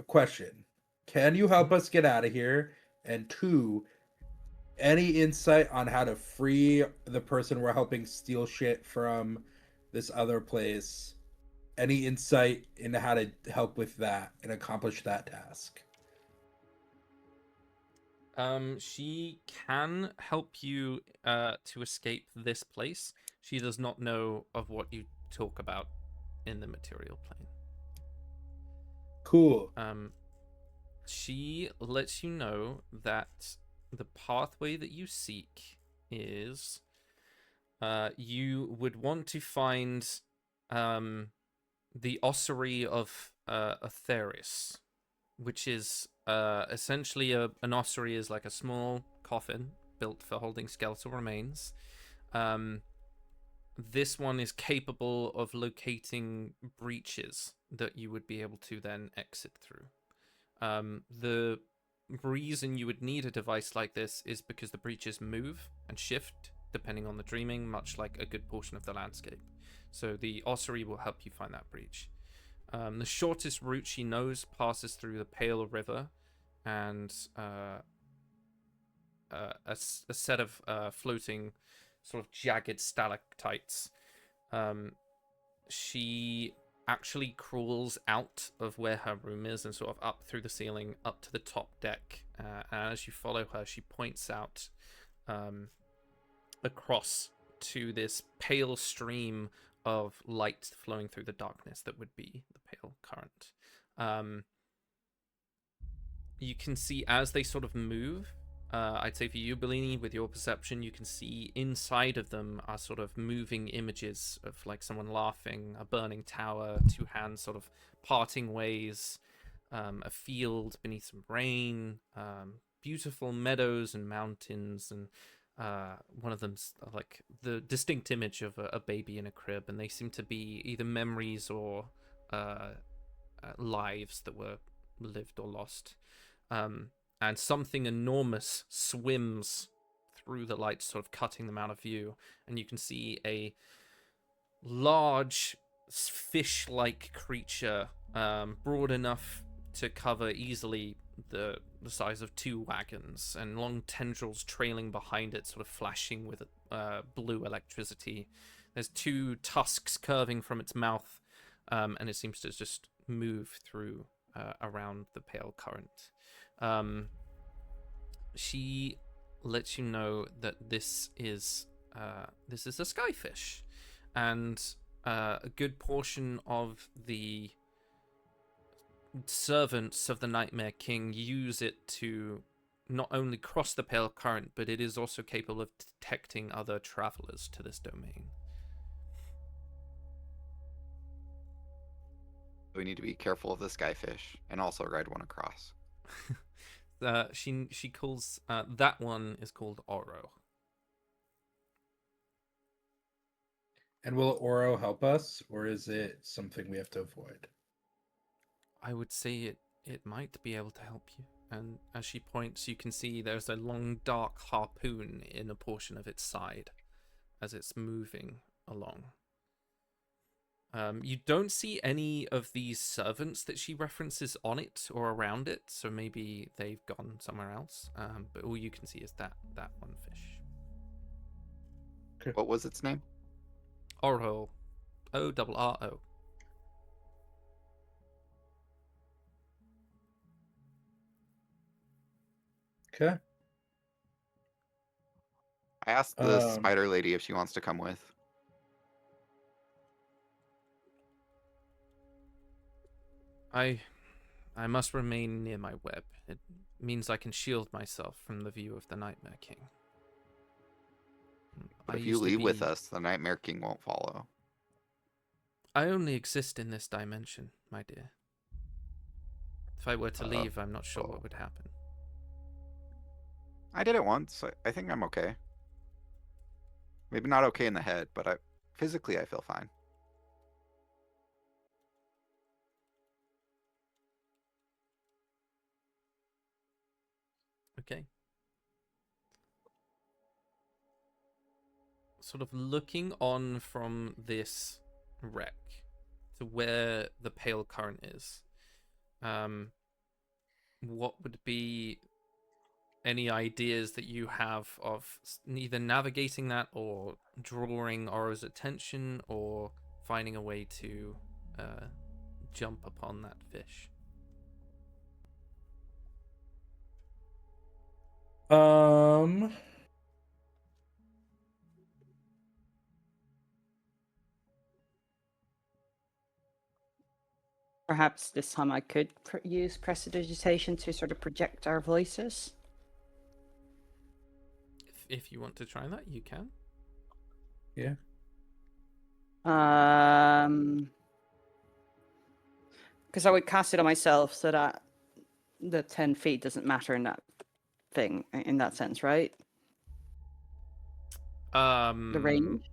Question. Can you help us get out of here? And 2, any insight on how to free the person we're helping steal shit from this other place? Any insight into how to help with that and accomplish that task? She can help you to escape this place. She does not know of what you talk about in the material plane. Cool. She lets you know that the pathway that you seek is you would want to find the ossuary of Atheris, which is essentially an ossuary is like a small coffin built for holding skeletal remains. This one is capable of locating breaches that you would be able to then exit through. The reason you would need a device like this is because the breaches move and shift depending on the dreaming, much like a good portion of the landscape. So the ossuary will help you find that breach. The shortest route she knows passes through the Pale River and a set of floating sort of jagged stalactites. She actually crawls out of where her room is and sort of up through the ceiling, up to the top deck. And as you follow her, she points out across to this pale stream of light flowing through the darkness that would be the pale current. You can see as they sort of move, I'd say for you, Bellini, with your perception, you can see inside of them are sort of moving images of like someone laughing, a burning tower, two hands sort of parting ways, a field beneath some rain, beautiful meadows and mountains, and one of them's like the distinct image of a baby in a crib, and they seem to be either memories or lives that were lived or lost. And something enormous swims through the light, sort of cutting them out of view. And you can see a large fish-like creature, broad enough to cover easily the size of 2 wagons, and long tendrils trailing behind it, sort of flashing with blue electricity. There's 2 tusks curving from its mouth, and it seems to just move through around the pale current. She lets you know that this is a skyfish, and a good portion of the servants of the Nightmare King use it to not only cross the pale current, but it is also capable of detecting other travelers to this domain. We need to be careful of the skyfish and also ride one across. She calls that one is called Oro. And will Oro help us, or is it something we have to avoid? I would say it might be able to help you. And as she points, you can see there's a long dark harpoon in a portion of its side as it's moving along. You don't see any of these servants that she references on it or around it, so maybe they've gone somewhere else. But all you can see is that one fish. What was its name? Oro. O-R-R-O. Okay. I asked the spider lady if she wants to come with. I must remain near my web. It means I can shield myself from the view of the Nightmare King. But if you leave with us, the Nightmare King won't follow. I only exist in this dimension, my dear. If I were to leave, I'm not sure what would happen. I did it once. I think I'm okay. Maybe not okay in the head, but physically I feel fine. Okay. Sort of looking on from this wreck to where the pale current is, what would be any ideas that you have of either navigating that or drawing Oro's attention or finding a way to jump upon that fish? Perhaps this time I could use prestidigitation to sort of project our voices. If you want to try that, you can. Yeah. Because I would cast it on myself so that the 10 feet doesn't matter in that thing, in that sense, right? The range?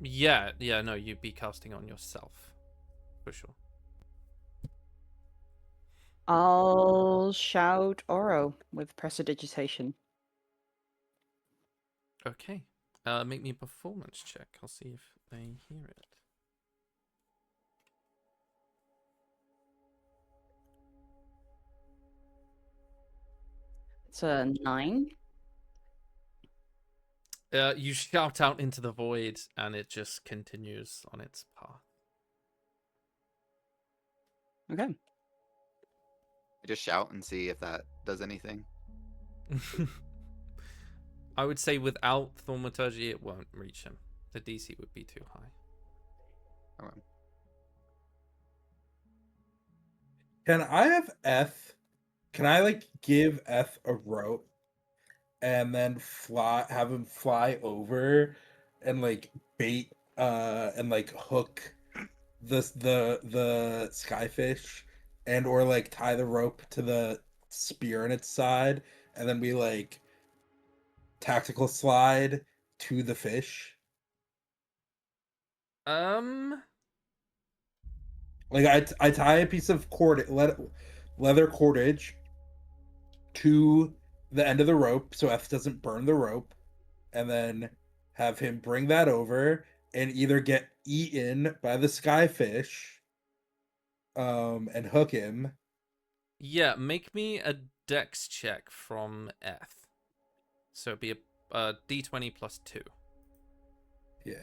Yeah, no, you'd be casting on yourself for sure. I'll shout Oro with prestidigitation. Okay. Make me a performance check. I'll see if they hear it. It's a 9. You shout out into the void, and it just continues on its path. Okay. I just shout and see if that does anything. I would say without Thaumaturgy, it won't reach him. The DC would be too high. Okay. Can I have Eth? Can I like give Eth a rope and then have him fly over and like bait and like hook the skyfish and or like tie the rope to the spear in its side and then we like tactical slide to the fish? Like I tie a piece of leather cordage to the end of the rope so F doesn't burn the rope, and then have him bring that over and either get eaten by the skyfish, and hook him. Yeah, make me a dex check from Eth. So it'd be a d20 plus 2. Yeah.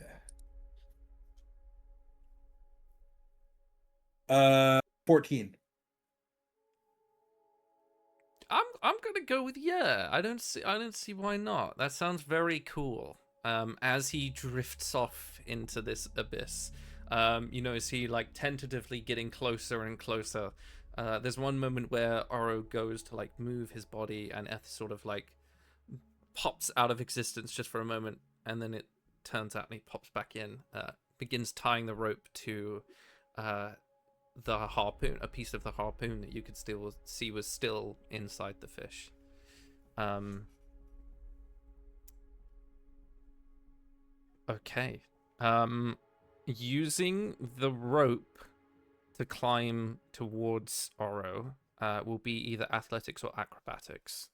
14. I'm gonna go with yeah. I don't see why not. That sounds very cool. As he drifts off into this abyss, you notice he like tentatively getting closer and closer. There's one moment where Oro goes to like move his body, and Eth sort of like pops out of existence just for a moment, and then it turns out and he pops back in. Begins tying the rope to the harpoon, a piece of the harpoon that you could still see was still inside the fish. Okay. Using the rope to climb towards Oro will be either athletics or acrobatics.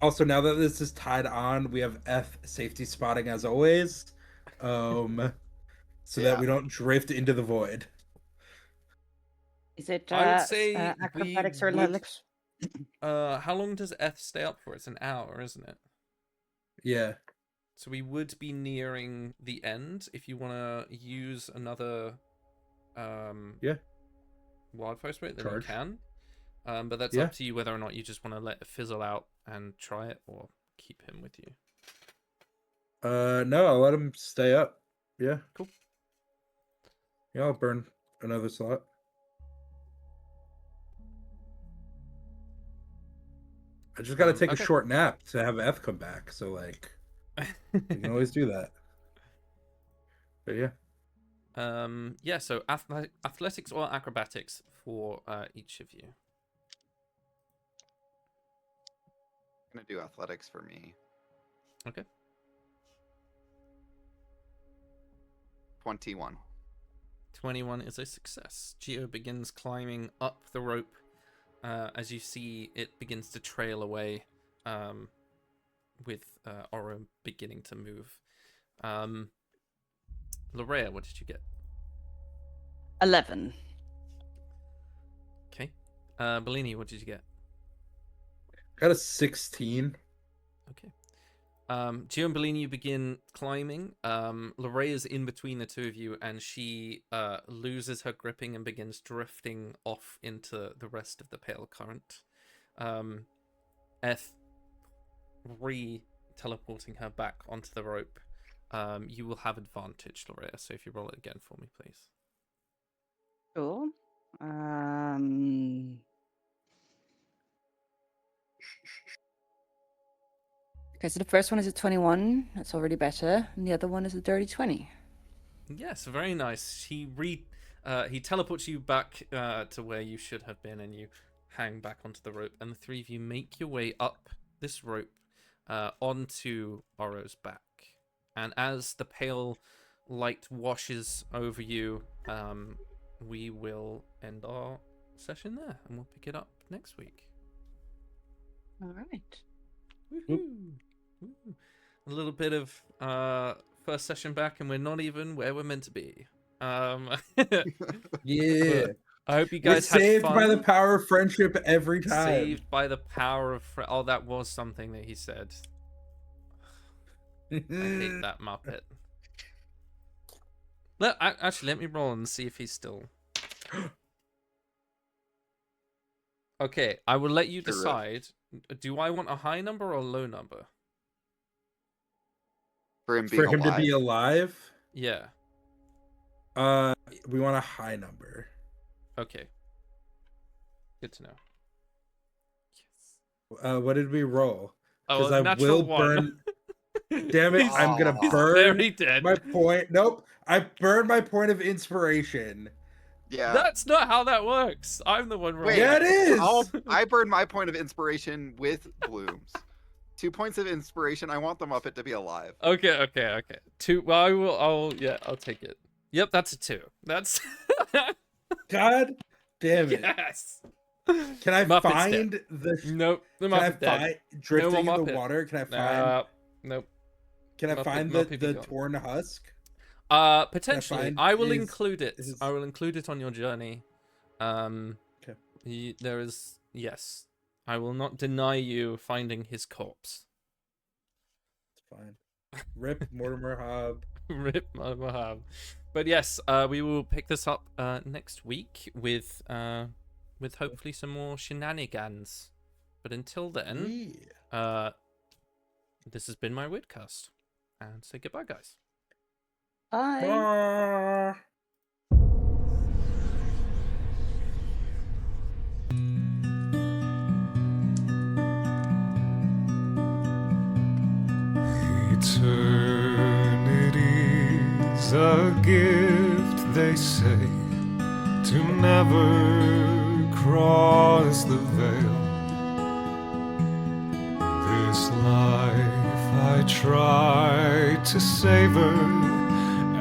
Also, now that this is tied on, we have F safety spotting as always, so that we don't drift into the void. Is it I would say acrobatics we or would- athletics? How long does Eth stay up for? It's an hour, isn't it? Yeah. So we would be nearing the end. If you want to use another wildfire spray, then Charge. you can. But that's Yeah. up to you whether or not you just want to let it fizzle out and try it, or keep him with you. No, I'll let him stay up. Yeah. Cool. Yeah, I'll burn another slot. I just gotta take okay. a short nap to have F come back, so like you can always do that. But yeah. Yeah, so athletics or acrobatics for each of you. I'm gonna do athletics for me. Okay. 21. 21 is a success. Geo begins climbing up the rope. As you see, it begins to trail away, with Oro beginning to move. Lorea, what did you get? 11. Okay. Bellini, what did you get? Got a 16. Okay. Gio and Bellini, you begin climbing. Lorea is in between the two of you, and she loses her gripping and begins drifting off into the rest of the pale current. Eth re-teleporting her back onto the rope. You will have advantage, Lorea, so if you roll it again for me, please. Cool. Okay, so the first one is a 21. That's already better. And the other one is a dirty 20. Yes, very nice. He teleports you back to where you should have been, and you hang back onto the rope. And the three of you make your way up this rope onto Oro's back. And as the pale light washes over you, we will end our session there, and we'll pick it up next week. All right. Woohoo! Woo. A little bit of first session back, and we're not even where we're meant to be. Yeah. I hope you We're guys had saved fun. by the power of friendship every time. Saved by the power of oh, that was something that he said. I hate that Muppet. Actually, let me roll and see if he's still. Okay, I will let you decide. Do I want a high number or a low number? For him being For him alive. to be alive, Yeah. we want a high number. Okay. Good to know. What did we roll? Oh, Because I natural will one. burn. Damn it! I'm gonna He's burn Very dead. my point. Nope, I burned my point of inspiration. Yeah. That's not how that works. I'm the one wrong. Wait, Yeah, it is. I burned my point of inspiration with blooms. 2 points of inspiration. I want the Muppet to be alive. Okay. 2. Well, I'll take it. Yep, that's a 2. That's God damn it! yes. Can I Muppet's find dead. the? Nope. The Can I Muppet's dead. find drifting more in the Muppet. water? Can I find? Nope. Can I Muppet- find Muppet the be gone. torn husk? Potentially. find I will his- include it. his- I will include it on your journey. Okay. There is yes. I will not deny you finding his corpse. It's fine. Rip Mortimer Hobb. Rip my Mahab. But yes, we will pick this up next week with hopefully some more shenanigans. But until then, Yeah. this has been my Wyrdcast. And say goodbye, guys. Bye. Ah. Eternity's a gift, they say, to never cross the veil. This life I try to savor,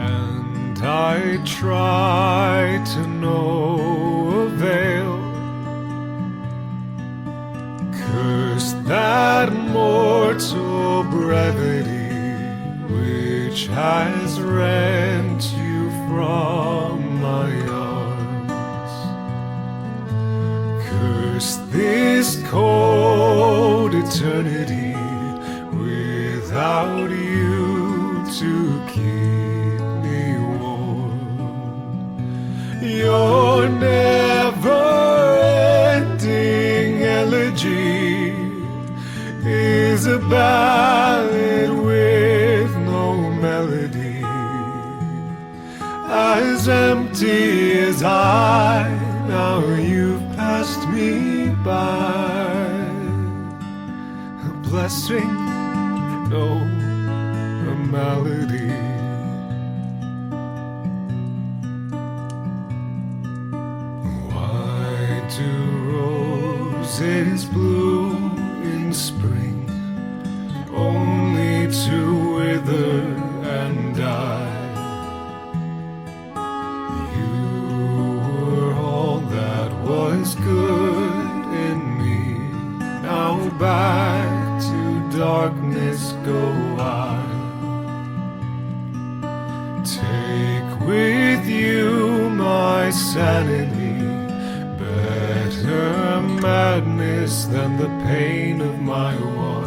and I try to no avail. Curse that mortal brevity which has rent you from my arms. Curse this cold eternity without you to keep me warm. Your never-ending elegy is a ballad with no melody, as empty as I. Now you've passed me by. A blessing, no, a malady. Why do roses bloom in spring, only to wither and die? You were all that was good in me. Now back to darkness go I. Take with you my sanity, better madness than the pain of my want.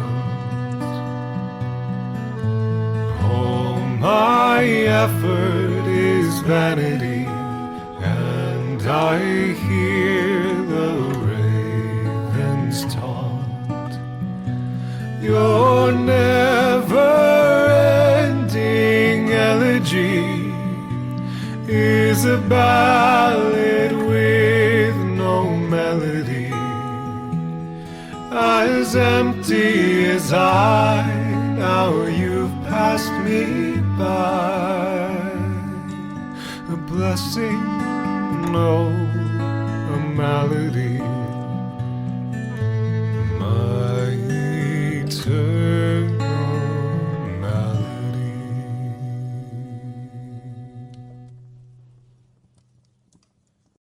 All my effort is vanity, and I hear the ravens taunt. Your never-ending elegy is a ballad with no melody, as empty as I. Now you've passed me by. A blessing, no, a malady.